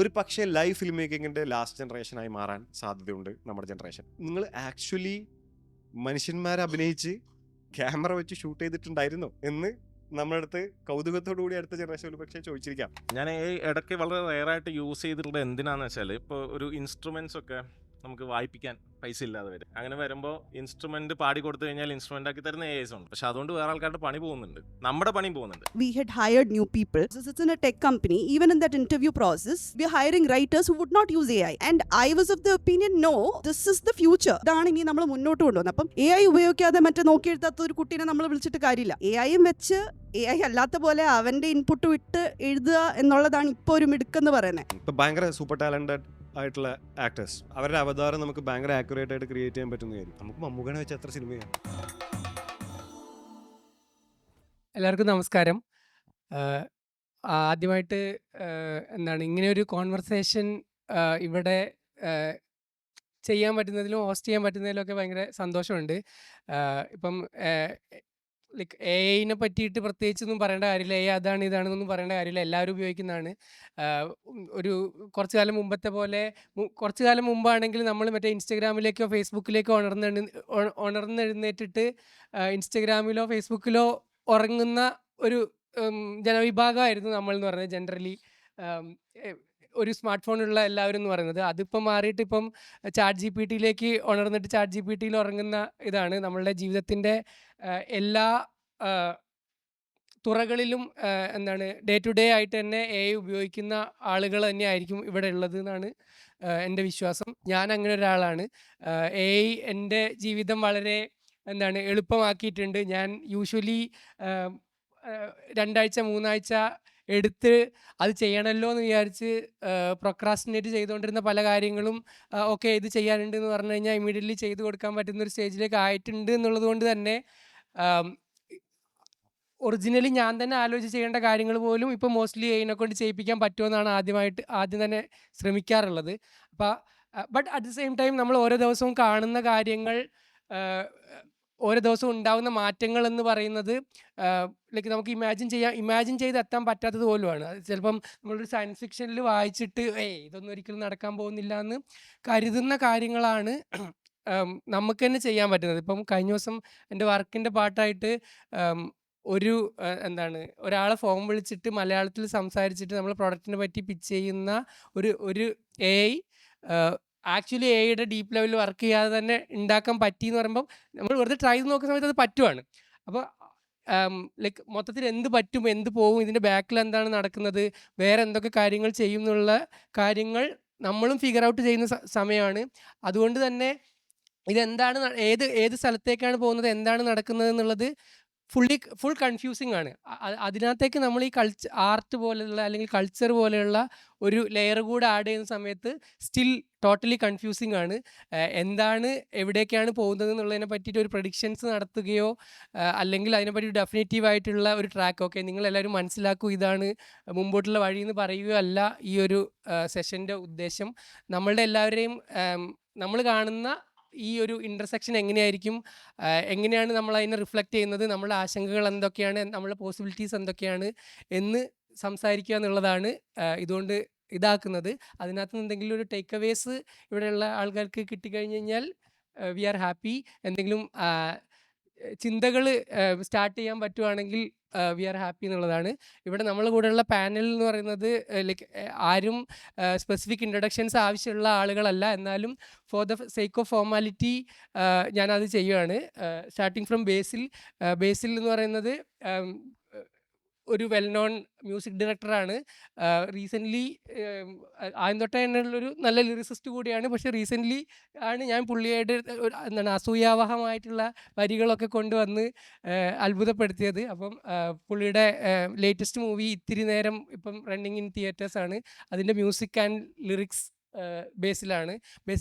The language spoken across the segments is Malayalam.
ഒരു പക്ഷേ ലൈവ് ഫിലിം മേക്കിങ്ങിന്റെ ലാസ്റ്റ് ജനറേഷനായി മാറാൻ സാധ്യതയുണ്ട് നമ്മുടെ ജനറേഷൻ. നിങ്ങൾ ആക്ച്വലി മനുഷ്യന്മാരെ അഭിനയിച്ച് ക്യാമറ വെച്ച് ഷൂട്ട് ചെയ്തിട്ടുണ്ടായിരുന്നോ എന്ന് നമ്മുടെ അടുത്ത് കൗതുകത്തോടു കൂടി അടുത്ത ജനറേഷൻ പക്ഷേ ചോദിച്ചിരിക്കാം. ഞാൻ ഇടയ്ക്ക് വളരെ റെയറായിട്ട് യൂസ് ചെയ്തിട്ടുള്ളത് എന്തിനാന്ന് വെച്ചാൽ, ഇപ്പോൾ ഒരു ഇൻസ്ട്രുമെന്റ്സ് ഒക്കെ നമുക്ക് വായിപ്പിക്കാൻ പൈസ ഇല്ലാതെ വരും. അങ്ങനെ വരുമ്പോൾ ഇൻസ്ട്രുമെന്റ് പാടി കൊടുത്തു കഴിഞ്ഞാൽ ഇൻസ്ട്രുമെന്റ് ആക്കി തരുന്ന AIs ഉണ്ട്. പക്ഷെ അതുകൊണ്ട് വേറെ ആൾക്കാരുടെ പണി പോകുന്നുണ്ട്, നമ്മുടെ പണിയും പോകുന്നുണ്ട്. We had hired new people. This is in a tech company. Even in that interview process, we are hiring writers who would not use AI. And I was of the opinion, no, this is the future. ഇതാണ് ഇനി നമ്മൾ മുന്നോട്ട് കൊണ്ടുവന്നത്. അപ്പം AI ഉപയോഗിക്കാതെ മറ്റേ നോക്കിയെടുത്താത്ത ഒരു കുട്ടീനെ നമ്മൾ വിളിച്ചിട്ട് കാര്യമില്ല. AIയും വെച്ച് AI അല്ലാത്ത പോലെ അവന്റെ ഇൻപുട്ട് വിട്ട് എഴുതുക എന്നുള്ളതാണ് ഇപ്പോൾ ഒരു മിടുക്കെന്ന് പറയുന്നത്. ഇപ്പൊ ഭയങ്കര സൂപ്പർ ടാലന്റഡ് ആയിട്ടുള്ള ആക്ടേഴ്സ്, അവരുടെ അവതാരം നമുക്ക് ഭയങ്കര ആക്യുറേറ്റ് ആയിട്ട് ക്രിയേറ്റ് ചെയ്യാൻ പറ്റുന്ന കാര്യം. നമുക്ക് മമ്മൂക്കനെ വെച്ച് എത്ര സിനിമയാണ്. എല്ലാവർക്കും നമസ്കാരം. ആദ്യമായിട്ട് എന്താണ് ഇങ്ങനെ ഒരു കോൺവെർസേഷൻ ഇവിടെ ചെയ്യാൻ പറ്റുന്നതിലും ഹോസ്റ്റ് ചെയ്യാൻ പറ്റുന്നതിലും ഒക്കെ ഭയങ്കര സന്തോഷമുണ്ട്. ഇപ്പം ലൈക്ക് AI പറ്റിയിട്ട് പ്രത്യേകിച്ചൊന്നും പറയേണ്ട കാര്യമില്ല. AI അതാണ് ഇതാണെന്നൊന്നും പറയേണ്ട കാര്യമില്ല, എല്ലാവരും ഉപയോഗിക്കുന്നതാണ്. ഒരു കുറച്ച് കാലം മുമ്പത്തെ പോലെ കുറച്ച് കാലം മുമ്പാണെങ്കിൽ നമ്മൾ മറ്റേ ഇൻസ്റ്റഗ്രാമിലേക്കോ ഫേസ്ബുക്കിലേക്കോ ഉണർന്നെഴുന്നേറ്റിട്ട് ഇൻസ്റ്റഗ്രാമിലോ ഫേസ്ബുക്കിലോ ഉറങ്ങുന്ന ഒരു ജനവിഭാഗമായിരുന്നു നമ്മൾ എന്ന് പറയുന്നത്. ജനറലി ഒരു സ്മാർട്ട് ഫോണുള്ള എല്ലാവരും എന്ന് പറയുന്നത്. അതിപ്പം മാറിയിട്ട് ഇപ്പം ചാറ്റ് GPT ഉണർന്നിട്ട് ചാറ്റ് GPT ഉറങ്ങുന്ന ഇതാണ്. നമ്മളുടെ ജീവിതത്തിൻ്റെ എല്ലാ തുറകളിലും എന്താണ് ഡേ ടു ഡേ ആയിട്ട് തന്നെ AI ഉപയോഗിക്കുന്ന ആളുകൾ തന്നെയായിരിക്കും ഇവിടെ ഉള്ളത് എന്നാണ് എൻ്റെ വിശ്വാസം. ഞാൻ അങ്ങനെ ഒരാളാണ്. AI എൻ്റെ ജീവിതം വളരെ എന്താണ് എളുപ്പമാക്കിയിട്ടുണ്ട്. ഞാൻ യൂഷ്വലി 2 ആഴ്ച 3 ആഴ്ച എടുത്ത് അത് ചെയ്യണമല്ലോ എന്ന് വിചാരിച്ച് പ്രൊക്രാസ്റ്റിനേറ്റ് ചെയ്തുകൊണ്ടിരുന്ന പല കാര്യങ്ങളും ഓക്കെ ഇത് ചെയ്യാനുണ്ട് എന്ന് പറഞ്ഞു കഴിഞ്ഞാൽ ഇമ്മീഡിയറ്റ്ലി ചെയ്തു കൊടുക്കാൻ പറ്റുന്ന ഒരു സ്റ്റേജിലേക്ക് ആയിട്ടുണ്ട് എന്നുള്ളത് കൊണ്ട് തന്നെ ഒറിജിനലി ഞാൻ തന്നെ ആലോചിച്ച് ചെയ്യേണ്ട കാര്യങ്ങൾ പോലും ഇപ്പോൾ മോസ്റ്റ്ലി AI കൊണ്ട് ചെയ്യിപ്പിക്കാൻ പറ്റുമെന്നാണ് ആദ്യം തന്നെ ശ്രമിക്കാറുള്ളത്. അപ്പോൾ but at the same time നമ്മൾ ഓരോ ദിവസവും കാണുന്ന കാര്യങ്ങൾ, ഓരോ ദിവസവും ഉണ്ടാകുന്ന മാറ്റങ്ങൾ എന്ന് പറയുന്നത് ലൈക്ക് നമുക്ക് ഇമാജിൻ ചെയ്ത് എത്താൻ പറ്റാത്തത് പോലുമാണ്. ചിലപ്പം നമ്മളൊരു സയൻസ് ഫിക്ഷനിൽ വായിച്ചിട്ട് ഇതൊന്നും ഒരിക്കലും നടക്കാൻ പോകുന്നില്ല എന്ന് കരുതുന്ന കാര്യങ്ങളാണ് നമുക്ക് തന്നെ ചെയ്യാൻ പറ്റുന്നത്. ഇപ്പം കഴിഞ്ഞ ദിവസം എൻ്റെ വർക്കിൻ്റെ പാർട്ടായിട്ട് എന്താണ് ഒരാളെ ഫോം വിളിച്ചിട്ട് മലയാളത്തിൽ സംസാരിച്ചിട്ട് നമ്മൾ പ്രൊഡക്റ്റിനെ പറ്റി പിച്ച് ചെയ്യുന്ന ഒരു AI ആക്ച്വലി AIയുടെ ഡീപ്പ് ലെവലിൽ വർക്ക് ചെയ്യാതെ തന്നെ ഉണ്ടാക്കാൻ പറ്റി എന്ന് പറയുമ്പം നമ്മൾ വെറുതെ ട്രൈ ചെയ്ത് നോക്കുന്ന സമയത്ത് അത് പറ്റുവാണ്. അപ്പോൾ ലൈക്ക് മൊത്തത്തിൽ എന്ത് പറ്റും, എന്ത് പോകും, ഇതിൻ്റെ ബാക്കിൽ എന്താണ് നടക്കുന്നത്, വേറെ എന്തൊക്കെ കാര്യങ്ങൾ ചെയ്യും എന്നുള്ള കാര്യങ്ങൾ നമ്മളും ഫിഗർ ഔട്ട് ചെയ്യുന്ന സമയമാണ്. അതുകൊണ്ട് തന്നെ ഇതെന്താണ് ഏത് സ്ഥലത്തേക്കാണ് പോകുന്നത്, എന്താണ് നടക്കുന്നത് എന്നുള്ളത് ഫുൾ കൺഫ്യൂസിങ് ആണ്. അതിനകത്തേക്ക് നമ്മൾ ഈ ആർട്ട് പോലെയുള്ള അല്ലെങ്കിൽ കൾച്ചർ പോലെയുള്ള ഒരു ലെയർ കൂടെ ആഡ് ചെയ്യുന്ന സമയത്ത് സ്റ്റിൽ ടോട്ടലി കൺഫ്യൂസിങ് ആണ്. എന്താണ് എവിടേക്കാണ് പോകുന്നത് എന്നുള്ളതിനെ പറ്റിയിട്ട് ഒരു പ്രഡിക്ഷൻസ് നടത്തുകയോ അല്ലെങ്കിൽ അതിനെപ്പറ്റി ഡെഫിനറ്റീവ് ആയിട്ടുള്ള ഒരു ട്രാക്ക് ഓക്കെ നിങ്ങളെല്ലാവരും മനസ്സിലാക്കൂ ഇതാണ് മുമ്പോട്ടുള്ള വഴി എന്ന് പറയുകയോ അല്ല ഈ ഒരു സെഷൻ്റെ ഉദ്ദേശം. നമ്മളുടെ എല്ലാവരെയും നമ്മൾ കാണുന്ന ഈ ഒരു ഇൻ്റർസെക്ഷൻ എങ്ങനെയാണ് നമ്മൾ അതിനെ റിഫ്ലക്റ്റ് ചെയ്യുന്നത്, നമ്മളുടെ ആശങ്കകൾ എന്തൊക്കെയാണ്, നമ്മളുടെ പോസിബിലിറ്റീസ് എന്തൊക്കെയാണ് എന്ന് സംസാരിക്കുക എന്നുള്ളതാണ് ഇതുകൊണ്ട് ഇതാക്കുന്നത്. അതിനകത്ത് എന്തെങ്കിലും ഒരു ടേക്ക് അവേസ് ഇവിടെയുള്ള ആൾക്കാർക്ക് കിട്ടിക്കഴിഞ്ഞ് കഴിഞ്ഞാൽ വി ആർ ഹാപ്പി. എന്തെങ്കിലും ചിന്തകൾ സ്റ്റാർട്ട് ചെയ്യാൻ പറ്റുവാണെങ്കിൽ വി ആർ ഹാപ്പി എന്നുള്ളതാണ്. ഇവിടെ നമ്മളെ കൂടെയുള്ള പാനൽ എന്ന് പറയുന്നത് ലൈക്ക് ആരും സ്പെസിഫിക് ഇൻട്രൊഡക്ഷൻസ് ആവശ്യമുള്ള ആളുകളല്ല. എന്നാലും for the sake of formality ഞാനത് ചെയ്യുകയാണ്. സ്റ്റാർട്ടിങ് ഫ്രം ബേസിൽ എന്ന് പറയുന്നത് ഒരു വെൽ നോൺ മ്യൂസിക് ഡയറക്ടറാണ്. റീസെൻ്റ്ലി ആദ്യം തൊട്ടേ തന്നെയുള്ളൊരു നല്ല ലിറിസിസ്റ്റ് കൂടിയാണ്. പക്ഷേ റീസെൻ്റ്ലി ആണ് ഞാൻ പുള്ളിയായിട്ട് എന്താണ് അസൂയാവഹമായിട്ടുള്ള വരികളൊക്കെ കൊണ്ടുവന്ന് അത്ഭുതപ്പെടുത്തിയത്. അപ്പം പുള്ളിയുടെ ലേറ്റസ്റ്റ് മൂവി ഇത്തിരി നേരം ഇപ്പം റണ്ണിങ് ഇൻ തിയേറ്റേഴ്സാണ്. അതിൻ്റെ music and lyrics Basil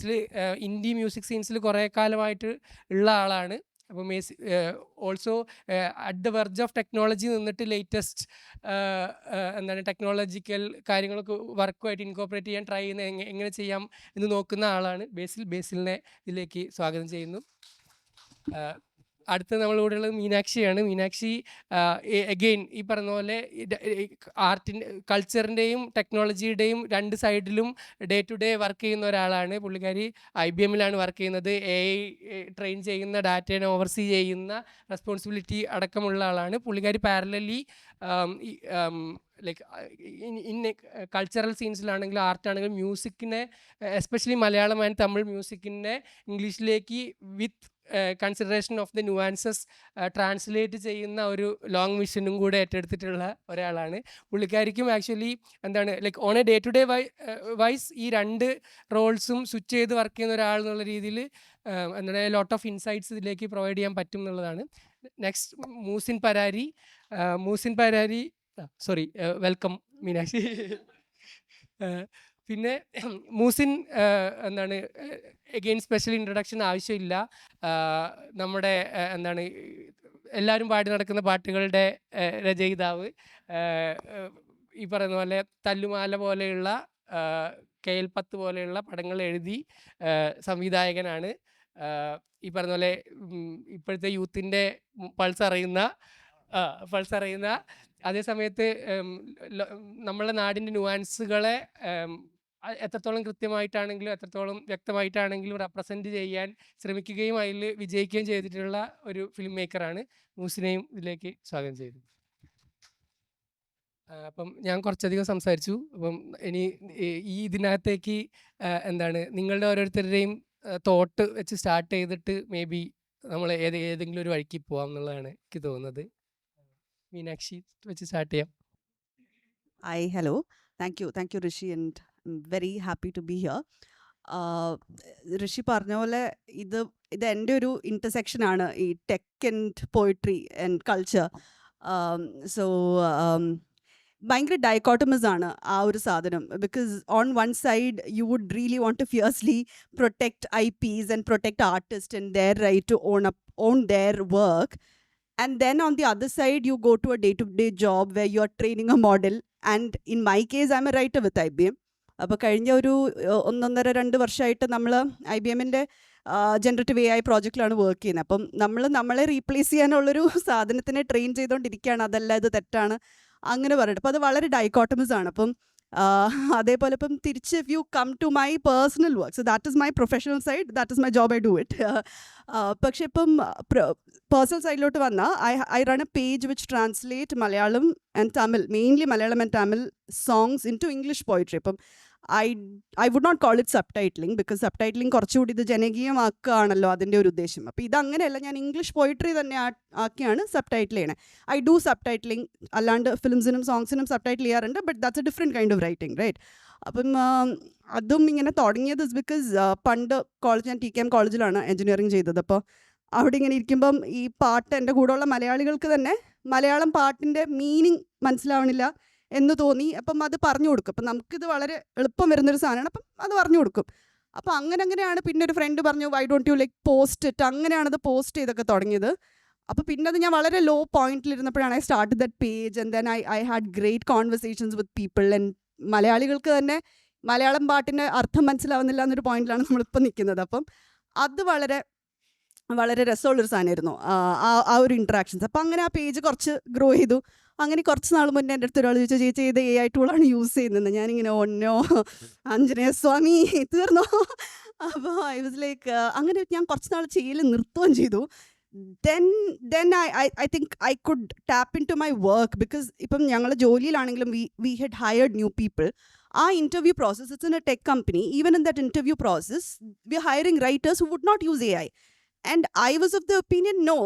indie music സീൻസിൽ കുറേ കാലമായിട്ട് ഉള്ള ആളാണ്. അപ്പം also at the verge of technology നിന്നിട്ട് ലേറ്റസ്റ്റ് എന്താണ് ടെക്നോളജിക്കൽ കാര്യങ്ങളൊക്കെ വർക്കുമായിട്ട് ഇൻകോപ്പറേറ്റ് ചെയ്യാൻ ട്രൈ ചെയ്യുന്ന എങ്ങനെ ചെയ്യാം എന്ന് നോക്കുന്ന ആളാണ് ബേസിലിനെ ഇതിലേക്ക് സ്വാഗതം ചെയ്യുന്നു. അടുത്ത നമ്മളെ കൂടെയുള്ളത് മീനാക്ഷിയാണ്. മീനാക്ഷി അഗെയിൻ ഈ പറഞ്ഞ പോലെ ആർട്ടിൻ്റെ കൾച്ചറിൻ്റെയും ടെക്നോളജിയുടെയും രണ്ട് സൈഡിലും ഡേ ടു ഡേ വർക്ക് ചെയ്യുന്ന ഒരാളാണ്. പുള്ളിക്കാരി IBMലാണ് വർക്ക് ചെയ്യുന്നത്. AI ട്രെയിൻ ചെയ്യുന്ന ഡാറ്റേനെ ഓവർസീ ചെയ്യുന്ന റെസ്പോൺസിബിലിറ്റി അടക്കമുള്ള ആളാണ്. പുള്ളിക്കാരി പാരലലി ലൈക്ക് ഇൻ കൾച്ചറൽ സീൻസിലാണെങ്കിലും ആർട്ടാണെങ്കിലും മ്യൂസിക്കിനെ എസ്പെഷ്യലി മലയാളം ആൻഡ് തമിഴ് മ്യൂസിക്കിനെ ഇംഗ്ലീഷിലേക്ക് with consideration of the nuances translate ചെയ്യുന്ന ഒരു ലോങ് മിഷനും കൂടെ ഏറ്റെടുത്തിട്ടുള്ള ഒരാളാണ്. പുള്ളിക്കാരിക്കും ആക്ച്വലി എന്താണ് like on a day to day wise ഈ രണ്ട് റോൾസും സ്വിച്ച് ചെയ്ത് വർക്ക് ചെയ്യുന്ന ഒരാൾ എന്നുള്ള രീതിയിൽ എന്താണ് ലോട്ട് ഓഫ് ഇൻസൈറ്റ്സ് ഇതിലേക്ക് പ്രൊവൈഡ് ചെയ്യാൻ പറ്റും എന്നുള്ളതാണ്. Next Muhsin Parari sorry welcome Meenakshi. പിന്നെ മൂസിൻ എന്താണ് എഗെയിൻ സ്പെഷ്യൽ ഇൻട്രൊഡക്ഷൻ ആവശ്യമില്ല. നമ്മുടെ എന്താണ് എല്ലാവരും പാടി നടക്കുന്ന പാട്ടുകളുടെ രചയിതാവ്, ഈ പറയുന്ന പോലെ തല്ലുമാല പോലെയുള്ള KL10 പോലെയുള്ള പടങ്ങൾ എഴുതി സംവിധായകനാണ്. ഈ പറഞ്ഞ പോലെ ഇപ്പോഴത്തെ യൂത്തിൻ്റെ പൾസ് അറിയുന്ന അതേ സമയത്ത് നമ്മളെ നാടിൻ്റെ നുവാൻസുകളെ എത്രത്തോളം കൃത്യമായിട്ടാണെങ്കിലും എത്രത്തോളം വ്യക്തമായിട്ടാണെങ്കിലും റെപ്രസെൻറ്റ് ചെയ്യാൻ ശ്രമിക്കുകയും അതിൽ വിജയിക്കുകയും ചെയ്തിട്ടുള്ള ഒരു ഫിലിം മേക്കറാണ്. മൂസിനെയും ഇതിലേക്ക് സ്വാഗതം ചെയ്തു. അപ്പം ഞാൻ കുറച്ചധികം സംസാരിച്ചു. അപ്പം ഇനി ഈ ഇതിനകത്തേക്ക് എന്താണ് നിങ്ങളുടെ ഓരോരുത്തരുടെയും തോട്ട് വെച്ച് സ്റ്റാർട്ട് ചെയ്തിട്ട് മേ ബി നമ്മൾ ഏതെങ്കിലും ഒരു വഴിക്ക് പോവാം എന്നുള്ളതാണ് എനിക്ക് തോന്നുന്നത്. മീനാക്ഷി വെച്ച് സ്റ്റാർട്ട് ചെയ്യാം. Hello. Thank you, Rishi, and I'm very happy to be here. ഋഷി പറഞ്ഞ പോലെ ഇത് എൻ്റെ ഒരു ഇൻ്റർസെക്ഷൻ ആണ് ഈ tech and poetry and culture. So ഭയങ്കര ഡൈക്കോട്ടമസ് ആണ് ആ ഒരു സാധനം. Because on one side you would really want to fiercely protect IPs and protect artists and their right to own their work. And then on the other side, you go to a day-to-day job where you are training a model. And in my case, I'm a writer with IBM. അപ്പോൾ കഴിഞ്ഞ ഒരു 1.5-2 വർഷമായിട്ട് നമ്മൾ IBMൻ്റെ ജനറേറ്റീവ് AI പ്രോജക്റ്റിലാണ് വർക്ക് ചെയ്യുന്നത്. അപ്പം നമ്മളെ റീപ്ലേസ് ചെയ്യാനുള്ളൊരു സാധനത്തിനെ ട്രെയിൻ ചെയ്തുകൊണ്ടിരിക്കുകയാണ്. അതല്ല, ഇത് തെറ്റാണ് അങ്ങനെ പറഞ്ഞിട്ട്. അപ്പോൾ അത് വളരെ ഡൈക്കോട്ടമസ് ആണ്. അപ്പം അതേപോലെ ഇപ്പം തിരിച്ച് if you come to my personal work, so that is my professional side, that is my job, I do it. പക്ഷെ ഇപ്പം പേഴ്സണൽ സൈഡിലോട്ട് വന്നാൽ I run a page which translate Malayalam and Tamil, mainly Malayalam and Tamil songs into English poetry. അപ്പം I would not call it subtitling, because subtitling കുറച്ചുകൂടി ഇത് ജനകീയമാക്കുകയാണല്ലോ അതിൻ്റെ ഒരു ഉദ്ദേശം. അപ്പോൾ ഇതങ്ങനെയല്ല, ഞാൻ ഇംഗ്ലീഷ് പോയിട്രി തന്നെ ആക്കിയാണ് സബ്ടൈറ്റിൽ ചെയ്യണേ. ഐ ഡു സബ്ടൈറ്റിലിംഗ്, അല്ലാണ്ട് ഫിലിംസിനും സോങ്സിനും സബ്ടൈറ്റിൽ ചെയ്യാറുണ്ട്, but that's a different kind of writing, right? അപ്പം അതും ഇങ്ങനെ തുടങ്ങിയത് ബിക്കോസ് പണ്ട് ഞാൻ TKM കോളേജിലാണ് എഞ്ചിനീയറിംഗ് ചെയ്തത്. അപ്പോൾ അവിടെ ഇങ്ങനെ ഇരിക്കുമ്പം ഈ പാട്ട് എൻ്റെ കൂടെയുള്ള മലയാളികൾക്ക് തന്നെ മലയാളം പാട്ടിൻ്റെ മീനിങ് മനസ്സിലാവണില്ല എന്ന് തോന്നി. അപ്പം അത് പറഞ്ഞു കൊടുക്കും. അപ്പം നമുക്കിത് വളരെ എളുപ്പം വരുന്നൊരു സാധനമാണ്. അപ്പം അത് പറഞ്ഞു കൊടുക്കും. അപ്പോൾ അങ്ങനെയാണ് പിന്നെ ഒരു ഫ്രണ്ട് പറഞ്ഞു, why don't you like post it? അങ്ങനെയാണത് പോസ്റ്റ് ചെയ്തൊക്കെ തുടങ്ങിയത്. അപ്പോൾ പിന്നെ അത് ഞാൻ വളരെ ലോ പോയിന്റിലിരുന്നപ്പോഴാണ് I start that page. And then I had great conversations with people. And മലയാളികൾക്ക് തന്നെ മലയാളം പാട്ടിൻ്റെ അർത്ഥം മനസ്സിലാവുന്നില്ല എന്നൊരു പോയിന്റിലാണ് നമ്മളിപ്പോൾ നിൽക്കുന്നത്. അപ്പം അത് വളരെ വളരെ രസമുള്ളൊരു സാധനമായിരുന്നു ആ ഒരു ഇൻട്രാക്ഷൻസ്. അപ്പം അങ്ങനെ ആ പേജ് കുറച്ച് ഗ്രോ ചെയ്തു. അങ്ങനെ കുറച്ച് നാൾ മുന്നേ എൻ്റെ അടുത്ത് ഒരാൾ ചോദിച്ചു, ചേച്ചി ഇത് AI ടൂളാണ് യൂസ് ചെയ്യുന്നത്. ഞാനിങ്ങനെ ഒന്നോ ആഞ്ജനേയ സ്വാമി തീർന്നോ? അപ്പോൾ ഐ വാസ് ലൈക്ക്, അങ്ങനെ ഞാൻ കുറച്ച് നാൾ ചെയ്യൽ നിർത്തുകയും ചെയ്തു. then I think I could tap into my work, because ഇപ്പം ഞങ്ങൾ ജോലിയിലാണെങ്കിലും we had hired new people. ആ interview process, it's in A tech company. Even in that interview process we are hiring writers who would not use AI. And I was of the opinion, no,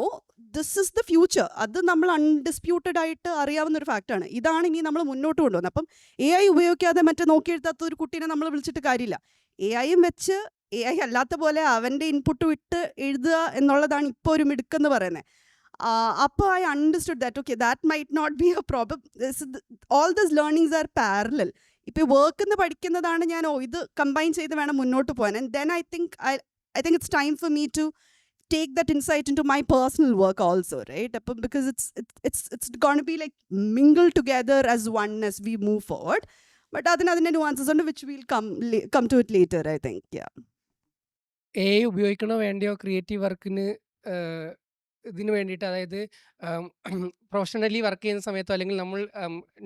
this is the future. അത് നമ്മൾ അൺഡിസ്പ്യൂട്ടഡ് ആയിട്ട് അറിയാവുന്ന ഒരു ഫാക്റ്റാണ്. ഇതാണ് ഇനി നമ്മൾ മുന്നോട്ട് കൊണ്ടുവന്നത്. അപ്പം AI ഉപയോഗിക്കാതെ മറ്റേ നോക്കിയെടുത്താത്ത ഒരു കുട്ടീനെ നമ്മൾ വിളിച്ചിട്ട് കാര്യമില്ല. AI-യും വെച്ച് AI അല്ലാത്ത പോലെ അവൻ്റെ ഇൻപുട്ട് വിട്ട് എഴുതുക എന്നുള്ളതാണ് ഇപ്പോൾ ഒരു മിടുക്കെന്ന് പറയുന്നത്. അപ്പോൾ I understood that, okay, that might not be a problem. All these learnings are parallel. ഇപ്പോൾ വർക്ക് എന്ന് പഠിക്കുന്നതാണ് ഞാൻ ഇത് കമ്പൈൻ ചെയ്ത് വേണം മുന്നോട്ട് പോകാൻ. And then I think it's time for me to take that insight into my personal work also, right? Because it's going to be like mingled together as one as we move forward. But adine nuances on which we'll come to it later, I think. Yeah. AI ഉപയോഗിക്കണോ വേണ്ടയോ ക്രിയേറ്റീവ് വർക്കിന് ഇതിന് വേണ്ടിയിട്ട്, അതായത് പ്രൊഫഷണലി വർക്ക് ചെയ്യുന്ന സമയത്തോ അല്ലെങ്കിൽ നമ്മൾ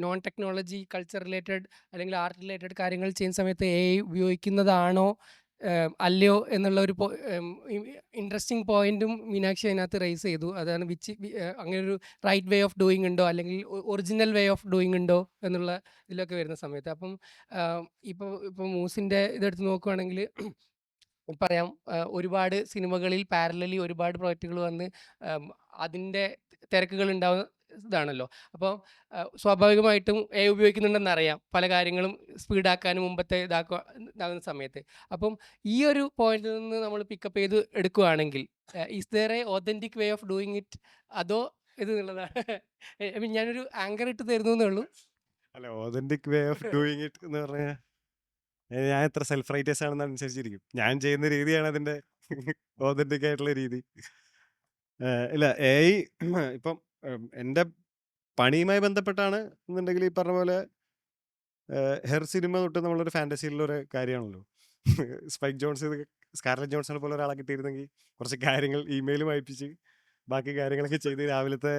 നോൺ ടെക്നോളജി കൾച്ചർ റിലേറ്റഡ് അല്ലെങ്കിൽ ആർട്ട് റിലേറ്റഡ് കാര്യങ്ങൾ ചെയ്യുന്ന സമയത്ത് എ ഐ ഉപയോഗിക്കുന്നതാണോ അല്ലയോ എന്നുള്ള ഒരു ഇൻട്രസ്റ്റിംഗ് പോയിന്റും മീനാക്ഷി അതിനകത്ത് റൈസ് ചെയ്തു. അതാണ് അങ്ങനെ ഒരു റൈറ്റ് വേ ഓഫ് ഡൂയിങ് ഉണ്ടോ അല്ലെങ്കിൽ ഒറിജിനൽ വേ ഓഫ് ഡൂയിങ് ഉണ്ടോ എന്നുള്ള ഇതിലൊക്കെ വരുന്ന സമയത്ത്. അപ്പം ഇപ്പോൾ മൂസിൻ്റെ ഇതെടുത്ത് നോക്കുകയാണെങ്കിൽ പറയാം, ഒരുപാട് സിനിമകളിൽ പാരലലി ഒരുപാട് പ്രോജക്റ്റുകൾ വന്ന് അതിൻ്റെ തിരക്കുകൾ ഉണ്ടാവുന്ന ഇതാണല്ലോ. അപ്പോൾ സ്വാഭാവികമായിട്ടും എ ഉപയോഗിക്കുന്നുണ്ടെന്ന് അറിയാം, പല കാര്യങ്ങളും സ്പീഡാക്കാനും മുമ്പത്തെ ഇതാകുന്ന സമയത്ത്. അപ്പം ഈ ഒരു പോയിന്റിൽ നിന്ന് നമ്മൾ പിക്കപ്പ് ചെയ്ത് എടുക്കുകയാണെങ്കിൽ is there A authentic way of doing it, അതോ ഇത് എന്നുള്ളതാണ്. ഐ മീൻ ഞാനൊരു ആങ്കർ ഇട്ട് തരുന്നു എന്നേ ഉള്ളൂ. അല്ല, authentic way of doing it എന്ന് പറഞ്ഞാൽ ഞാൻ എത്ര സെൽഫ് റൈറ്റേഴ്സ് ആണെന്ന് അനുസരിച്ചിരിക്കും. ഞാൻ ചെയ്യുന്ന രീതിയാണ് അതിന്റെ ഓതന്റിക് ആയിട്ടുള്ള രീതി. ഇല്ല, എ ഐ ഇപ്പം എൻ്റെ പണിയുമായി ബന്ധപ്പെട്ടാണ് എന്നുണ്ടെങ്കിൽ ഈ പറഞ്ഞ പോലെ ഹെർ സിനിമ തൊട്ട് നമ്മളൊരു ഫാൻറ്റസിയിലുള്ളൊരു കാര്യമാണല്ലോ. സ്പൈക്ക് ജോൺസ്, സ്കാർലറ്റ് ജോൺസണെ പോലെ ഒരാളെ കിട്ടിയിരുന്നെങ്കിൽ കുറച്ച് കാര്യങ്ങൾ ഇമെയിൽ വായിപ്പിച്ച് ബാക്കി കാര്യങ്ങളൊക്കെ ചെയ്ത് രാവിലത്തെ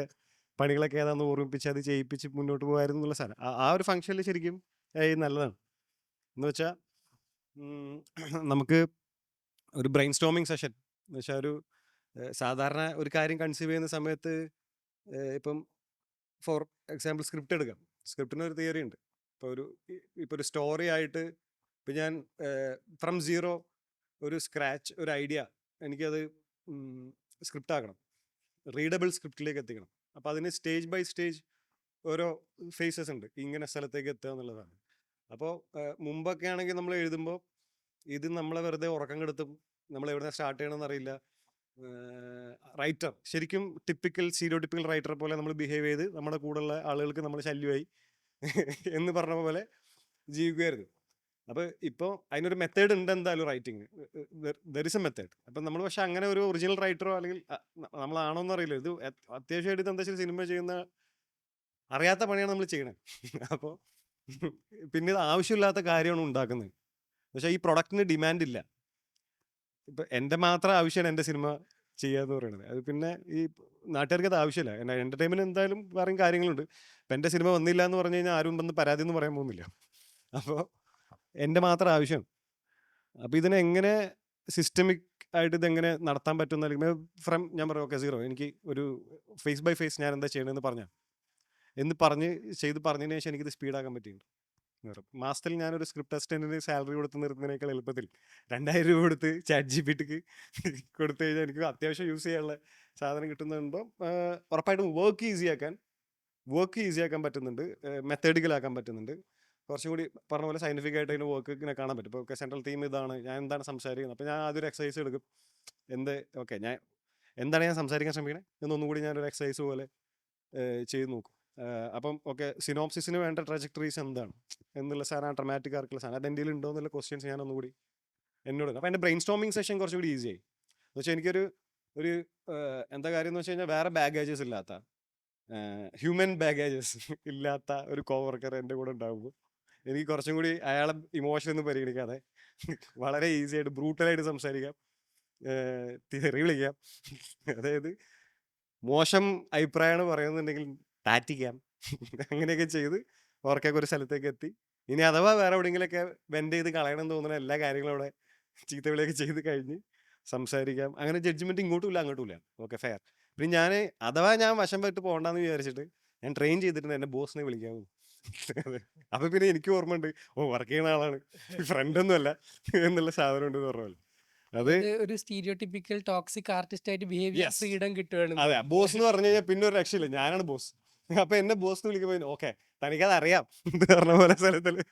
പണികളൊക്കെ ഏതാണെന്ന് ഓർമ്മിപ്പിച്ച് അത് ചെയ്യിപ്പിച്ച് മുന്നോട്ട് പോകുമായിരുന്നു എന്നുള്ള സാധനം. ആ ഒരു ഫംഗ്ഷനിൽ ശരിക്കും എ ഐ നല്ലതാണ്. എന്ന് വെച്ചാൽ നമുക്ക് ഒരു ബ്രെയിൻ സ്റ്റോമിങ് സെഷൻ എന്ന് വെച്ചാൽ ഒരു സാധാരണ ഒരു കാര്യം കൺസീവ് ചെയ്യുന്ന സമയത്ത് ഇപ്പം ഫോർ എക്സാമ്പിൾ സ്ക്രിപ്റ്റ് എടുക്കാം. സ്ക്രിപ്റ്റിന് ഒരു തിയറി ഉണ്ട്. ഇപ്പോൾ ഒരു സ്റ്റോറി ആയിട്ട് ഇപ്പം ഞാൻ ഫ്രം സീറോ ഒരു സ്ക്രാച്ച് ഒരു ഐഡിയ എനിക്കത് സ്ക്രിപ്റ്റ് ആക്കണം, റീഡബിൾ സ്ക്രിപ്റ്റിലേക്ക് എത്തിക്കണം. അപ്പോൾ അതിന് സ്റ്റേജ് ബൈ സ്റ്റേജ് ഓരോ ഫേസസ് ഉണ്ട്, ഇങ്ങനെ സ്ഥലത്തേക്ക് എത്തുക എന്നുള്ളതാണ്. അപ്പോൾ മുമ്പൊക്കെ ആണെങ്കിൽ നമ്മൾ എഴുതുമ്പോൾ ഇത് നമ്മളെ വെറുതെ ഉറക്കം കെടുത്തും, നമ്മൾ എവിടെ നിന്ന് സ്റ്റാർട്ട് ചെയ്യണമെന്ന് അറിയില്ല. റൈറ്റർ ശരിക്കും സ്റ്റീരിയോടിപ്പിക്കൽ റൈറ്റർ പോലെ നമ്മൾ ബിഹേവ് ചെയ്ത് നമ്മുടെ കൂടെയുള്ള ആളുകൾക്ക് നമ്മൾ ശല്യമായി എന്ന് പറഞ്ഞ പോലെ ജീവിക്കുമായിരുന്നു. അപ്പോൾ ഇപ്പോൾ അതിനൊരു മെത്തേഡ് ഉണ്ട് എന്തായാലും writing, there is A method. അപ്പം നമ്മൾ പക്ഷെ അങ്ങനെ ഒരു ഒറിജിനൽ റൈറ്ററോ അല്ലെങ്കിൽ നമ്മളാണോ എന്നറിയില്ല. ഇത് അത്യാവശ്യമായിട്ട് എന്താ വെച്ചാൽ സിനിമ ചെയ്യുന്ന അറിയാത്ത പണിയാണ് നമ്മൾ ചെയ്യണത്. അപ്പോൾ പിന്നെ ഇത് ആവശ്യമില്ലാത്ത കാര്യമാണ് ഉണ്ടാക്കുന്നത്. പക്ഷേ ഈ പ്രൊഡക്റ്റിന് ഡിമാൻഡ് ഇല്ല. ഇപ്പം എൻ്റെ മാത്രം ആവശ്യമാണ് എൻ്റെ സിനിമ ചെയ്യാന്ന് പറയുന്നത്. അത് പിന്നെ ഈ നാട്ടുകാർക്ക് അത് ആവശ്യമില്ല. എൻ്റെ എൻ്റർടൈൻമെൻറ്റ് എന്തായാലും വേറെയും കാര്യങ്ങളുണ്ട്. ഇപ്പം എൻ്റെ സിനിമ വന്നില്ല എന്ന് പറഞ്ഞു കഴിഞ്ഞാൽ ആരും വന്ന് പരാതി എന്ന് പറയാൻ പോകുന്നില്ല. അപ്പോൾ എൻ്റെ മാത്രം ആവശ്യമാണ്. അപ്പോൾ ഇതിനെ എങ്ങനെ സിസ്റ്റമിക് ആയിട്ട് ഇതെങ്ങനെ നടത്താൻ പറ്റുന്ന, അല്ലെങ്കിൽ ഞാൻ പറയും ഓക്കെ സീറോ, എനിക്ക് ഒരു ഫേസ് ബൈ ഫേസ് ഞാൻ എന്താ ചെയ്യണമെന്ന് പറഞ്ഞാൽ പറഞ്ഞതിന് ശേഷം എനിക്കിത് സ്പീഡാക്കാൻ പറ്റിയിട്ടുണ്ട്. മാസത്തിൽ ഞാനൊരു സ്ക്രിപ്റ്റ് അസിസ്റ്റന്റിന് സാലറി കൊടുത്ത് നിർത്തുന്നതിനേക്കാൾ എളുപ്പത്തിൽ 2000 രൂപ കൊടുത്ത് ചാറ്റ് ജിപിടിക്ക് കൊടുത്തു കഴിഞ്ഞാൽ എനിക്ക് അത്യാവശ്യം യൂസ് ചെയ്യാനുള്ള സാധനം കിട്ടുന്നുമ്പോൾ ഉറപ്പായിട്ടും വർക്ക് ഈസിയാക്കാൻ പറ്റുന്നുണ്ട്, മെത്തേഡിക്കലാക്കാൻ പറ്റുന്നുണ്ട്. കുറച്ചും കൂടി പറഞ്ഞ പോലെ സയൻറ്റിഫിക് ആയിട്ട് അതിന് വർക്കിനെ കാണാൻ പറ്റും. ഇപ്പോൾ സെൻട്രൽ തീം ഇതാണ്, ഞാൻ എന്താണ് സംസാരിക്കുന്നത്, അപ്പോൾ ഞാൻ ആദ്യം എക്സസൈസ് എടുക്കും. ഞാൻ എന്താണ് ഞാൻ സംസാരിക്കാൻ ശ്രമിക്കണേ എന്നൊന്നും കൂടി ഞാനൊരു എക്സസൈസ് പോലെ ചെയ്ത് നോക്കും. അപ്പം സിനോപ്സിസിന് വേണ്ട ട്രജക്ടറീസ് എന്താണ് എന്നുള്ള സാധനം, ഡ്രമാറ്റിക് ആർക്കുള്ള സാധനം അത് എൻ്റെ ഉണ്ടോ എന്നുള്ള ക്വസ്റ്റ്യൻസ് ഞാൻ ഒന്നുകൂടി എന്നോട്. അപ്പോൾ എൻ്റെ ബ്രെയിൻ സ്റ്റോമിങ് സെഷൻ കുറച്ചുകൂടി ഈസിയായി. എന്ന് വെച്ചാൽ എനിക്കൊരു എന്താ കാര്യം എന്ന് വെച്ച് കഴിഞ്ഞാൽ വേറെ ബാഗേജസ് ഇല്ലാത്ത, ഹ്യൂമൻ ബാഗേജസ് ഇല്ലാത്ത ഒരു കോവർക്കർ എൻ്റെ കൂടെ ഉണ്ടാകുമ്പോൾ എനിക്ക് കുറച്ചും കൂടി അയാളെ ഇമോഷൻ ഒന്നും പരിഗണിക്കാതെ വളരെ ഈസി ആയിട്ട് ബ്രൂട്ടലായിട്ട് സംസാരിക്കാം, തിയറി വിളിക്കാം. അതായത് മോശം അഭിപ്രായമാണ് പറയുന്നുണ്ടെങ്കിൽ ടാറ്റിക്കാം, അങ്ങനെയൊക്കെ ചെയ്ത് ഓർക്കൊക്കെ ഒരു സ്ഥലത്തേക്ക് എത്തി. ഇനി അഥവാ വേറെ എവിടെയെങ്കിലൊക്കെ വെൻഡ് ചെയ്ത് കളയണം തോന്നുന്ന എല്ലാ കാര്യങ്ങളും അവിടെ ചീത്തവിളിയൊക്കെ ചെയ്ത് കഴിഞ്ഞ് സംസാരിക്കാം. അങ്ങനെ ജഡ്ജ്മെന്റ് ഇങ്ങോട്ടും ഇല്ല അങ്ങോട്ടും ഇല്ല. Okay, fair. പിന്നെ ഞാൻ വശം പറ്റ് പോകണ്ടെന്ന് വിചാരിച്ചിട്ട് ഞാൻ ട്രെയിൻ ചെയ്തിട്ടുണ്ട് എന്നെ ബോസിനെ വിളിക്കാമോ. അപ്പൊ പിന്നെ എനിക്ക് ഓർമ്മ ഉണ്ട്, വർക്ക് ചെയ്യുന്ന ആളാണ്, ഫ്രണ്ടൊന്നും അല്ല എന്നുള്ള സാധനം ഉണ്ട് പറഞ്ഞ പോലെ. അത് ഒരു സ്റ്റീരിയോടിപ്പിക്കൽ ടോക്സിക് ആർട്ടിസ്റ്റ് ആയിട്ട് ബിഹേവ് ചെയ്യാൻ ഫ്രീഡം കിട്ടുകയാണ്. അതെ, ബോസ് എന്ന് പറഞ്ഞു കഴിഞ്ഞാൽ പിന്നെ ഒരു രക്ഷയില്ല, ഞാനാണ് ബോസ്. അപ്പൊ എന്നെ ബോസ് എന്ന് വിളിക്കുമ്പോൾ ഓക്കെ തനിക്കത് അറിയാം എന്ന് പറഞ്ഞ പോലെ സ്ഥലത്തില്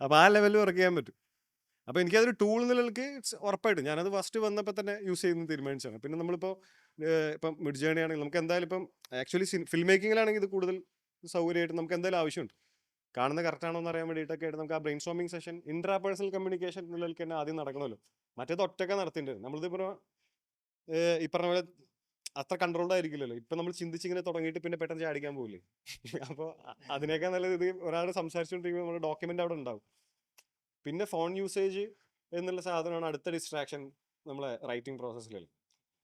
അപ്പൊ ആ ലെവലിൽ വർക്ക് ചെയ്യാൻ പറ്റും. അപ്പൊ എനിക്കതൊരു ടൂൾ എന്നുള്ളവർക്ക് ഉറപ്പായിട്ടും ഞാനത് ഫസ്റ്റ് വന്നപ്പോൾ തന്നെ യൂസ് ചെയ്യുന്നത് തീരുമാനിച്ചാണ്. പിന്നെ നമ്മളിപ്പോൾ ഇപ്പം മിഡ് ജേണി ആണെങ്കിൽ നമുക്ക് എന്തായാലും ഇപ്പം ആക്ച്വലി ഫിലിം മേക്കിങ്ങിലാണെങ്കിൽ ഇത് കൂടുതൽ സൗകര്യമായിട്ട് നമുക്ക് എന്തായാലും ആവശ്യമുണ്ട്. കാണുന്ന കറക്റ്റ് ആണോ എന്ന് അറിയാൻ വേണ്ടിയിട്ടൊക്കെ ആയിട്ട് നമുക്ക് ആ brainstorming session intrapersonal communication എന്നുള്ളവർക്ക് തന്നെ ആദ്യം നടക്കണമല്ലോ. മറ്റേത് ഒറ്റയ്ക്ക് നടത്തിയിട്ടുണ്ട്. നമ്മളിതിപ്പോൾ ഈ പറഞ്ഞ പോലെ അത്ര കൺട്രോൾഡ് ആയിരിക്കില്ലല്ലോ. ഇപ്പം നമ്മൾ ചിന്തിച്ചിങ്ങനെ തുടങ്ങിയിട്ട് പിന്നെ പെട്ടെന്ന് ചാടിക്കാൻ പോകില്ലേ. അപ്പോൾ അതിനേക്കാൾ നല്ലത് ഇത് ഒരാൾ സംസാരിച്ചുകൊണ്ടിരിക്കുമ്പോൾ നമ്മുടെ ഡോക്യുമെൻ്റ് അവിടെ ഉണ്ടാവും. പിന്നെ ഫോൺ യൂസേജ് എന്നുള്ള സാധനമാണ് അടുത്ത ഡിസ്ട്രാക്ഷൻ നമ്മളെ റൈറ്റിംഗ് പ്രോസസ്സിൽ.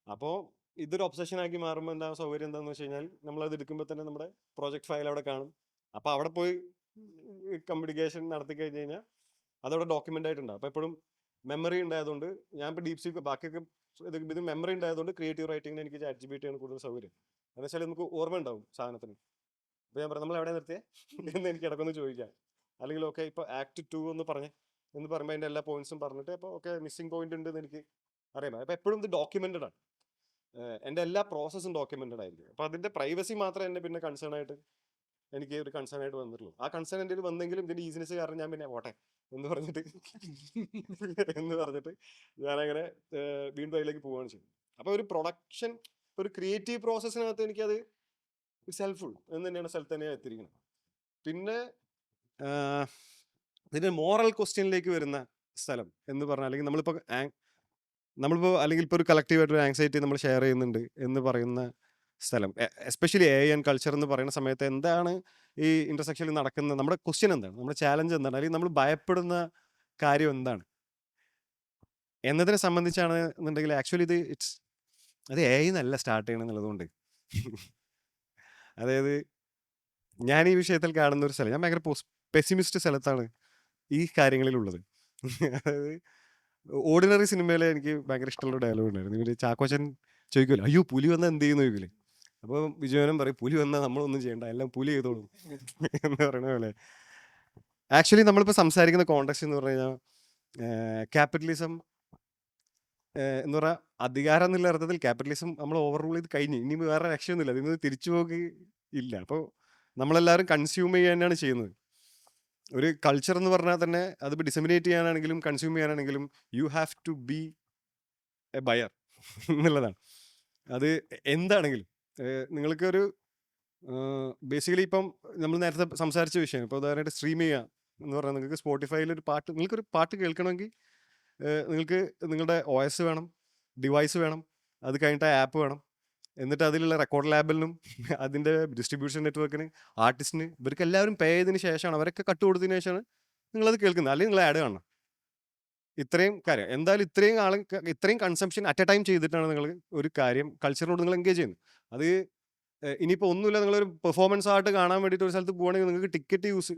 അപ്പോൾ ഇതൊരു ഒബ്സഷൻ ആക്കി മാറുമ്പോൾ എന്താ സൗകര്യം എന്താണെന്ന് വെച്ച് കഴിഞ്ഞാൽ നമ്മളത് എടുക്കുമ്പോൾ തന്നെ നമ്മുടെ പ്രോജക്റ്റ് ഫയൽ അവിടെ കാണും. അപ്പോൾ അവിടെ പോയി കമ്മ്യൂണിക്കേഷൻ നടത്തി കഴിഞ്ഞ് കഴിഞ്ഞാൽ അതവിടെ ഡോക്യുമെൻ്റ് ആയിട്ടുണ്ടാവും. അപ്പോൾ എപ്പോഴും മെമ്മറി ഉണ്ടായതുകൊണ്ട് ഞാൻ ഇപ്പോൾ ഡീപ് സീക്ക് ബാക്കിയൊക്കെ ഇത് മെമ്മറി ഉണ്ടായതുകൊണ്ട് ക്രിയേറ്റീവ് റൈറ്റിങ്ങിന് എനിക്ക് ChatGPT ആണ് കൂടുതൽ സൗകര്യം. എന്ന് വെച്ചാൽ നമുക്ക് ഓർമ്മ ഉണ്ടാവും സാധനത്തിന്. അപ്പോൾ ഞാൻ പറയാം നമ്മൾ എവിടെ നിർത്തിയേ എന്ന് എനിക്ക് ഇടയ്ക്കൊന്ന് ചോദിക്കാം. അല്ലെങ്കിൽ ഓക്കെ ഇപ്പോൾ ആക്ട് 2 എന്ന് പറയുമ്പോൾ അതിൻ്റെ എല്ലാ പോയിന്റ്സും പറഞ്ഞിട്ട് അപ്പോൾ ഓക്കെ മിസ്സിംഗ് പോയിന്റ് ഉണ്ടെന്ന് എനിക്ക് അറിയാം. അപ്പോൾ എപ്പോഴും ഇത് ഡോക്യുമെന്റഡ് ആണ്. എൻ്റെ എല്ലാ പ്രോസസ്സും ഡോക്യുമെന്റഡ് ആയിരിക്കും. അപ്പോൾ അതിൻ്റെ പ്രൈവസി മാത്രമേ എന്നെ പിന്നെ കൺസേൺ ആയിട്ട് എനിക്ക് ഒരു കൺസേൺ ആയിട്ട് വന്നിട്ടുള്ളൂ. ആ കൺസേൺ എൻ്റെ വന്നെങ്കിലും ഇതിൻ്റെ ഈസിനെസ് കാരണം ഞാൻ പിന്നെ പോട്ടെ എന്ന് പറഞ്ഞിട്ട് ഞാനങ്ങനെ വീണ്ടും അതിലേക്ക് പോവുകയാണ് ചെയ്യുന്നത്. അപ്പോൾ ഒരു പ്രൊഡക്ഷൻ ഒരു ക്രിയേറ്റീവ് പ്രോസസ്സിനകത്ത് എനിക്കത് ഇറ്റ്സ് ഹെൽപ്ഫുൾ എന്ന് തന്നെയാണ് സ്ഥലത്ത് തന്നെയാണ് എത്തിയിരിക്കുന്നത്. പിന്നെ ഇതിൻ്റെ മോറൽ ക്വസ്റ്റ്യനിലേക്ക് വരുന്ന സ്ഥലം എന്ന് പറഞ്ഞാൽ അല്ലെങ്കിൽ നമ്മളിപ്പോൾ അല്ലെങ്കിൽ ഇപ്പോൾ ഒരു കളക്റ്റീവായിട്ടൊരു ആങ്സൈറ്റി നമ്മൾ ഷെയർ ചെയ്യുന്നുണ്ട് എന്ന് പറയുന്ന സ്ഥലം, എസ്പെഷ്യലി AI ആൻഡ് കൾച്ചർ എന്ന് പറയുന്ന സമയത്ത് എന്താണ് ഈ ഇൻ്റർസെക്ഷനിൽ നടക്കുന്നത്, നമ്മുടെ ക്വസ്റ്റ്യൻ എന്താണ്, നമ്മുടെ ചാലഞ്ച് എന്താണ്, അല്ലെങ്കിൽ നമ്മൾ ഭയപ്പെടുന്ന കാര്യം എന്താണ് എന്നതിനെ സംബന്ധിച്ചാണ് എന്നുണ്ടെങ്കിൽ ആക്ച്വലി അത് AI എന്നല്ല സ്റ്റാർട്ട് ചെയ്യണം എന്നുള്ളതുകൊണ്ട് അതായത് ഞാൻ ഈ വിഷയത്തിൽ കാണുന്ന ഒരു സ്ഥലം, ഞാൻ ഭയങ്കര പെസിമിസ്റ്റ് സ്ഥലത്താണ് ഈ കാര്യങ്ങളിലുള്ളത്. അതായത് ഓർഡിനറി സിനിമയിൽ എനിക്ക് ഭയങ്കര ഇഷ്ടമുള്ള ഡയലോഗ് ഉണ്ടായിരുന്നു. ഇവര് ചാക്കോച്ചൻ ചോദിക്കുമല്ലോ, അയ്യോ പുലി വന്നാൽ എന്ത് ചെയ്യുന്നു ചോദിക്കില്ലേ. അപ്പോൾ വിജയനം പറയും, പുലി വന്നാൽ നമ്മളൊന്നും ചെയ്യണ്ട, എല്ലാം പുലി ചെയ്തോളും എന്ന് പറയുന്ന പോലെ. ആക്ച്വലി നമ്മളിപ്പോൾ സംസാരിക്കുന്ന കോണ്ടെക്സ്റ്റ് എന്ന് പറഞ്ഞു കഴിഞ്ഞാൽ ക്യാപിറ്റലിസം എന്ന് പറഞ്ഞാൽ അധികാരം എന്നുള്ള അർത്ഥത്തിൽ ക്യാപിറ്റലിസം നമ്മൾ ഓവർ റൂൾ ചെയ്ത് കഴിഞ്ഞ് ഇനി വേറെ രക്ഷയൊന്നുമില്ല, അതിൽ നിന്ന് തിരിച്ചു പോകി ഇല്ല. അപ്പോൾ നമ്മളെല്ലാവരും കൺസ്യൂം ചെയ്യാനാണ് ചെയ്യുന്നത്. ഒരു കൾച്ചർ എന്ന് പറഞ്ഞാൽ തന്നെ അതിപ്പോൾ ഡിസമിനേറ്റ് ചെയ്യാനാണെങ്കിലും കൺസ്യൂം ചെയ്യാനാണെങ്കിലും you have to be a buyer എന്നുള്ളതാണ്. അത് എന്താണെങ്കിലും നിങ്ങൾക്കൊരു ബേസിക്കലി ഇപ്പം നമ്മൾ നേരത്തെ സംസാരിച്ച വിഷയം, ഇപ്പോൾ ഉദാഹരണമായിട്ട് സ്ട്രീം ചെയ്യുക എന്ന് പറഞ്ഞാൽ നിങ്ങൾക്ക് സ്പോട്ടിഫൈയിൽ ഒരു പാട്ട്, നിങ്ങൾക്കൊരു പാട്ട് കേൾക്കണമെങ്കിൽ നിങ്ങൾക്ക് നിങ്ങളുടെ OS വേണം, ഡിവൈസ് വേണം, അത് കഴിഞ്ഞിട്ട് ആപ്പ് വേണം, എന്നിട്ട് അതിലുള്ള റെക്കോർഡ് ലാബലിനും അതിൻ്റെ ഡിസ്ട്രിബ്യൂഷൻ നെറ്റ്വർക്കിന് ആർട്ടിസ്റ്റിന് ഇവർക്ക് എല്ലാവരും പേ ചെയ്തതിന് ശേഷമാണ്, അവരൊക്കെ കട്ട് കൊടുത്തതിന് ശേഷമാണ് നിങ്ങളത് കേൾക്കുന്നത്. അല്ലെങ്കിൽ നിങ്ങൾ ആഡ് കാണണം. ഇത്രയും കാര്യം എന്തായാലും ഇത്രയും കൺസംഷൻ അറ്റ് എ ടൈം ചെയ്തിട്ടാണ് നിങ്ങൾ ഒരു കാര്യം കൾച്ചറിനോട് നിങ്ങൾ എൻഗേജ് ചെയ്യുന്നത്. അത് ഇനിയിപ്പോൾ ഒന്നുമില്ല, നിങ്ങളൊരു പെർഫോമൻസ് ആയിട്ട് കാണാൻ വേണ്ടിയിട്ട് ഒരു സ്ഥലത്ത് പോകണമെങ്കിൽ നിങ്ങൾക്ക്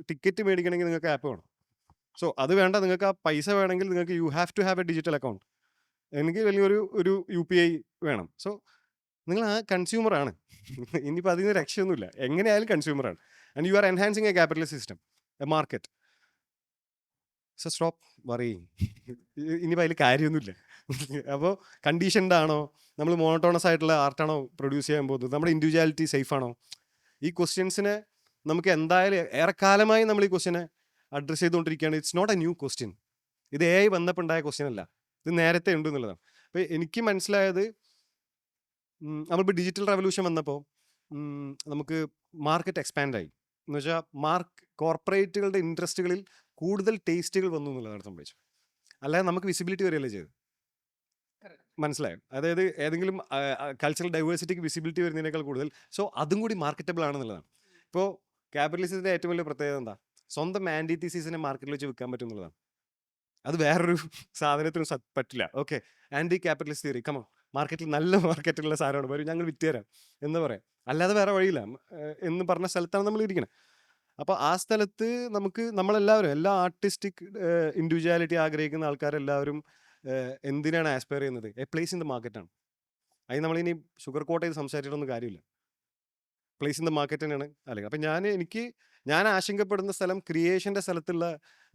ടിക്കറ്റ് മേടിക്കണമെങ്കിൽ നിങ്ങൾക്ക് ആപ്പ് വേണം. സോ അത് വേണ്ട, നിങ്ങൾക്ക് ആ പൈസ വേണമെങ്കിൽ നിങ്ങൾക്ക് you have to have a digital account, എനിക്ക് വലിയ ഒരു UPI വേണം. സോ നിങ്ങൾ ആ കൺസ്യൂമറാണ്. ഇനിയിപ്പോൾ അതിന് രക്ഷയൊന്നുമില്ല, എങ്ങനെയായാലും കൺസ്യൂമറാണ്. And you are enhancing a capitalist system, a market. So stop worrying. ഇനിയിപ്പോൾ അതിൽ കാര്യമൊന്നുമില്ല. അപ്പോൾ കണ്ടീഷൻഡ് ആണോ, നമ്മൾ മോണോട്ടോണസ് ആയിട്ടുള്ള ആർട്ടാണോ പ്രൊഡ്യൂസ് ചെയ്യാൻ പോകുന്നത്, നമ്മുടെ ഇൻഡിവിജ്വാലിറ്റി സേഫ് ആണോ, ഈ ക്വസ്റ്റ്യൻസിനെ നമുക്ക് എന്തായാലും ഏറെക്കാലമായി നമ്മൾ ഈ ക്വസ്റ്റ്യനെ അഡ്രസ്സ് ചെയ്തുകൊണ്ടിരിക്കുകയാണ്. It's not a new question. ഇത് AI വന്നപ്പോൾ ഉണ്ടായ ക്വസ്റ്റ്യൻ അല്ല, ഇത് നേരത്തെ ഉണ്ട് എന്നുള്ളതാണ്. അപ്പോൾ എനിക്ക് മനസ്സിലായത് നമ്മളിപ്പോൾ ഡിജിറ്റൽ റെവല്യൂഷൻ വന്നപ്പോൾ നമുക്ക് മാർക്കറ്റ് എക്സ്പാൻഡായി എന്ന് വെച്ചാൽ കോർപ്പറേറ്റുകളുടെ ഇൻട്രസ്റ്റുകളിൽ കൂടുതൽ ടേസ്റ്റുകൾ വന്നു എന്നുള്ളതാണ് സംഭവിച്ചത്. അല്ലാതെ നമുക്ക് വിസിബിലിറ്റി വരികയല്ലേ ചെയ്ത്. മനസ്സിലായോ? അതായത് ഏതെങ്കിലും കൾച്ചറൽ ഡൈവേഴ്സിറ്റിക്ക് വിസിബിലിറ്റി വരുന്നതിനേക്കാൾ കൂടുതൽ സോ അതും കൂടി മാർക്കറ്റബിൾ ആണെന്നുള്ളതാണ്. ഇപ്പോൾ ക്യാപിറ്റലിസത്തിൻ്റെ ഏറ്റവും വലിയ പ്രത്യേകത എന്താ, സ്വന്തം ആൻറ്റിതീസിസിനെ മാർക്കറ്റിൽ വെച്ച് വിൽക്കാൻ പറ്റും എന്നുള്ളതാണ്. അത് വേറൊരു സാധനത്തിനും പറ്റില്ല. ഓക്കെ, ആൻറ്റി ക്യാപിറ്റലിസ്റ്റ് തിയറി, കമോ മാർക്കറ്റിൽ നല്ല മാർക്കറ്റിലുള്ള സാധനമാണ്, വരും ഞങ്ങൾ വിറ്റ് തരാം എന്ന് പറയാം, അല്ലാതെ വേറെ വഴിയില്ല എന്ന് പറഞ്ഞ സ്ഥലത്താണ് നമ്മൾ ഇരിക്കുന്നത്. അപ്പോൾ ആ സ്ഥലത്ത് നമ്മളെല്ലാവരും എല്ലാ ആർട്ടിസ്റ്റിക് ഇൻഡിവിജ്വാലിറ്റി ആഗ്രഹിക്കുന്ന ആൾക്കാരെല്ലാവരും എന്തിനാണ് ആസ്പയർ ചെയ്യുന്നത്, എ പ്ലേസ് ഇൻ ദ മാർക്കറ്റാണ്. അതിന് നമ്മളിനി ഷുഗർ കോട്ട് ചെയ്ത് സംസാരിച്ചിട്ടൊന്നും കാര്യമില്ല. പ്ലേസ് ഇൻ ദ മാർക്കറ്റ് തന്നെയാണ്. അല്ലെങ്കിൽ അപ്പം ഞാൻ ആശങ്കപ്പെടുന്ന സ്ഥലം ക്രിയേഷൻ്റെ സ്ഥലത്തുള്ള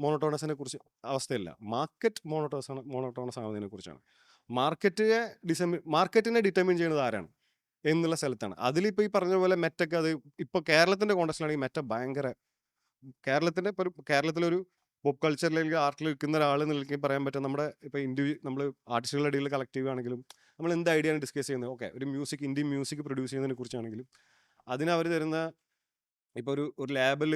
മോണോട്ടോണസിനെ കുറിച്ച് അവസ്ഥയല്ല, മാർക്കറ്റ് മോണോട്ടോണസ് ആവുന്നതിനെ കുറിച്ചാണ്. മാർക്കറ്റിനെ ഡിറ്റർമിൻ ചെയ്യുന്നത് ആരാണ് എന്നുള്ള സ്ഥലത്താണ്. അതിലിപ്പോൾ ഈ പറഞ്ഞ പോലെ മെറ്റൊക്കെ അത് ഇപ്പോൾ കേരളത്തിൻ്റെ കോണ്ടക്സ്റ്റിലാണെങ്കിൽ മെറ്റ ഭയങ്കര കേരളത്തിലൊരു പോപ്പ് കൾച്ചറിൽ അല്ലെങ്കിൽ ആർട്ടിൽ നിൽക്കുന്ന ഒരാൾ നിൽക്കി പറയാൻ പറ്റും. നമ്മുടെ ഇപ്പോൾ നമ്മൾ ആർട്ടിസ്റ്റുകളുടെ ഇടയിൽ കളക്റ്റീവ് ആണെങ്കിലും നമ്മൾ എന്ത് ഐഡിയ ആണ് ഡിസ്കസ് ചെയ്യുന്നത്, ഓക്കെ ഒരു ഇന്ത്യൻ മ്യൂസിക് പ്രൊഡ്യൂസ് ചെയ്യുന്നതിനെ കുറിച്ചാണെങ്കിലും അതിനവർ തരുന്ന ഇപ്പോൾ ഒരു ലാബിൽ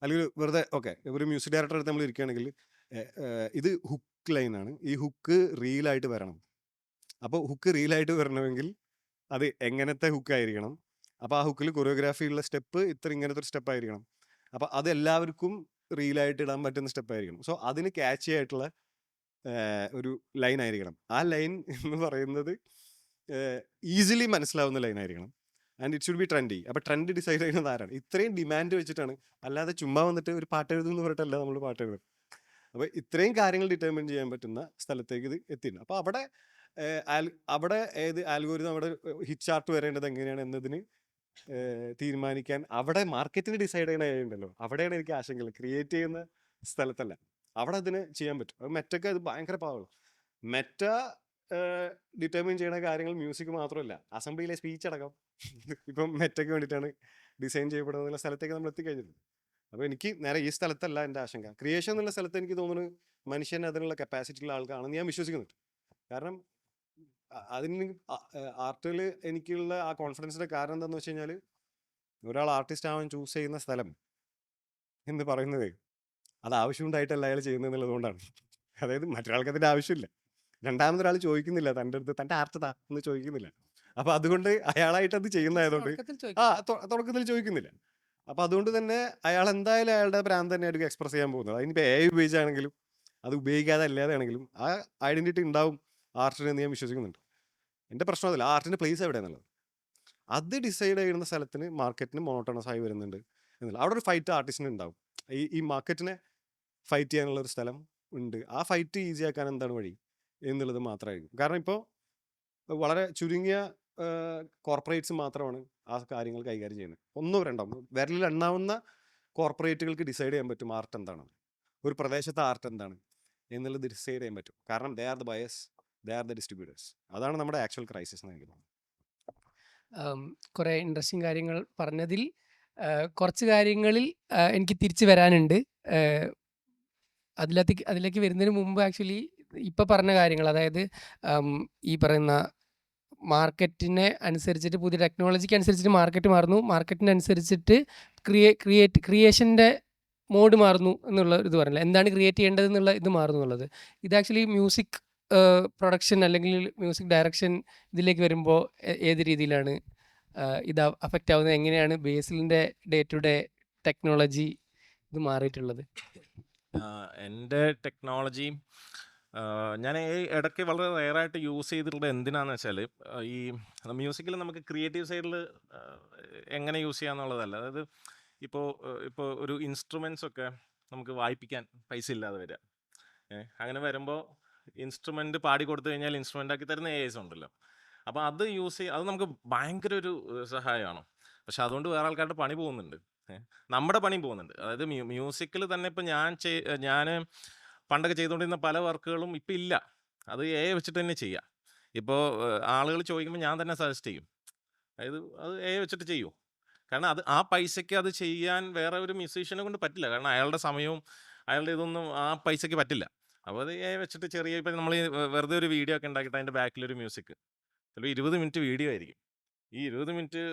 അല്ലെങ്കിൽ വെറുതെ ഓക്കെ ഒരു മ്യൂസിക് ഡയറക്ടർ അടുത്ത് നമ്മൾ ഇരിക്കുകയാണെങ്കിൽ ഇത് ഹുക്ക് ലൈനാണ്, ഈ ഹുക്ക് റീലായിട്ട് വരണം. അപ്പോൾ ഹുക്ക് റീലായിട്ട് വരണമെങ്കിൽ അത് എങ്ങനത്തെ ഹുക്കായിരിക്കണം, അപ്പോൾ ആ ഹുക്കിൽ കൊറിയോഗ്രാഫി ഉള്ള സ്റ്റെപ്പ് ഇങ്ങനത്തെ ഒരു സ്റ്റെപ്പ് ആയിരിക്കണം. അപ്പോൾ അത് എല്ലാവർക്കും റീലായിട്ട് ഇടാൻ പറ്റുന്ന സ്റ്റെപ്പ് ആയിരിക്കണം. സോ അതിന് ക്യാച്ചി ആയിട്ടുള്ള ഒരു ലൈൻ ആയിരിക്കണം. ആ ലൈൻ എന്ന് പറയുന്നത് ഈസിലി മനസ്സിലാവുന്ന ലൈനായിരിക്കണം. And it should be trendy. അപ്പോൾ ട്രെൻഡ് ഡിസൈഡ് ചെയ്യുന്നത് ആരാണ്? ഇത്രയും ഡിമാൻഡ് വെച്ചിട്ടാണ്, അല്ലാതെ ചുമ്മാ വന്നിട്ട് ഒരു പാട്ട് എഴുതുമെന്ന് പറഞ്ഞിട്ടല്ല നമ്മൾ പാട്ട് എഴുതുന്നത്. അപ്പോൾ ഇത്രയും കാര്യങ്ങൾ ഡിറ്റർമിൻ ചെയ്യാൻ പറ്റുന്ന സ്ഥലത്തേക്ക് ഇത് എത്തിയിട്ടുണ്ട്. അപ്പോൾ അവിടെ ഏത് ആൽഗോരിതം, അവിടെ ഹിറ്റ് ചാർട്ട് വരേണ്ടത് എങ്ങനെയാണ് എന്നതിന് തീരുമാനിക്കാൻ അവിടെ മാർക്കറ്റിന് ഡിസൈഡ് ചെയ്യണ ഉണ്ടല്ലോ, അവിടെയാണ് എനിക്ക് ആശങ്കകൾ. ക്രിയേറ്റ് ചെയ്യുന്ന സ്ഥലത്തല്ല, അവിടെ അതിന് ചെയ്യാൻ പറ്റും. അപ്പോൾ മെറ്റയ്ക്ക് അത് ഭയങ്കര പാവുള്ളൂ. മെറ്റ ഡിറ്റർമിൻ ചെയ്യുന്ന കാര്യങ്ങൾ മ്യൂസിക് മാത്രമല്ല, അസംബ്ലിയിലെ സ്പീച്ച് അടക്കം ഇപ്പം മെറ്റയ്ക്ക് വേണ്ടിയിട്ടാണ് ഡിസൈൻ ചെയ്യപ്പെടുന്ന സ്ഥലത്തേക്ക് നമ്മൾ എത്തിക്കഴിഞ്ഞിട്ടുണ്ട്. അപ്പോൾ എനിക്ക് നേരെ ഈ സ്ഥലത്തല്ല എൻ്റെ ആശങ്ക. ക്രിയേഷൻ എന്നുള്ള സ്ഥലത്ത് എനിക്ക് തോന്നുന്നു മനുഷ്യൻ അതിനുള്ള കപ്പാസിറ്റി ഉള്ള ആൾക്കാണെന്ന് ഞാൻ വിശ്വസിക്കുന്നുണ്ട്. കാരണം അതിന് ആർട്ടിൽ എനിക്കുള്ള ആ കോൺഫിഡൻസിൻ്റെ കാരണം എന്താണെന്ന് വെച്ച് കഴിഞ്ഞാൽ, ഒരാൾ ആർട്ടിസ്റ്റ് ആവാൻ ചൂസ് ചെയ്യുന്ന സ്ഥലം എന്ന് പറയുന്നത് അത് ആവശ്യമുണ്ടായിട്ടല്ല അയാൾ ചെയ്യുന്നത് എന്നുള്ളതുകൊണ്ടാണ്. അതായത് മറ്റൊരാൾക്ക് അതിൻ്റെ ആവശ്യമില്ല, രണ്ടാമതൊരാൾ ചോദിക്കുന്നില്ല തൻ്റെ അടുത്ത് തൻ്റെ ആർട്ട് താ എന്ന് ചോദിക്കുന്നില്ല. അപ്പോൾ അതുകൊണ്ട് അയാളായിട്ട് അത് ചെയ്യുന്നതായതുകൊണ്ട് തുടക്കത്തിൽ ചോദിക്കുന്നില്ല. അപ്പോൾ അതുകൊണ്ട് തന്നെ അയാൾ എന്തായാലും അയാളുടെ ബ്രാൻഡ് തന്നെയായിരിക്കും എക്സ്പ്രസ് ചെയ്യാൻ പോകുന്നത്. അതിനിപ്പോൾ AI ഉപയോഗിച്ചാണെങ്കിലും അത് ഉപയോഗിക്കാതെ അല്ലാതെ ആണെങ്കിലും ആ ഐഡൻറ്റിറ്റി ഉണ്ടാവും ആർട്ടിന് എന്ന് ഞാൻ വിശ്വസിക്കുന്നുണ്ട്. എൻ്റെ പ്രശ്നം അതല്ല, ആർട്ടിൻ്റെ പ്ലേസ് എവിടെയാണെന്നുള്ളത്. അത് ഡിസൈഡ് ചെയ്യുന്ന സ്ഥലത്തിന് മാർക്കറ്റിന് മോണോട്ടോണസ് ആയി വരുന്നുണ്ട് എന്നല്ല. അവിടെ ഒരു ഫൈറ്റ് ആർട്ടിസ്റ്റിന് ഉണ്ടാവും. ഈ മാർക്കറ്റിനെ ഫൈറ്റ് ചെയ്യാനുള്ള ഒരു സ്ഥലം ഉണ്ട്. ആ ഫൈറ്റ് ഈസി ആക്കാൻ എന്താണ് വഴി എന്നുള്ളത് മാത്രമായിരിക്കും. കാരണം ഇപ്പോൾ വളരെ ചുരുങ്ങിയ കോർപ്പറേറ്റ്സ് മാത്രമാണ് ആ കാര്യങ്ങൾ കൈകാര്യം ചെയ്യുന്നത്. ഒന്നോ രണ്ടോ വിരലിൽ എണ്ണാവുന്ന കോർപ്പറേറ്റുകൾക്ക് ഡിസൈഡ് ചെയ്യാൻ പറ്റും ആർട്ട് എന്താണ്, ഒരു പ്രദേശത്തെ ആർട്ട് എന്താണ് എന്നുള്ളത് ഡിസൈഡ് ചെയ്യാൻ പറ്റും. കാരണം they are the buyers, they are the distributors. അതാണ് നമ്മുടെ ആക്ച്വൽ ക്രൈസിസ് എന്ന് എനിക്ക് തോന്നുന്നു. കുറേ ഇൻട്രസ്റ്റിംഗ് കാര്യങ്ങൾ പറഞ്ഞതിൽ കുറച്ച് കാര്യങ്ങളിൽ എനിക്ക് തിരിച്ചു വരാനുണ്ട്. അതിലേക്ക് വരുന്നതിന് മുമ്പ് ആക്ച്വലി ഇപ്പോൾ പറഞ്ഞ കാര്യങ്ങൾ, അതായത് ഈ പറയുന്ന മാർക്കറ്റിനെ അനുസരിച്ചിട്ട്, പുതിയ ടെക്നോളജിക്ക് അനുസരിച്ചിട്ട് മാർക്കറ്റ് മാറുന്നു, മാർക്കറ്റിനനുസരിച്ചിട്ട് ക്രിയേഷൻ്റെ മോഡ് മാറുന്നു എന്നുള്ള ഇത് പറഞ്ഞില്ല, എന്താണ് ക്രിയേറ്റ് ചെയ്യേണ്ടത് എന്നുള്ള ഇത് മാറുന്നു എന്നുള്ളത്. ഇത് ആക്ച്വലി മ്യൂസിക് പ്രൊഡക്ഷൻ അല്ലെങ്കിൽ മ്യൂസിക് ഡയറക്ഷൻ ഇതിലേക്ക് വരുമ്പോൾ ഏത് രീതിയിലാണ് ഇത് അഫക്റ്റ് ആവുന്നത്, എങ്ങനെയാണ് ബേസിലിൻ്റെ ഡേ ടു ഡേ ടെക്നോളജി ഇത് മാറിയിട്ടുള്ളത്? എൻ്റെ ടെക്നോളജി ഞാൻ ഇടയ്ക്ക് വളരെ റെയറായിട്ട് യൂസ് ചെയ്തിട്ടുള്ളത് എന്തിനാന്ന് വെച്ചാൽ, ഈ മ്യൂസിക്കിൽ നമുക്ക് ക്രിയേറ്റീവ് സൈഡിൽ എങ്ങനെ യൂസ് ചെയ്യാന്നുള്ളതല്ല. അതായത് ഇപ്പോൾ ഒരു ഇൻസ്ട്രുമെൻസ് ഒക്കെ നമുക്ക് വായിപ്പിക്കാൻ പൈസ ഇല്ലാതെ വരിക. അങ്ങനെ വരുമ്പോൾ ഇൻസ്ട്രുമെൻ്റ് പാടി കൊടുത്തു കഴിഞ്ഞാൽ ഇൻസ്ട്രുമെൻ്റ് ആക്കി തരുന്ന AIs ഉണ്ടല്ലോ. അപ്പോൾ അത് അത് നമുക്ക് ഭയങ്കര ഒരു സഹായമാണ്. പക്ഷെ അതുകൊണ്ട് വേറെ ആൾക്കാരുടെ പണി പോകുന്നുണ്ട്, നമ്മുടെ പണിയും പോകുന്നുണ്ട്. അതായത് മ്യൂസിക്കിൽ തന്നെ ഇപ്പോൾ ഞാൻ പണ്ടൊക്കെ ചെയ്തുകൊണ്ടിരുന്ന പല വർക്കുകളും ഇപ്പം ഇല്ല. അത് AI വെച്ചിട്ട് തന്നെ ചെയ്യാം. ഇപ്പോൾ ആളുകൾ ചോദിക്കുമ്പോൾ ഞാൻ തന്നെ സജസ്റ്റ് ചെയ്യും, അതായത് അത് AI വെച്ചിട്ട് ചെയ്യൂ. കാരണം ആ പൈസയ്ക്ക് അത് ചെയ്യാൻ വേറെ ഒരു മ്യൂസീഷ്യനെ കൊണ്ട് പറ്റില്ല. കാരണം അയാളുടെ സമയവും അയാളുടെ ഇതൊന്നും ആ പൈസയ്ക്ക് പറ്റില്ല. അപ്പോൾ അത് AI വെച്ചിട്ട് ഇപ്പം നമ്മൾ വെറുതെ ഒരു വീഡിയോ ഒക്കെ ഉണ്ടാക്കിയിട്ട് അതിൻ്റെ ബാക്കിലൊരു മ്യൂസിക്, ചിലപ്പോൾ 20 മിനിറ്റ് വീഡിയോ ആയിരിക്കും. ഈ 20 മിനിറ്റ്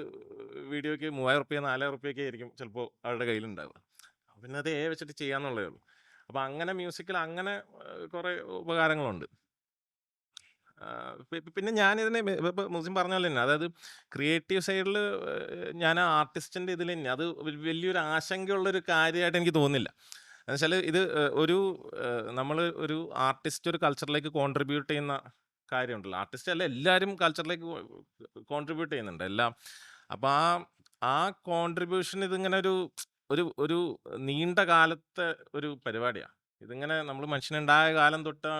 വീഡിയോയ്ക്ക് 3000 4000 ആയിരിക്കും ചിലപ്പോൾ അവരുടെ കയ്യിലുണ്ടാവുക. പിന്നെ അത് AI വെച്ചിട്ട് ചെയ്യാന്നുള്ളതേ ഉള്ളൂ. അപ്പോൾ അങ്ങനെ മ്യൂസിക്കിൽ അങ്ങനെ കുറേ ഉപകാരങ്ങളുണ്ട്. പിന്നെ ഞാനിതിനെ ഇപ്പോൾ മുസ്ലിം പറഞ്ഞ പോലെ തന്നെ, അതായത് ക്രിയേറ്റീവ് സൈഡിൽ ഞാൻ ആർട്ടിസ്റ്റിൻ്റെ ഇതിൽ തന്നെ അത് വലിയൊരു ആശങ്കയുള്ളൊരു കാര്യമായിട്ട് എനിക്ക് തോന്നുന്നില്ല. എന്നുവെച്ചാൽ ഇത് നമ്മൾ ഒരു ആർട്ടിസ്റ്റ് ഒരു കൾച്ചറിലേക്ക് കോൺട്രിബ്യൂട്ട് ചെയ്യുന്ന കാര്യമുണ്ടല്ലോ. ആർട്ടിസ്റ്റ് അല്ല, എല്ലാവരും കൾച്ചറിലേക്ക് കോൺട്രിബ്യൂട്ട് ചെയ്യുന്നുണ്ട് എല്ലാം. അപ്പോൾ ആ കോൺട്രിബ്യൂഷൻ ഇതിങ്ങനെ ഒരു നീണ്ട കാലത്തെ ഒരു പരിപാടിയാണ്. ഇതിങ്ങനെ നമ്മൾ മനുഷ്യനുണ്ടായ കാലം തൊട്ട്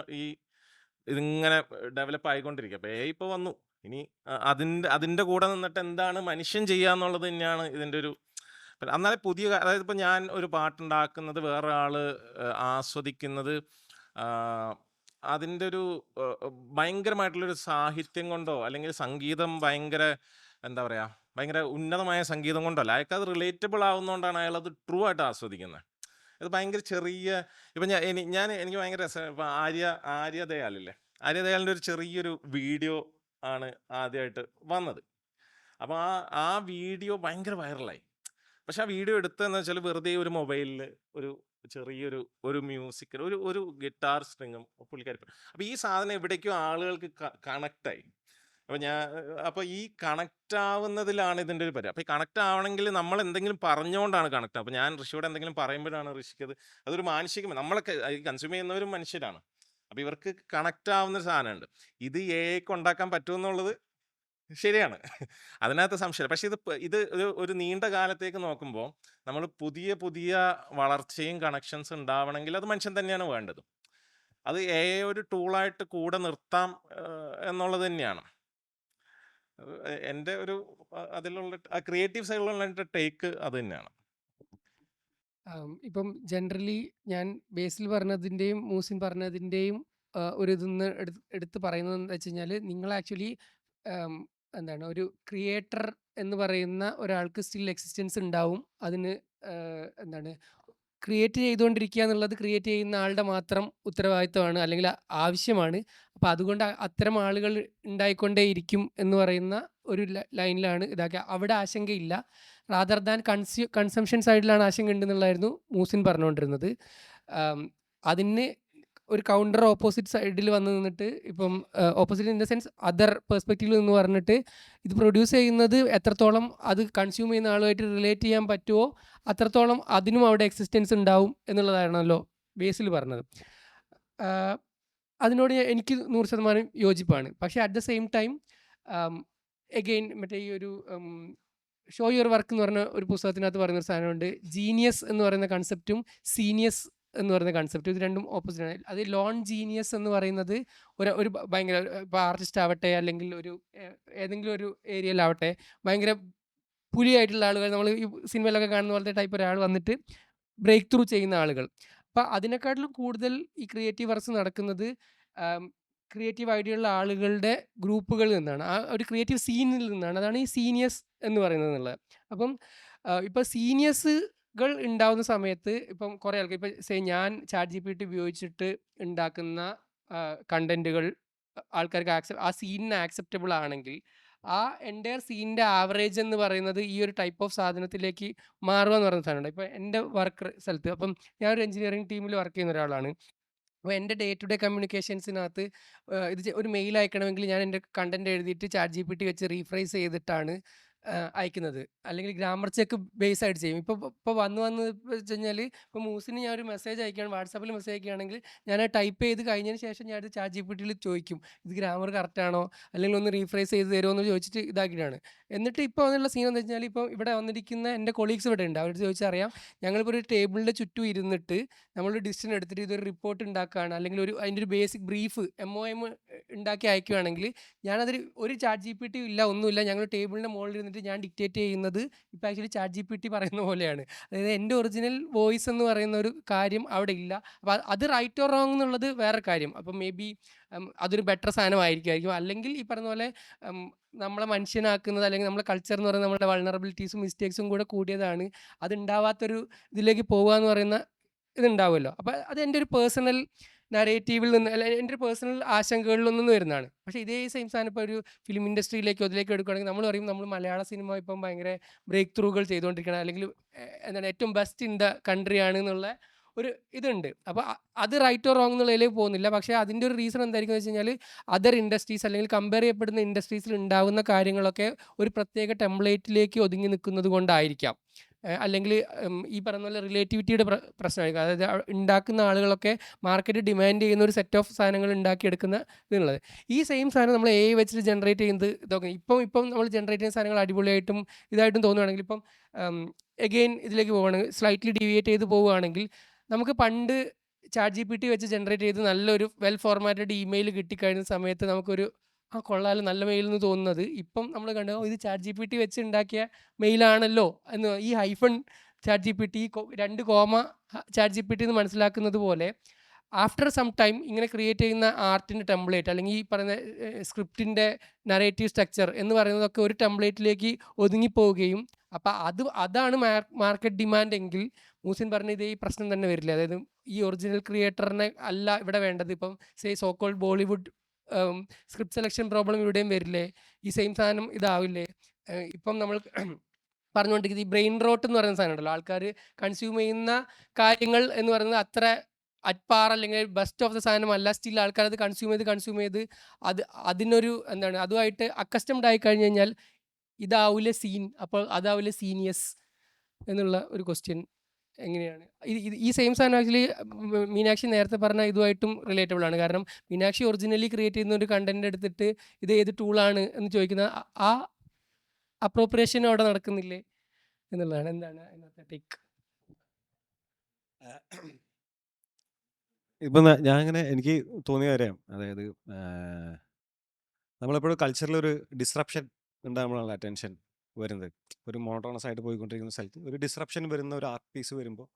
ഇതിങ്ങനെ ഡെവലപ്പ് ആയിക്കൊണ്ടിരിക്കുക. അപ്പോൾ AI ഇപ്പോൾ വന്നു, ഇനി അതിൻ്റെ കൂടെ നിന്നിട്ട് എന്താണ് മനുഷ്യൻ ചെയ്യുക എന്നുള്ളത് തന്നെയാണ് ഇതിൻ്റെ ഒരു. എന്നാലേ അതായത് ഇപ്പോൾ ഞാൻ ഒരു പാട്ടുണ്ടാക്കുന്നത് വേറെ ആൾ ആസ്വദിക്കുന്നത് അതിൻ്റെ ഒരു ഭയങ്കരമായിട്ടുള്ളൊരു സാഹിത്യം കൊണ്ടോ അല്ലെങ്കിൽ സംഗീതം ഭയങ്കര എന്താ പറയുക ഭയങ്കര ഉന്നതമായ സംഗീതം കൊണ്ടോ അല്ല, അയാൾക്ക് അത് റിലേറ്റബിൾ ആവുന്നതുകൊണ്ടാണ് അയാളത് ട്രൂ ആയിട്ട് ആസ്വദിക്കുന്നത്. ഇത് ഭയങ്കര ചെറിയ ഇപ്പം എനിക്ക് ഭയങ്കര രസം. ഇപ്പം ആര്യ ദയാലില്ലേ, ആര്യ ദയാലിൻ്റെ ഒരു ചെറിയൊരു വീഡിയോ ആണ് ആദ്യമായിട്ട് വന്നത്. അപ്പോൾ ആ വീഡിയോ ഭയങ്കര വൈറലായി. പക്ഷെ ആ വീഡിയോ എടുത്തതെന്ന് വെച്ചാൽ വെറുതെ ഒരു മൊബൈലിൽ ചെറിയൊരു മ്യൂസിക് ഒരു ഗിറ്റാർ സ്ട്രിങ്ങും പുള്ളിക്കാരി. അപ്പോൾ ഈ സാധനം എവിടേക്കോ ആളുകൾക്ക് കണക്റ്റായി. അപ്പോൾ ഈ കണക്റ്റ് ആവുന്നതിലാണ് ഇതിൻ്റെ ഒരു പരിപാടി. അപ്പോൾ ഈ കണക്റ്റ് ആവണമെങ്കിൽ നമ്മൾ എന്തെങ്കിലും പറഞ്ഞുകൊണ്ടാണ് കണക്റ്റ്. അപ്പോൾ ഞാൻ ഋഷിയോട് എന്തെങ്കിലും പറയുമ്പോഴാണ് ഋഷിക്കത് അതൊരു മാനസികം. നമ്മളൊക്കെ കൺസ്യൂം ചെയ്യുന്നവരും മനുഷ്യരാണ്. അപ്പോൾ ഇവർക്ക് കണക്റ്റ് ആവുന്ന ഒരു സാധനമുണ്ട്. ഇത് AI ഉണ്ടാക്കാൻ പറ്റുമെന്നുള്ളത് ശരിയാണ്. അതിനകത്ത് സംശയമില്ല. പക്ഷേ ഇത് ഒരു നീണ്ട കാലത്തേക്ക് നോക്കുമ്പോൾ നമ്മൾ പുതിയ പുതിയ വളർച്ചയും കണക്ഷൻസ് ഉണ്ടാവണമെങ്കിൽ അത് മനുഷ്യൻ തന്നെയാണ് വേണ്ടത്. അത് AI ഒരു ടൂളായിട്ട് കൂടെ നിർത്താം എന്നുള്ളത് തന്നെയാണ്. എൻ്റെ ഒരു അതിലുള്ള ആ ക്രിയേറ്റീവ് സൈഡിലുള്ള എൻ്റെ ടേക്ക് അത് തന്നെയാണ്. ഇപ്പം ജനറലി ഞാൻ ബേസിൽ പറഞ്ഞതിൻ്റെയും മൂസിൻ പറഞ്ഞതിൻ്റെയും ഒരു ഇതൊന്ന് എടുത്ത് പറയുന്നത് എന്താ വെച്ച് കഴിഞ്ഞാൽ, നിങ്ങൾ ആക്ച്വലി എന്താണ് ഒരു ക്രിയേറ്റർ എന്ന് പറയുന്ന ഒരാൾക്ക് സ്റ്റിൽ എക്സിസ്റ്റൻസ് ഉണ്ടാവും. അതിന് എന്താണ് ക്രിയേറ്റ് ചെയ്തുകൊണ്ടിരിക്കുക എന്നുള്ളത് ക്രിയേറ്റ് ചെയ്യുന്ന ആളുടെ മാത്രം ഉത്തരവാദിത്തമാണ്, അല്ലെങ്കിൽ ആവശ്യമാണ്. അപ്പോൾ അതുകൊണ്ട് അത്തരം ആളുകൾ ഉണ്ടായിക്കൊണ്ടേയിരിക്കും എന്ന് പറയുന്ന ഒരു ലൈനിലാണ് ഇതാക്കുക. അവിടെ ആശങ്കയില്ല, റാദർ ദാൻ കൺസംഷൻ സൈഡിലാണ് ആശങ്ക ഉണ്ടെന്നുള്ളതായിരുന്നു മൂസിൻ പറഞ്ഞുകൊണ്ടിരുന്നത്. അതിന് ഒരു കൗണ്ടർ ഓപ്പോസിറ്റ് സൈഡിൽ വന്ന് നിന്നിട്ട്, ഇപ്പം opposite in the sense other പെർസ്പെക്റ്റീവിൽ നിന്ന് പറഞ്ഞിട്ട്, ഇത് പ്രൊഡ്യൂസ് ചെയ്യുന്നത് എത്രത്തോളം അത് കൺസ്യൂം ചെയ്യുന്ന ആളുമായിട്ട് റിലേറ്റ് ചെയ്യാൻ പറ്റുമോ അത്രത്തോളം അതിനും അവിടെ എക്സിസ്റ്റൻസ് ഉണ്ടാവും എന്നുള്ളതാണല്ലോ ബേസിൽ പറഞ്ഞത്. അതിനോട് എനിക്ക് 100% യോജിപ്പാണ്. പക്ഷേ at the same time again മറ്റേ ഈ ഒരു ഷോ യുവർ വർക്ക് എന്ന് പറഞ്ഞ ഒരു പുസ്തകത്തിനകത്ത് പറയുന്നൊരു സാധനമുണ്ട്. ജീനിയസ് എന്ന് പറയുന്ന കൺസെപ്റ്റും സീനിയസ് എന്ന് പറയുന്ന കൺസെപ്റ്റ്, ഇത് രണ്ടും ഓപ്പോസിറ്റാണ്. അത് ലോൺ ജീനിയസ് എന്ന് പറയുന്നത് ഒരു ഭയങ്കര, ഇപ്പോൾ ആർട്ടിസ്റ്റ് ആവട്ടെ അല്ലെങ്കിൽ ഒരു ഏതെങ്കിലും ഒരു ഏരിയയിലാവട്ടെ, ഭയങ്കര പുലിയായിട്ടുള്ള ആളുകൾ, നമ്മൾ ഈ സിനിമയിലൊക്കെ കാണുന്ന പോലത്തെ ടൈപ്പ് ഒരാൾ വന്നിട്ട് ബ്രേക്ക് ത്രൂ ചെയ്യുന്ന ആളുകൾ. അപ്പോൾ അതിനെക്കാട്ടിലും കൂടുതൽ ഈ ക്രിയേറ്റീവ് വർക്ക്സ് നടക്കുന്നത് ക്രിയേറ്റീവ് ഐഡിയയുള്ള ആളുകളുടെ ഗ്രൂപ്പുകളിൽ നിന്നാണ്, ആ ഒരു ക്രിയേറ്റീവ് സീനിൽ നിന്നാണ്. അതാണ് ഈ സീനിയസ് എന്ന് പറയുന്നത് എന്നുള്ളത്. അപ്പം ഇപ്പോൾ സീനിയസുകൾ ഉണ്ടാവുന്ന സമയത്ത്, ഇപ്പം കുറേ ആൾക്കാർ, ഇപ്പോൾ ഞാൻ ChatGPT ഉപയോഗിച്ചിട്ട് ഉണ്ടാക്കുന്ന കണ്ടന്റുകൾ ആൾക്കാർക്ക് ആ സീനിന് ആക്സെപ്റ്റബിൾ ആണെങ്കിൽ, ആ എൻ്റയർ സീനിൻ്റെ ആവറേജ് എന്ന് പറയുന്നത് ഈ ഒരു ടൈപ്പ് ഓഫ് സാധനത്തിലേക്ക് മാറുക എന്ന് പറയുന്ന സാധനമുണ്ട്. ഇപ്പോൾ എൻ്റെ വർക്ക് സ്ഥലത്ത്, അപ്പം ഞാനൊരു എഞ്ചിനീയറിംഗ് ടീമിൽ വർക്ക് ചെയ്യുന്ന ഒരാളാണ്. അപ്പോൾ എൻ്റെ ഡേ ടു ഡേ കമ്മ്യൂണിക്കേഷൻസിനകത്ത് ഇത് ഒരു മെയിൽ അയക്കണമെങ്കിൽ ഞാൻ എൻ്റെ കണ്ടന്റ് എഴുതിയിട്ട് ChatGPT വെച്ച് റീഫ്രൈസ് ചെയ്തിട്ടാണ് അയക്കുന്നത്. അല്ലെങ്കിൽ ഗ്രാമർ ചെക്ക് ബേസ് ആയിട്ട് ചെയ്യും. ഇപ്പോൾ വന്ന് വെച്ച് കഴിഞ്ഞാൽ, ഇപ്പോൾ മൂസിന് ഞാൻ ഒരു മെസ്സേജ് അയക്കുകയാണ്, വാട്സാപ്പിൽ മെസ്സേജ് അയക്കുകയാണെങ്കിൽ ഞാൻ ടൈപ്പ് ചെയ്ത് കഴിഞ്ഞതിന് ശേഷം ഞാൻ ChatGPTയിൽ ചോദിക്കും, ഇത് ഗ്രാമർ കറക്റ്റാണോ, അല്ലെങ്കിൽ ഒന്ന് റീഫ്രൈസ് ചെയ്ത് തരുമോ എന്ന് ചോദിച്ചിട്ട് ഇതാക്കിയിട്ടാണ്. എന്നിട്ട് ഇപ്പോൾ വന്നുള്ള സീൻ എന്ന് വെച്ചാൽ, ഇപ്പോൾ ഇവിടെ വന്നിരിക്കുന്ന എൻ്റെ കൊളീഗ്സ് ഇവിടെ ഉണ്ട്, അവർ ചോദിച്ചറിയാം, ഞങ്ങളിപ്പോൾ ഒരു ടേബിളിൻ്റെ ചുറ്റും ഇരുന്നിട്ട് നമ്മളൊരു ഡിസിഷൻ എടുത്തിട്ട് ഇതൊരു റിപ്പോർട്ട് ഉണ്ടാക്കുകയാണ്, അല്ലെങ്കിൽ അതിൻ്റെ ഒരു ബേസിക് ബ്രീഫ് MOM ഉണ്ടാക്കി അയക്കുകയാണെങ്കിൽ, ഞാനതിൽ ഒരു ChatGPT ഇല്ല, ഒന്നുമില്ല, ഞങ്ങൾ ടേബിളിൻ്റെ മുകളിൽ ഇരുന്നിട്ട് ഞാൻ ഡിക്റ്റേറ്റ് ചെയ്യുന്നത് ഇപ്പോൾ ആക്ച്വലി ChatGPT പറയുന്ന പോലെയാണ്. അതായത് എൻ്റെ ഒറിജിനൽ വോയിസ് എന്ന് പറയുന്ന ഒരു കാര്യം അവിടെ ഇല്ല. അപ്പോൾ അത് റൈറ്റ് ഓർ റോങ് എന്നുള്ളത് വേറെ കാര്യം. അപ്പം മേ ബി അതൊരു ബെറ്റർ സാധനമായിരിക്കും. അല്ലെങ്കിൽ ഈ പറഞ്ഞ പോലെ നമ്മളെ മനുഷ്യനാക്കുന്നത്, അല്ലെങ്കിൽ നമ്മളെ കൾച്ചർ എന്ന് പറയുന്നത് നമ്മുടെ വൾണറബിലിറ്റീസും മിസ്റ്റേക്സും കൂടെ കൂടിയതാണ്. അതുണ്ടാവാത്തൊരു ഇതിലേക്ക് പോകുക എന്ന് പറയുന്ന ഇതുണ്ടാവുമല്ലോ. അപ്പോൾ അത് എൻ്റെ ഒരു പേഴ്സണൽ നരേറ്റീവിൽ നിന്ന്, അല്ല എൻ്റെ ഒരു പേഴ്സണൽ ആശങ്കകളിൽ നിന്ന് വരുന്നതാണ്. പക്ഷേ ഇതേ സെയിം സാധനം ഇപ്പോൾ ഒരു ഫിലിം ഇൻഡസ്ട്രിയിലേക്കോ അതിലേക്ക് എടുക്കുകയാണെങ്കിൽ, നമ്മൾ പറയും നമ്മൾ മലയാള സിനിമ ഇപ്പം ഭയങ്കര ബ്രേക്ക് ത്രൂകൾ ചെയ്തുകൊണ്ടിരിക്കണം, അല്ലെങ്കിൽ എന്താണ് ഏറ്റവും ബെസ്റ്റ് ഇൻ ദ കൺട്രി ആണ് എന്നുള്ള ഒരു ഇതുണ്ട്. അപ്പോൾ അത് റൈറ്റ് ഓർ റോങ് എന്നുള്ളതിലേക്ക് പോകുന്നില്ല. പക്ഷേ അതിൻ്റെ ഒരു റീസൺ എന്തായിരിക്കും എന്ന് വെച്ച് കഴിഞ്ഞാൽ, അതർ ഇൻഡസ്ട്രീസ് അല്ലെങ്കിൽ കമ്പയർ ചെയ്യപ്പെടുന്ന ഇൻഡസ്ട്രീസിൽ ഉണ്ടാകുന്ന കാര്യങ്ങളൊക്കെ ഒരു പ്രത്യേക ടെംപ്ലേറ്റിലേക്ക് ഒതുങ്ങി നിൽക്കുന്നത് കൊണ്ടായിരിക്കാം. അല്ലെങ്കിൽ ഈ പറയുന്ന പോലെ റിലേറ്റിവിറ്റിയുടെ പ്രശ്നമായിരിക്കും. അതായത് ഉണ്ടാക്കുന്ന ആളുകളൊക്കെ മാർക്കറ്റ് ഡിമാൻഡ് ചെയ്യുന്ന ഒരു സെറ്റ് ഓഫ് സാധനങ്ങൾ ഉണ്ടാക്കിയെടുക്കുന്ന ഇതുള്ളത്. ഈ സെയിം സാധനം നമ്മൾ AI വെച്ചിട്ട് ജനറേറ്റ് ചെയ്യുന്നത് ഇതൊക്കെ ഇപ്പം നമ്മൾ ജനറേറ്റ് ചെയ്യുന്ന സാധനങ്ങൾ അടിപൊളിയായിട്ടും ഇതായിട്ടും തോന്നുകയാണെങ്കിൽ, ഇപ്പം എഗെയിൻ ഇതിലേക്ക് പോവുകയാണെങ്കിൽ, സ്ലൈറ്റ്ലി ഡീവിയേറ്റ് ചെയ്ത് പോവുകയാണെങ്കിൽ, നമുക്ക് പണ്ട് ChatGPT വെച്ച് ജനറേറ്റ് ചെയ്ത് നല്ലൊരു വെൽ ഫോർമാറ്റഡ് ഇമെയിൽ കിട്ടിക്കഴിഞ്ഞ സമയത്ത് നമുക്കൊരു കൊള്ളാലും നല്ല മെയിൽ എന്ന് തോന്നുന്നത്, ഇപ്പം നമ്മൾ കണ്ടു ഇത് ChatGPT വെച്ച് ഉണ്ടാക്കിയ മെയിലാണല്ലോ എന്ന്, ഈ ഹൈഫൺ ChatGPT 2 കോമ ChatGPT എന്ന് മനസ്സിലാക്കുന്നത് പോലെ, ആഫ്റ്റർ സം ടൈം ഇങ്ങനെ ക്രിയേറ്റ് ചെയ്യുന്ന ആർട്ടിൻ്റെ ടെംപ്ലേറ്റ്, അല്ലെങ്കിൽ ഈ പറയുന്ന സ്ക്രിപ്റ്റിൻ്റെ നറേറ്റീവ് സ്ട്രക്ചർ എന്ന് പറയുന്നതൊക്കെ ഒരു ടെംപ്ലേറ്റിലേക്ക് ഒതുങ്ങിപ്പോവുകയും, അപ്പോൾ അതാണ് മാർക്കറ്റ് ഡിമാൻഡ് എങ്കിൽ, മൂസിൻ പറഞ്ഞ ഇതേ പ്രശ്നം തന്നെ വരില്ല. അതായത് ഈ ഒറിജിനൽ ക്രിയേറ്ററിനെ അല്ല ഇവിടെ വേണ്ടത്. ഇപ്പം so-called Bollywood script selection problem ഇവിടെയും വരില്ലേ? ഈ സെയിം സാധനം ഇതാവില്ലേ? ഇപ്പം നമ്മൾ പറഞ്ഞുകൊണ്ടിരിക്കുന്നത് ഈ ബ്രെയിൻ റോട്ട് എന്ന് പറയുന്ന സാധനം ഉണ്ടല്ലോ, ആൾക്കാർ കൺസ്യൂം ചെയ്യുന്ന കാര്യങ്ങൾ എന്ന് പറയുന്നത് അത്ര അറ്റ് പാർ അല്ലെങ്കിൽ ബെസ്റ്റ് ഓഫ് ദ സാധനമല്ല. സ്റ്റിൽ ആൾക്കാർ അത് കൺസ്യൂം ചെയ്ത് അതിനൊരു എന്താണ്, അതുമായിട്ട് അക്കസ്റ്റംഡ് ആയി കഴിഞ്ഞ് കഴിഞ്ഞാൽ ഇതാവില്ല സീൻ, അപ്പോൾ അതാവില്ല സീനിയസ് എന്നുള്ള ഒരു ക്വസ്റ്റ്യൻ എങ്ങനെയാണ് ഈ സെയിം സാധനം ആക്ച്വലി മീനാക്ഷി നേരത്തെ പറഞ്ഞ ഇതുമായിട്ടും റിലേറ്റബിൾ ആണ്. കാരണം മീനാക്ഷി ഒറിജിനലി ക്രിയേറ്റ് ചെയ്യുന്ന ഒരു കണ്ടന്റ് എടുത്തിട്ട് ഇത് ഏത് ടൂളാണ് എന്ന് ചോദിക്കുന്ന ആ അപ്രോപ്രിയേഷൻ അവിടെ നടക്കുന്നില്ലേ എന്നുള്ളതാണ്. എന്താണ് അതിനകത്തെ ടേക്ക്? ഇപ്പം ഞാൻ ഇങ്ങനെ എനിക്ക് തോന്നിയ കാര്യം, അതായത് നമ്മളെപ്പോഴും കൾച്ചറിലൊരു ഡിസ്റപ്ഷൻ ഉണ്ടാകുമ്പോഴാണ് അറ്റൻഷൻ വരുന്നത്. ഒരു മോണോട്ടോണസ് ആയിട്ട് പോയിക്കൊണ്ടിരിക്കുന്ന സ്ഥലത്ത് ഒരു ഡിസ്റപ്ഷൻ വരുന്ന ഒരു ആർട്ട് പീസ് വരുമ്പോൾ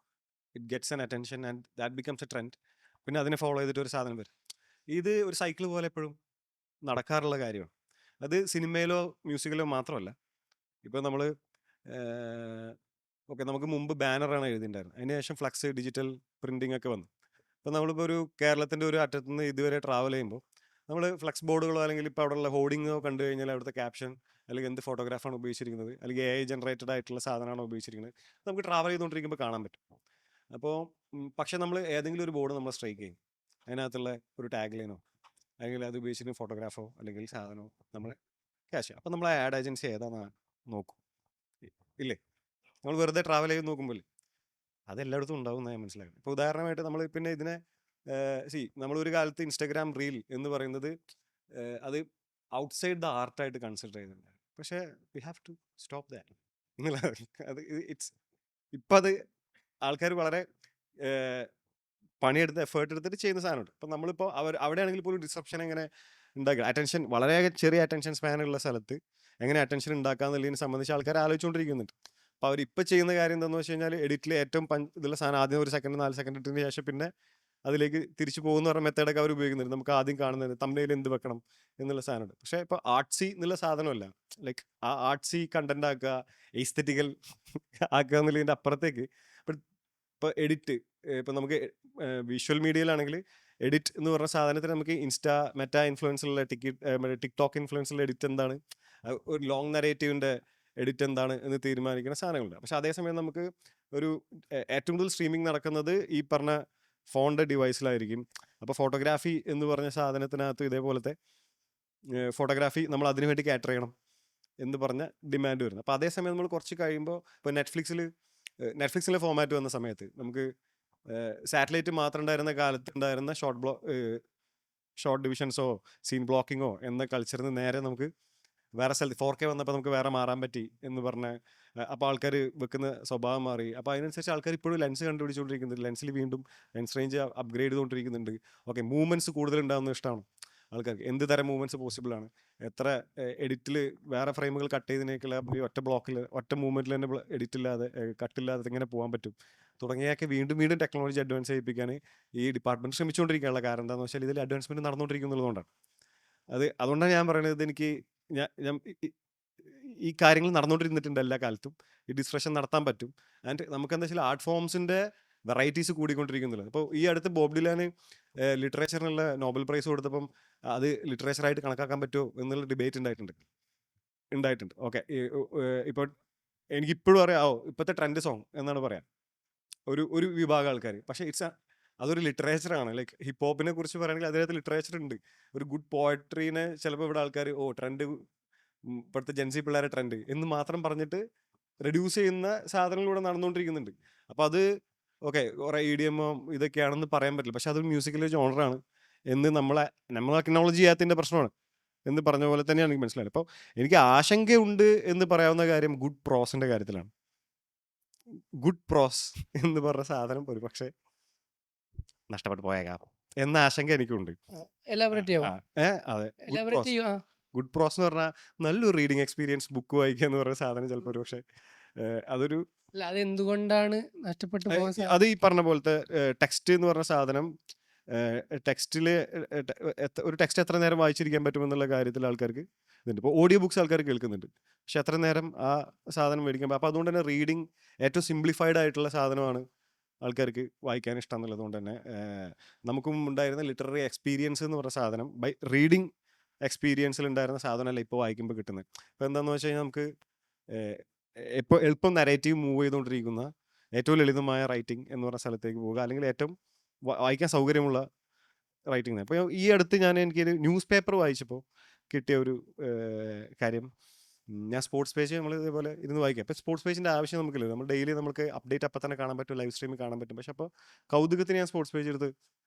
it gets an attention and that becomes A trend. പിന്നെ അതിനെ ഫോളോ ചെയ്തിട്ട് ഒരു സാധനം വരും. ഇത് ഒരു സൈക്കിൾ പോലെ എപ്പോഴും നടക്കാറുള്ള കാര്യമാണ്. അത് സിനിമയിലോ മ്യൂസിക്കിലോ മാത്രമല്ല. ഇപ്പോൾ നമ്മൾ ഓക്കെ, നമുക്ക് മുമ്പ് ബാനറാണ് എഴുതിയിട്ടുണ്ടായിരുന്നത്. അതിന് ശേഷം ഫ്ലക്സ്, ഡിജിറ്റൽ പ്രിൻറ്റിംഗ് ഒക്കെ വന്നു. ഇപ്പോൾ നമ്മളിപ്പോൾ ഒരു കേരളത്തിൻ്റെ ഒരു അറ്റത്ത് നിന്ന് ഇതുവരെ ട്രാവൽ ചെയ്യുമ്പോൾ നമ്മൾ ഫ്ലക്സ് ബോർഡുകളോ അല്ലെങ്കിൽ ഇപ്പോൾ അവിടെയുള്ള ഹോർഡിങ്ങോ കണ്ടു കഴിഞ്ഞാൽ അവിടുത്തെ ക്യാപ്ഷൻ അല്ലെങ്കിൽ എന്ത് ഫോട്ടോഗ്രാഫാണ് ഉപയോഗിച്ചിരിക്കുന്നത്, അല്ലെങ്കിൽ AI ജനറേറ്റഡ് ആയിട്ടുള്ള സാധനമാണോ ഉപയോഗിച്ചിരിക്കുന്നത്, നമുക്ക് ട്രാവൽ ചെയ്തുകൊണ്ടിരിക്കുമ്പോൾ കാണാൻ പറ്റും. അപ്പോൾ പക്ഷേ നമ്മൾ ഏതെങ്കിലും ഒരു ബോർഡ് നമ്മൾ സ്ട്രൈക്ക് ചെയ്യും, അതിനകത്തുള്ള ഒരു ടാഗ് ലൈനോ അല്ലെങ്കിൽ അത് ഉപയോഗിച്ചിരിക്കുന്ന ഫോട്ടോഗ്രാഫോ അല്ലെങ്കിൽ സാധനമോ നമ്മൾ ക്യാഷ് ചെയ്യും. അപ്പോൾ നമ്മൾ ആഡ് ഏജൻസി ഏതാണെന്ന് നോക്കും, ഇല്ലേ? നമ്മൾ വെറുതെ ട്രാവൽ ചെയ്ത് നോക്കുമ്പോൾ അതെല്ലായിടത്തും ഉണ്ടാവും എന്ന് ഞാൻ മനസ്സിലാക്കുന്നത്. ഇപ്പോൾ ഉദാഹരണമായിട്ട് നമ്മൾ പിന്നെ ഇതിനെ നമ്മളൊരു കാലത്ത് ഇൻസ്റ്റാഗ്രാം റീൽ എന്ന് പറയുന്നത് അത് ഔട്ട്സൈഡ് ദ ആർട്ടായിട്ട് കൺസിഡർ ചെയ്യുന്നുണ്ട്. പക്ഷേ we have to stop that എന്നുള്ള അത് ഇറ്റ്സ് ഇപ്പം അത് ആൾക്കാർ വളരെ പണിയെടുത്ത് എഫേർട്ട് എടുത്തിട്ട് ചെയ്യുന്ന സാധനമുണ്ട്. അപ്പം നമ്മളിപ്പോൾ അവിടെയാണെങ്കിൽ പോലും ഡിസ്റപ്ഷൻ എങ്ങനെ ഉണ്ടാക്കുക, അറ്റൻഷൻ വളരെ ചെറിയ അറ്റൻഷൻ സ്പാനുള്ള സ്ഥലത്ത് എങ്ങനെ അറ്റൻഷൻ ഉണ്ടാക്കാന്നുള്ളതിനെ സംബന്ധിച്ച് ആൾക്കാർ ആലോചിച്ചുകൊണ്ടിരിക്കുന്നുണ്ട്. അപ്പോൾ അവരിപ്പോൾ ചെയ്യുന്ന കാര്യം എന്താണെന്ന് വെച്ച് കഴിഞ്ഞാൽ എഡിറ്റിൽ ഏറ്റവും ഇതുള്ള സാധനം ആദ്യം 1 സെക്കൻഡ് 4 സെക്കൻഡ് ഇട്ടതിന് ശേഷം പിന്നെ അതിലേക്ക് തിരിച്ചു പോകുന്ന പറഞ്ഞ മെത്തേഡൊക്കെ അവർ ഉപയോഗിക്കുന്നുണ്ട്. നമുക്ക് ആദ്യം കാണുന്നത് തമ്പനയിൽ എന്ത് വെക്കണം എന്നുള്ള സാധനമുണ്ട്. പക്ഷേ ഇപ്പോൾ ആർട്സി എന്നുള്ള സാധനമല്ല, ലൈക്ക് ആ ആർട്സി കണ്ടന്റ് ആക്കുക, എസ്തെറ്റിക്കൽ ആക്കുക എന്നുള്ളതിൻ്റെ അപ്പുറത്തേക്ക് ഇപ്പോൾ എഡിറ്റ്, ഇപ്പോൾ നമുക്ക് വിഷ്വൽ മീഡിയയിലാണെങ്കിൽ എഡിറ്റ് എന്ന് പറഞ്ഞ സാധനത്തിന് നമുക്ക് മെറ്റാ ഇൻഫ്ലുവൻസിലുള്ള ടിക്ടോക്ക് ഇൻഫ്ലുവൻസിലുള്ള എഡിറ്റ് എന്താണ്, ഒരു ലോങ് നരേറ്റീവിൻ്റെ എഡിറ്റ് എന്താണ് എന്ന് തീരുമാനിക്കുന്ന സാധനങ്ങളുണ്ട്. പക്ഷെ അതേസമയം നമുക്ക് ഒരു ഏറ്റവും കൂടുതൽ സ്ട്രീമിംഗ് നടക്കുന്നത് ഈ പറഞ്ഞ ഫോണിൻ്റെ ഡിവൈസിലായിരിക്കും. അപ്പോൾ ഫോട്ടോഗ്രാഫി എന്ന് പറഞ്ഞ സാധനത്തിനകത്ത് ഇതേപോലത്തെ ഫോട്ടോഗ്രാഫി നമ്മൾ അതിനു വേണ്ടി കാറ്റർ ചെയ്യണം എന്ന് പറഞ്ഞ ഡിമാൻഡ് വരുന്നത്. അപ്പോൾ അതേസമയം നമ്മൾ കുറച്ച് കഴിയുമ്പോൾ ഇപ്പോൾ നെറ്റ്ഫ്ലിക്സിലെ ഫോമാറ്റ് വന്ന സമയത്ത് നമുക്ക് സാറ്റലൈറ്റ് മാത്രം ഉണ്ടായിരുന്ന കാലത്ത് ഉണ്ടായിരുന്ന ഷോർട്ട് ഡിവിഷൻസോ സീൻ ബ്ലോക്കിങ്ങോ എന്ന കൾച്ചറിന് നേരെ നമുക്ക് വേറെ സ്ഥലത്ത് 4K വന്നപ്പോൾ നമുക്ക് വേറെ മാറാൻ പറ്റി എന്ന് പറഞ്ഞ, അപ്പോൾ ആൾക്കാർ വെക്കുന്ന സ്വഭാവം മാറി. അപ്പോൾ അതിനനുസരിച്ച് ആൾക്കാർ ഇപ്പോഴും ലെൻസ് കണ്ടുപിടിച്ചുകൊണ്ടിരിക്കുന്നുണ്ട്, ലെൻസിൽ വീണ്ടും ലെൻസ് റേഞ്ച് അപ്ഗ്രേഡ് ചെയ്തുകൊണ്ടിരിക്കുന്നുണ്ട്. ഓക്കെ, മൂവ്മെൻറ്റ്സ് കൂടുതൽ ഉണ്ടാകുന്ന ഇഷ്ടമാണ് ആൾക്കാർക്ക്. എന്ത് തരം മൂവ്മെൻറ്റ്സ് പോസിബിളാണ്, എത്ര എഡിറ്റിൽ വേറെ ഫ്രെയിമുകൾ കട്ട് ചെയ്തതിനേക്കുള്ള ഒറ്റ ബ്ലോക്കിൽ ഒറ്റ മൂവ്മെൻറ്റിൽ തന്നെ എഡിറ്റില്ലാതെ കട്ടില്ലാതെ എങ്ങനെ പോകാൻ പറ്റും തുടങ്ങിയൊക്കെ വീണ്ടും വീണ്ടും ടെക്നോളജി അഡ്വാൻസ് ചെയ്യിപ്പിക്കാൻ ഈ ഡിപ്പാർട്ട്മെൻറ്റ് ശ്രമിച്ചുകൊണ്ടിരിക്കുകയുള്ള കാരണം എന്താണെന്ന് വെച്ചാൽ ഇതിൽ അഡ്വാൻസ്മെൻറ്റ് നടന്നുകൊണ്ടിരിക്കുന്നതുകൊണ്ടാണ്. അതുകൊണ്ടാണ് ഞാൻ പറയുന്നത്, എനിക്ക് ഞാൻ ഈ കാര്യങ്ങൾ നടന്നുകൊണ്ടിരുന്നിട്ടുണ്ട് എല്ലാ കാലത്തും. ഈ ഡിസ്കഷൻ നടത്താൻ പറ്റും. ആൻഡ് നമുക്ക് എന്താ വെച്ചാൽ ആർട്ട് ഫോംസിൻ്റെ വെറൈറ്റീസ് കൂടിക്കൊണ്ടിരിക്കുന്നുള്ളത്. ഇപ്പോൾ ഈ അടുത്ത് ബോബ് ഡിലാന് ലിറ്ററേച്ചറിനുള്ള നോബൽ പ്രൈസ് കൊടുത്തപ്പം അത് ലിറ്ററേച്ചറായിട്ട് കണക്കാക്കാൻ പറ്റുമോ എന്നുള്ള ഡിബേറ്റ് ഉണ്ടായിട്ടുണ്ട്. ഓക്കെ, ഇപ്പോൾ എനിക്കിപ്പോഴും അറിയാമോ ഇപ്പോഴത്തെ ട്രെൻഡ് സോങ് എന്നാണ് പറയാം ഒരു വിഭാഗം ആൾക്കാർ. പക്ഷേ അതൊരു ലിറ്ററേച്ചറാണ്. ലൈക്ക് ഹിപ്പ് ഹോപ്പിനെ കുറിച്ച് പറയുകയാണെങ്കിൽ അതിനകത്ത് ലിറ്ററേച്ചർ ഉണ്ട്. ഒരു ഗുഡ് പോയട്രീനെ ചിലപ്പോൾ ഇവിടെ ആൾക്കാർ ട്രെൻഡ്, ഇപ്പോഴത്തെ ജെൻസി പിള്ളേരെ ട്രെൻഡ് എന്ന് മാത്രം പറഞ്ഞിട്ട് റെഡ്യൂസ് ചെയ്യുന്ന സാധനങ്ങളിലൂടെ നടന്നുകൊണ്ടിരിക്കുന്നുണ്ട്. അപ്പോൾ അത് ഓക്കെ, കുറേ EDM ഇതൊക്കെയാണെന്ന് പറയാൻ പറ്റില്ല. പക്ഷെ അതൊരു മ്യൂസിക്കൽ ജോണറാണ് എന്ന് നമ്മൾ അക്നോളജ് ചെയ്യാത്തതിൻ്റെ പ്രശ്നമാണ് എന്ന് പറഞ്ഞ പോലെ തന്നെയാണ് എനിക്ക് മനസ്സിലായത്. അപ്പോൾ എനിക്ക് ആശങ്കയുണ്ട് എന്ന് പറയാവുന്ന കാര്യം ഗുഡ് പ്രോസിൻ്റെ കാര്യത്തിലാണ്. ഗുഡ് പ്രോസ് എന്ന് പറഞ്ഞ സാധനം ഒരു പക്ഷേ നഷ്ടപ്പെട്ടു പോയേക്കാം എന്ന ആശങ്ക എനിക്കുണ്ട്. അതെ, ഗുഡ് പ്രോസ് എന്ന് പറഞ്ഞാൽ നല്ലൊരു റീഡിങ് എക്സ്പീരിയൻസ്, ബുക്ക് വായിക്കുക എന്ന് പറയുന്ന സാധനം ചിലപ്പോൾ ഒരു പക്ഷേ അതൊരു അതെന്തുകൊണ്ടാണ് നഷ്ടപ്പെട്ടു പോകുന്നത്? അത് ഈ പറഞ്ഞ പോലത്തെ ടെക്സ്റ്റ് എന്ന് പറഞ്ഞ സാധനം, ടെക്സ്റ്റിൽ ഒരു ടെക്സ്റ്റ് എത്ര നേരം വായിച്ചിരിക്കാൻ പറ്റുമെന്നുള്ള കാര്യത്തിൽ ആൾക്കാർക്ക് ഇതുണ്ട്. ഇപ്പോൾ ഓഡിയോ ബുക്സ് ആൾക്കാർ കേൾക്കുന്നുണ്ട്, പക്ഷെ എത്ര നേരം ആ സാധനം മേടിക്കാൻ പറ്റും. അപ്പോൾ അതുകൊണ്ട് തന്നെ റീഡിങ് ഏറ്റവും സിംപ്ലിഫൈഡ് ആയിട്ടുള്ള സാധനമാണ് ആൾക്കാർക്ക് വായിക്കാൻ ഇഷ്ടം എന്നുള്ളത് കൊണ്ട് തന്നെ നമുക്കും ഉണ്ടായിരുന്ന ലിറ്റററി എക്സ്പീരിയൻസ് എന്ന് പറഞ്ഞ സാധനം ബൈ റീഡിങ് എക്സ്പീരിയൻസിൽ ഉണ്ടായിരുന്ന സാധനമല്ല ഇപ്പോൾ വായിക്കുമ്പോൾ കിട്ടുന്നത്. ഇപ്പോൾ എന്താണെന്ന് വെച്ച് കഴിഞ്ഞാൽ നമുക്ക് ഇപ്പോൾ എളുപ്പം നരേറ്റീവ് മൂവ് ചെയ്തുകൊണ്ടിരിക്കുന്ന ഏറ്റവും ലളിതമായ റൈറ്റിംഗ് എന്ന് പറഞ്ഞ സ്ഥലത്തേക്ക് പോവുക, അല്ലെങ്കിൽ ഏറ്റവും വായിക്കാൻ സൗകര്യമുള്ള റൈറ്റിംഗ്. അപ്പോൾ ഈ അടുത്ത് എനിക്കൊരു ന്യൂസ് പേപ്പർ വായിച്ചപ്പോൾ കിട്ടിയ ഒരു കാര്യം, ഞാൻ സ്പോർട്സ് പേജ് നമ്മൾ ഇതേപോലെ ഇരുന്ന് വായിക്കാം. അപ്പോൾ സ്പോർട്സ് പേജിൻ്റെ ആവശ്യം നമുക്കില്ല. നമ്മൾ ഡെയിലി നമുക്ക് അപ്ഡേറ്റ് അപ്പം തന്നെ കാണാൻ പറ്റും, ലൈവ് സ്ട്രീമിൽ കാണാൻ പറ്റും. പക്ഷേ അപ്പോൾ കൗതുകത്തിന് ഞാൻ സ്പോർട്സ് പേജ് എടുത്ത്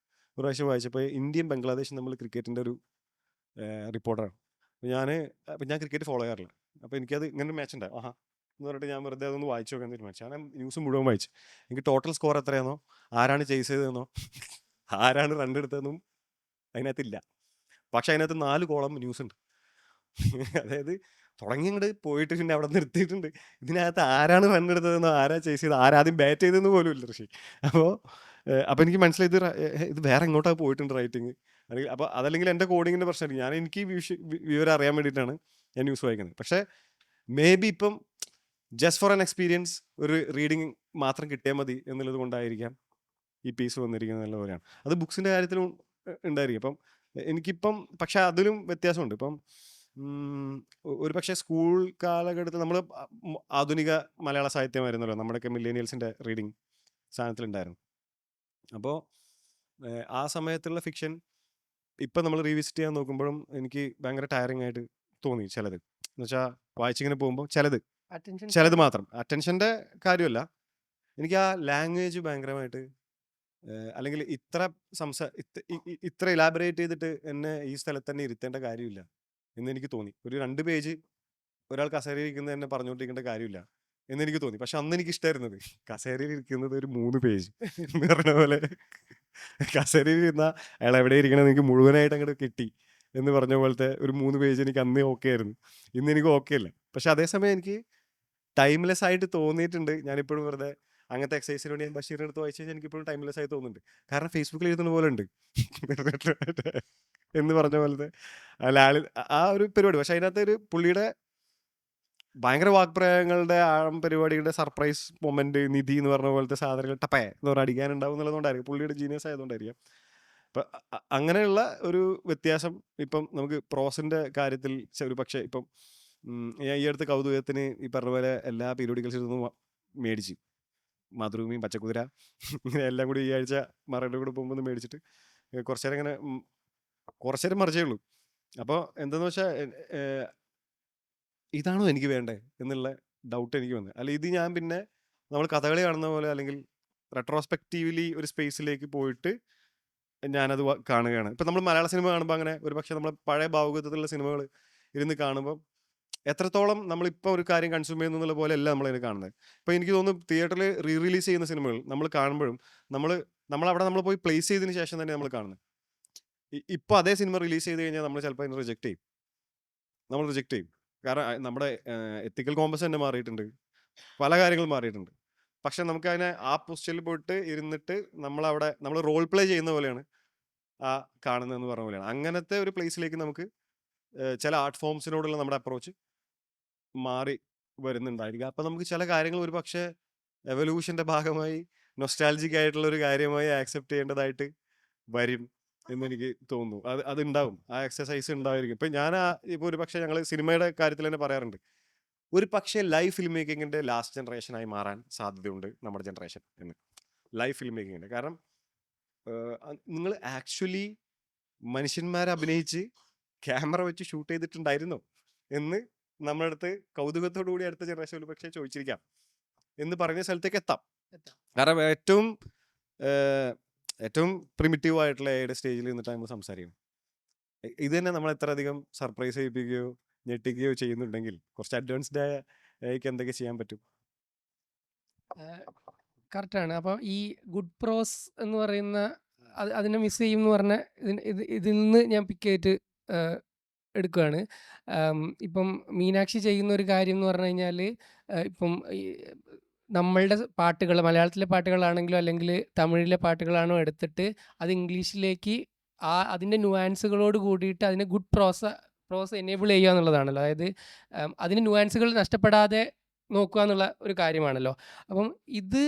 ഒരു പ്രാവശ്യം വായിച്ചപ്പോൾ ഇന്ത്യയും ബംഗ്ലാദേശും നമ്മൾ ക്രിക്കറ്റിൻ്റെ ഒരു റിപ്പോർട്ടറാണ്. അപ്പം ഞാൻ ക്രിക്കറ്റ് ഫോളോ ചെയ്യാറില്ല. അപ്പോൾ എനിക്കത് ഇങ്ങനെ ഒരു മാച്ച് ഉണ്ടാവും, ആഹാ എന്ന് പറഞ്ഞിട്ട് ഞാൻ വെറുതെ അതൊന്ന് വായിച്ചു നോക്കാൻ തീരുമാനിച്ചു. ഞാൻ ന്യൂസ് മുഴുവൻ വായിച്ചു. എനിക്ക് ടോട്ടൽ സ്കോർ എത്രയാണെന്നോ, ആരാണ് ചേസ് ചെയ്തതെന്നോ, ആരാണ് റൺ എടുത്തതെന്നും അതിനകത്തില്ല. പക്ഷെ അതിനകത്ത് 4 കോളം ന്യൂസ് ഉണ്ട്. അതായത് തുടങ്ങി ഇങ്ങോട്ട് പോയിട്ട് പിന്നെ അവിടെ നിർത്തിയിട്ടുണ്ട്. ഇതിനകത്ത് ആരാണ് റൺ എടുത്തതെന്നോ, ആരാ ചേസ് ചെയ്ത്, ആരാദ്യം ബാറ്റ് ചെയ്തതെന്ന് പോലും ഇല്ല ഋഷി. അപ്പോൾ എനിക്ക് മനസ്സിലായി ഇത് വേറെ എങ്ങോട്ടാ പോയിട്ടുണ്ട് റൈറ്റിങ്. അല്ലെങ്കിൽ അപ്പോൾ അതല്ലെങ്കിൽ എൻ്റെ കോഡിങ്ങിൻ്റെ പ്രശ്നമായിരിക്കും. എനിക്ക് വിവരം അറിയാൻ വേണ്ടിയിട്ടാണ് ഞാൻ ന്യൂസ് വായിക്കുന്നത്. പക്ഷേ മേ ബി ഇപ്പം ജസ്റ്റ് ഫോർ ആൻ എക്സ്പീരിയൻസ് ഒരു റീഡിങ് മാത്രം കിട്ടിയാൽ മതി എന്നുള്ളത് കൊണ്ടായിരിക്കാം ഈ പീസ് വന്നിരിക്കുന്നത് എന്നുള്ള പോലെയാണ്. അത് ബുക്സിൻ്റെ കാര്യത്തിലും ഉണ്ടായിരിക്കും. അപ്പം എനിക്കിപ്പം പക്ഷെ അതിലും വ്യത്യാസമുണ്ട്. ഇപ്പം ഒരു പക്ഷേ സ്കൂൾ കാലഘട്ടത്തിൽ നമ്മൾ ആധുനിക മലയാള സാഹിത്യമായിരുന്നല്ലോ നമ്മുടെയൊക്കെ മില്ലേനിയൽസിൻ്റെ റീഡിങ് സ്ഥാനത്തിലുണ്ടായിരുന്നു. അപ്പോൾ ആ സമയത്തുള്ള ഫിക്ഷൻ ഇപ്പം നമ്മൾ റീവിസിറ്റ് ചെയ്യാൻ നോക്കുമ്പോഴും എനിക്ക് ഭയങ്കര ടയറിങ് ആയിട്ട് തോന്നി ചിലത്. എന്ന് വെച്ചാൽ വായിച്ചിങ്ങനെ പോകുമ്പോൾ ചിലത് മാത്രം അറ്റൻഷൻ്റെ കാര്യമല്ല, എനിക്ക് ആ ലാംഗ്വേജ് ഭയങ്കരമായിട്ട് അല്ലെങ്കിൽ ഇത്ര ഇലാബറേറ്റ് ചെയ്തിട്ട് എന്നെ ഈ സ്ഥലത്ത് തന്നെ ഇരുത്തേണ്ട കാര്യമില്ല എന്നെനിക്ക് തോന്നി. ഒരു 2 പേജ് ഒരാൾ കസേരയിൽ ഇരിക്കുന്നത് എന്നെ പറഞ്ഞുകൊണ്ടിരിക്കേണ്ട കാര്യമില്ല എന്നെനിക്ക് തോന്നി. പക്ഷെ അന്ന് എനിക്ക് ഇഷ്ടമായിരുന്നത് കസേരയിൽ ഇരിക്കുന്നത് ഒരു 3 പേജ് എന്ന് പറഞ്ഞ പോലെ. കസേരയിൽ ഇരുന്ന അയാൾ എവിടെ ഇരിക്കണമെന്ന് എനിക്ക് മുഴുവനായിട്ട് അങ്ങോട്ട് കിട്ടി എന്ന് പറഞ്ഞ പോലത്തെ ഒരു 3 പേജ് എനിക്ക് അന്ന് ഓക്കെ ആയിരുന്നു. ഇന്ന് എനിക്ക് ഓക്കെ അല്ല. പക്ഷെ അതേസമയം എനിക്ക് ടൈംലെസ് ആയിട്ട് തോന്നിയിട്ടുണ്ട്. ഞാനിപ്പോഴും വെറുതെ അങ്ങനത്തെ എക്സസൈസിന് വേണ്ടി ഞാൻ ബഷീറിൻ്റെ അടുത്ത് വായിച്ചു കഴിഞ്ഞാൽ എനിക്കിപ്പോഴും ടൈംലെസ് ആയി തോന്നുന്നുണ്ട്. കാരണം ഫേസ്ബുക്കിൽ എഴുതുന്ന പോലെ ഉണ്ട് എന്ന് പറഞ്ഞ പോലത്തെ ആ ഒരു പരിപാടി. പക്ഷെ അതിനകത്ത് ഒരു പുള്ളിയുടെ ഭയങ്കര വാക്പ്രയോഗങ്ങളുടെ പരിപാടികളുടെ സർപ്രൈസ് മൊമെന്റ്, നിധി എന്ന് പറഞ്ഞ പോലത്തെ സാധനങ്ങൾ ടപ്പേ എന്ന് പറഞ്ഞാൽ അടിക്കാനുണ്ടാവും എന്നുള്ളതുകൊണ്ടായിരിക്കും, പുള്ളിയുടെ ജീനിയസ് ആയതുകൊണ്ടായിരിക്കും. അപ്പം അങ്ങനെയുള്ള ഒരു വ്യത്യാസം ഇപ്പം നമുക്ക് പ്രോസിൻ്റെ കാര്യത്തിൽ ഒരു പക്ഷേ ഇപ്പം ഞാൻ ഈ അടുത്ത് കൗതുകത്തിന് ഈ പറഞ്ഞ പോലെ എല്ലാ പീരിയോഡിക്കൽസിൽ നിന്നും മേടിച്ച് മാതൃഭൂമിയും പച്ചക്കുതിര ഇങ്ങനെ എല്ലാം കൂടി ഈ ആഴ്ച മറയുടെ കൂടെ പോകുമ്പോൾ മേടിച്ചിട്ട് കുറച്ചു നേരം ഇങ്ങനെ കുറച്ചു നേരം മറിച്ചേ ഉള്ളൂ. അപ്പോൾ എന്താന്ന് വെച്ചാൽ ഇതാണോ എനിക്ക് വേണ്ടേ എന്നുള്ള ഡൗട്ട് എനിക്ക് വന്നത്. അല്ല ഇത് ഞാൻ പിന്നെ നമ്മൾ കഥകളി കാണുന്ന പോലെ അല്ലെങ്കിൽ റെട്രോസ്പെക്റ്റീവ്ലി ഒരു സ്പേസിലേക്ക് പോയിട്ട് ഞാനത് കാണുകയാണ്. ഇപ്പം നമ്മൾ മലയാള സിനിമ കാണുമ്പോൾ അങ്ങനെ ഒരു പക്ഷേ നമ്മൾ പഴയ ഭാവുകത്വത്തിലുള്ള സിനിമകൾ ഇരുന്ന് കാണുമ്പോൾ എത്രത്തോളം നമ്മളിപ്പോൾ ഒരു കാര്യം കൺസ്യൂം ചെയ്യുന്നു എന്നുള്ള പോലെ അല്ല നമ്മളതിനെ കാണുന്നത്. ഇപ്പോൾ എനിക്ക് തോന്നുന്നു തിയേറ്ററിൽ റിലീസ് ചെയ്യുന്ന സിനിമകൾ നമ്മൾ കാണുമ്പോഴും നമ്മളവിടെ നമ്മൾ പോയി പ്ലേസ് ചെയ്തതിന് ശേഷം തന്നെ നമ്മൾ കാണുന്നത്. ഇപ്പോൾ അതേ സിനിമ റിലീസ് ചെയ്ത് കഴിഞ്ഞാൽ നമ്മൾ ചിലപ്പോൾ അതിനെ റിജക്റ്റ് ചെയ്യും. കാരണം നമ്മുടെ എത്തിക്കൽ കോമ്പസ് തന്നെ മാറിയിട്ടുണ്ട്, പല കാര്യങ്ങളും മാറിയിട്ടുണ്ട്. പക്ഷെ നമുക്കതിനെ ആ പൊസിഷനിൽ പോയിട്ട് ഇരുന്നിട്ട് നമ്മൾ റോൾ പ്ലേ ചെയ്യുന്ന പോലെയാണ് ആ കാണുന്നതെന്ന് പറഞ്ഞ പോലെയാണ്. അങ്ങനത്തെ ഒരു പ്ലേസിലേക്ക് നമുക്ക് ചില ആർട്ട് ഫോംസിനോടുള്ള നമ്മുടെ അപ്രോച്ച് മാറി വരുന്നുണ്ടായിരിക്കും. അപ്പം നമുക്ക് ചില കാര്യങ്ങൾ ഒരു പക്ഷേ എവല്യൂഷൻ്റെ ഭാഗമായി നൊസ്റ്റാൾജിക് ആയിട്ടുള്ള ഒരു കാര്യമായി ആക്സെപ്റ്റ് ചെയ്യേണ്ടതായിട്ട് വരും എന്നെനിക്ക് തോന്നുന്നു. അതുണ്ടാവും, ആ എക്സസൈസ് ഉണ്ടായിരിക്കും. ഇപ്പം ഇപ്പോൾ ഒരു പക്ഷേ ഞങ്ങൾ സിനിമയുടെ കാര്യത്തിൽ തന്നെ പറയാറുണ്ട്, ഒരു പക്ഷേ ലൈവ് ഫിലിം മേക്കിങ്ങിൻ്റെ ലാസ്റ്റ് ജനറേഷനായി മാറാൻ സാധ്യതയുണ്ട് നമ്മുടെ ജനറേഷൻ എന്ന്. ലൈവ് ഫിലിം മേക്കിങ്ങിൻ്റെ കാരണം നിങ്ങൾ ആക്ച്വലി മനുഷ്യന്മാരെ അഭിനയിച്ച് ക്യാമറ വെച്ച് ഷൂട്ട് ചെയ്തിട്ടുണ്ടായിരുന്നോ എന്ന് നമ്മുടെ അടുത്ത് കൗതുകത്തോടു കൂടി അടുത്ത ജനറേഷൻ ഒരു പക്ഷേ ചോദിച്ചിരിക്കാം എന്ന് പറഞ്ഞ സ്ഥലത്തേക്ക് എത്താം. കാരണം ഏറ്റവും പ്രിമിറ്റീവ് ആയിട്ടുള്ള ഏയുടെ സ്റ്റേജിൽ നിന്നിട്ട് നമ്മൾ സംസാരിക്കണം. ഇത് തന്നെ നമ്മൾ എത്ര അധികം സർപ്രൈസ് ചെയ്യിപ്പിക്കുകയോ ഞെട്ടിക്കുകയോ ചെയ്യുന്നുണ്ടെങ്കിൽ കുറച്ച് അഡ്വാൻസ്ഡ് ആയ ഏക്ക് എന്തൊക്കെ ചെയ്യാൻ പറ്റും. കറക്റ്റാണ്. അപ്പോൾ ഈ ഗുഡ് പ്രോസ് എന്ന് പറയുന്ന അതിനെ മിസ് ചെയ്യും എന്ന് പറഞ്ഞ ഇതിൽ നിന്ന് ഞാൻ പിക്ക് ചെയ്തിട്ട് എടുക്കുകയാണ്. ഇപ്പം മീനാക്ഷി ചെയ്യുന്ന ഒരു കാര്യം എന്ന് പറഞ്ഞു കഴിഞ്ഞാൽ, ഇപ്പം നമ്മളുടെ പാട്ടുകൾ മലയാളത്തിലെ പാട്ടുകളാണെങ്കിലോ അല്ലെങ്കിൽ തമിഴിലെ പാട്ടുകളാണോ എടുത്തിട്ട് അത് ഇംഗ്ലീഷിലേക്ക് അതിൻ്റെ നുവാൻസുകളോട് കൂടിയിട്ട് അതിനെ ഗുഡ് പ്രോസ് എനേബിൾ ചെയ്യുക എന്നുള്ളതാണല്ലോ. അതായത് അതിന് നുവാൻസുകൾ നഷ്ടപ്പെടാതെ നോക്കുക എന്നുള്ള ഒരു കാര്യമാണല്ലോ. അപ്പം ഇത്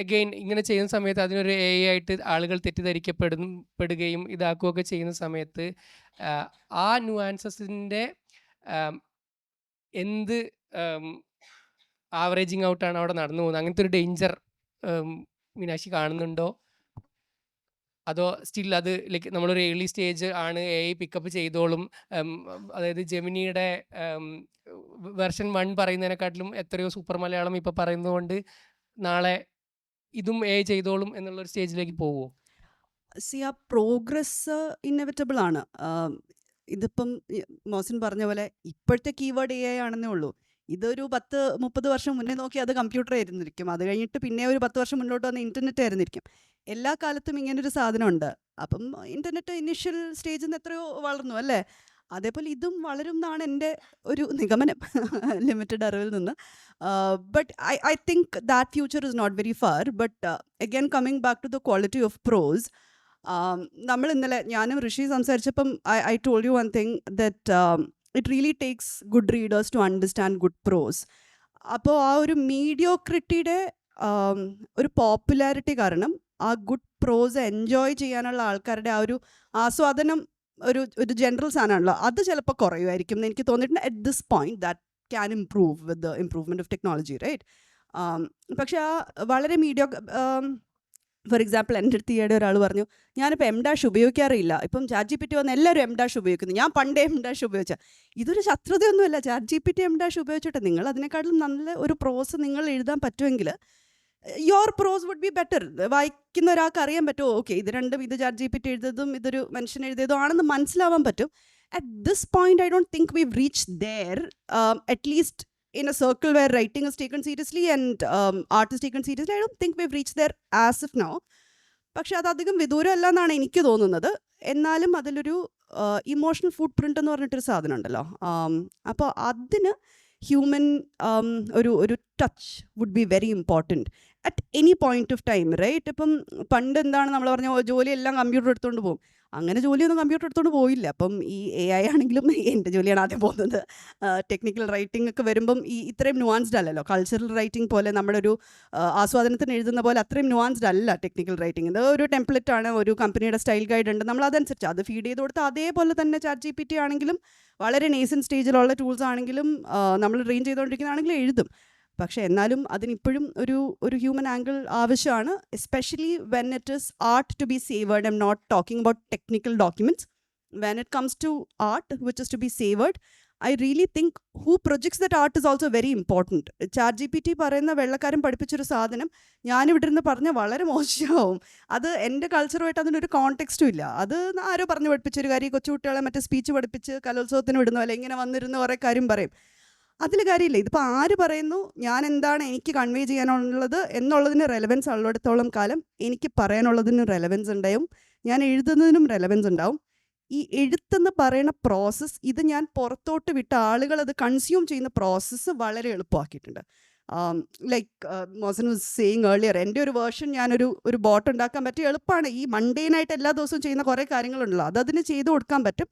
അഗെയിൻ ഇങ്ങനെ ചെയ്യുന്ന സമയത്ത് അതിനൊരു AI ആയിട്ട് ആളുകൾ തെറ്റിദ്ധരിക്കപ്പെടുകയും ഇതാക്കുകയൊക്കെ ചെയ്യുന്ന സമയത്ത് ആ നുവാൻസസിൻ്റെ എന്ത് ആവറേജിങ് ഔട്ടാണ് അവിടെ നടന്നു പോകുന്നത്? അങ്ങനത്തെ ഒരു ഡേഞ്ചർ മീനാക്ഷി കാണുന്നുണ്ടോ? അതോ സ്റ്റിൽ അത് ലൈക്ക് നമ്മളൊരു ഏർലി സ്റ്റേജ് ആണ് AI പിക്കപ്പ് ചെയ്തോളും? ഉം, അതായത് ജെമിനിയുടെ വെർഷൻ 1 പറയുന്നതിനെക്കാട്ടിലും എത്രയോ സൂപ്പർ മലയാളം ഇപ്പോൾ പറയുന്നതുകൊണ്ട് നാളെ ഇതും AI ചെയ്തോളും എന്നുള്ളൊരു സ്റ്റേജിലേക്ക് പോവുമോ? സി ആ പ്രോഗ്രസ് ഇന്നെവിറ്റബിൾ ആണ്. ഇതിപ്പം മോസിൻ പറഞ്ഞ പോലെ ഇപ്പോഴത്തെ കീവേഡ് AI ആണെന്നേ ഉള്ളൂ. ഇതൊരു 10-30 വർഷം മുന്നേ നോക്കി അത് കമ്പ്യൂട്ടർ ആയിരുന്നിരിക്കും. അത് കഴിഞ്ഞിട്ട് പിന്നെ ഒരു 10 വർഷം മുന്നോട്ട് വന്ന ഇൻ്റർനെറ്റ് ആയിരുന്നിരിക്കും. എല്ലാ കാലത്തും ഇങ്ങനൊരു സാധനമുണ്ട്. അപ്പം ഇൻ്റർനെറ്റ് ഇനിഷ്യൽ സ്റ്റേജിൽ നിന്ന് എത്രയോ വളർന്നു അല്ലേ? അതേപോലെ ഇതും വളരും എന്നാണ് എൻ്റെ ഒരു നിഗമനം ലിമിറ്റഡ് അറിവിൽ നിന്ന്. But I think that future is not very far. But again coming back to the quality of prose, നമ്മൾ ഇന്നലെ ഞാനും ഋഷി സംസാരിച്ചപ്പം I told you one thing that it really takes good readers to understand good prose. അപ്പോൾ ആ ഒരു മീഡിയോക്രിറ്റിയുടെ ഒരു പോപ്പുലാരിറ്റി കാരണം ആ ഗുഡ് പ്രോസ് എൻജോയ് ചെയ്യാനുള്ള ആൾക്കാരുടെ ആ ഒരു ആസ്വാദനം ഒരു ജനറൽ സാധനമാണല്ലോ, അത് ചിലപ്പോൾ കുറയുമായിരിക്കും എന്ന് എനിക്ക് തോന്നിയിട്ടുണ്ട്. At this point that can improve with the improvement of technology, right? പക്ഷേ ആ വളരെ ഫോർ എക്സാമ്പിൾ എൻ്റെ അടുത്ത് ഈയിടെ ഒരാൾ പറഞ്ഞു, ഞാനിപ്പോൾ M- ഉപയോഗിക്കാറില്ല, ഇപ്പം ChatGPT വന്ന് എല്ലാവരും M- ഉപയോഗിക്കുന്നു, ഞാൻ പണ്ടേ M- ഉപയോഗിച്ച. ഇതൊരു ശത്രുതയൊന്നുമല്ല. ChatGPT M- ഉപയോഗിച്ചിട്ട് നിങ്ങൾ അതിനെക്കാട്ടിലും നല്ല ഒരു പ്രോസ് നിങ്ങൾ എഴുതാൻ പറ്റുമെങ്കിൽ your prose would be better. വായിക്കുന്ന ഒരാൾക്ക് അറിയാൻ പറ്റുമോ, ഓക്കെ ഇത് രണ്ടും, ഇത് ChatGPT എഴുതിയതും ഇതൊരു മനുഷ്യൻ എഴുതിയതും ആണെന്ന് മനസ്സിലാവാൻ പറ്റും. At this point, I don't think we've reached there, at least in a circle where writing is taken seriously and art is taken seriously. I don't think we've reached there as of now. പക്ഷെ അത് അധികം വിദൂരമല്ല എന്നാണ് എനിക്ക് തോന്നുന്നത്. എന്നാലും അതിലൊരു ഇമോഷണൽ ഫുട് പ്രിൻ്റ് എന്ന് പറഞ്ഞിട്ടൊരു സാധനം ഉണ്ടല്ലോ. അപ്പോൾ അതിന് ഹ്യൂമൻ ഒരു touch would be very important at any point of time, right? ഇപ്പം പണ്ട് എന്താണ് നമ്മൾ പറഞ്ഞ ജോലിയെല്ലാം കമ്പ്യൂട്ടർ എടുത്തുകൊണ്ട് പോകും. അങ്ങനെ ജോലിയൊന്നും കമ്പ്യൂട്ടർ എടുത്തുകൊണ്ട് പോയില്ല. അപ്പം ഈ AI ആണെങ്കിലും എൻ്റെ ജോലിയാണ് ആദ്യം പോകുന്നത്. ടെക്നിക്കൽ റൈറ്റിംഗ് ഒക്കെ വരുമ്പം ഇത്രയും നുവാൻസ്ഡ് അല്ലല്ലോ. കൾച്ചറൽ റൈറ്റിംഗ് പോലെ നമ്മുടെ ഒരു ആസ്വാദനത്തിന് എഴുതുന്ന പോലെ അത്രയും നുവാൻസ്ഡ് അല്ല ടെക്നിക്കൽ റൈറ്റിംഗ്. ഇത് ഒരു ടെംപ്ലേറ്റാണ്, ഒരു കമ്പനിയുടെ സ്റ്റൈൽ ഗൈഡ് ഉണ്ട്, നമ്മൾ അതനുസരിച്ച് അത് ഫീഡ് ചെയ്ത് കൊടുത്ത് അതേപോലെ തന്നെ ChatGPT ആണെങ്കിലും വളരെ നേസൻ സ്റ്റേജിലുള്ള ടൂൾസ് ആണെങ്കിലും നമ്മൾ ട്രെയിൻ ചെയ്തുകൊണ്ടിരിക്കുന്നതാണെങ്കിലും എഴുതും. പക്ഷേ എന്നാലും അതിനിപ്പോഴും ഒരു ഹ്യൂമൻ ആംഗിൾ ആവശ്യമാണ്, especially when it is art to be savoured. I'm not talking about technical documents. When it comes to art which is to be savoured, I really think who projects that art is also very important. ChatGPT പറയുന്ന വെള്ളക്കാരൻ പഠിപ്പിച്ചൊരു സാധനം ഞാനിവിടെ ഇരുന്ന് പറഞ്ഞാൽ വളരെ മോശമാവും. അത് എൻ്റെ കൾച്ചറുമായിട്ട് അതിനൊരു കോണ്ടെക്സ്റ്റും ഇല്ല. അത് ആരോ പറഞ്ഞു പഠിപ്പിച്ചൊരു കാര്യം, കൊച്ചുകുട്ടികളെ മറ്റേ സ്പീച്ച് പഠിപ്പിച്ച് കലോത്സവത്തിന് വിടുന്നു, അല്ലെ ഇങ്ങനെ വന്നിരുന്ന് കുറേ കാര്യം പറയും. അതിൽ കാര്യമില്ല. ഇതിപ്പോൾ ആര് പറയുന്നു, ഞാൻ എന്താണ് എനിക്ക് കൺവേ ചെയ്യാനുള്ളത് എന്നുള്ളതിന് റെലവൻസ് ഉള്ളിടത്തോളം കാലം എനിക്ക് പറയാനുള്ളതിന് റെലവൻസ് ഉണ്ടാവും, ഞാൻ എഴുതുന്നതിനും റെലവൻസ് ഉണ്ടാവും. ഈ എഴുത്തെന്ന് പറയുന്ന പ്രോസസ്സ്, ഇത് ഞാൻ പുറത്തോട്ട് വിട്ട ആളുകൾ അത് കൺസ്യൂം ചെയ്യുന്ന പ്രോസസ്സ് വളരെ എളുപ്പമാക്കിയിട്ടുണ്ട്. Like Mohsin was saying earlier, എൻ്റെ ഒരു വേർഷൻ ഞാനൊരു ബോട്ട് ഉണ്ടാക്കാൻ പറ്റിയ എളുപ്പമാണ്. ഈ മൺഡേനായിട്ട് എല്ലാ ദിവസവും ചെയ്യുന്ന കുറേ കാര്യങ്ങളുണ്ടല്ലോ, അതതിന് ചെയ്ത് കൊടുക്കാൻ പറ്റും.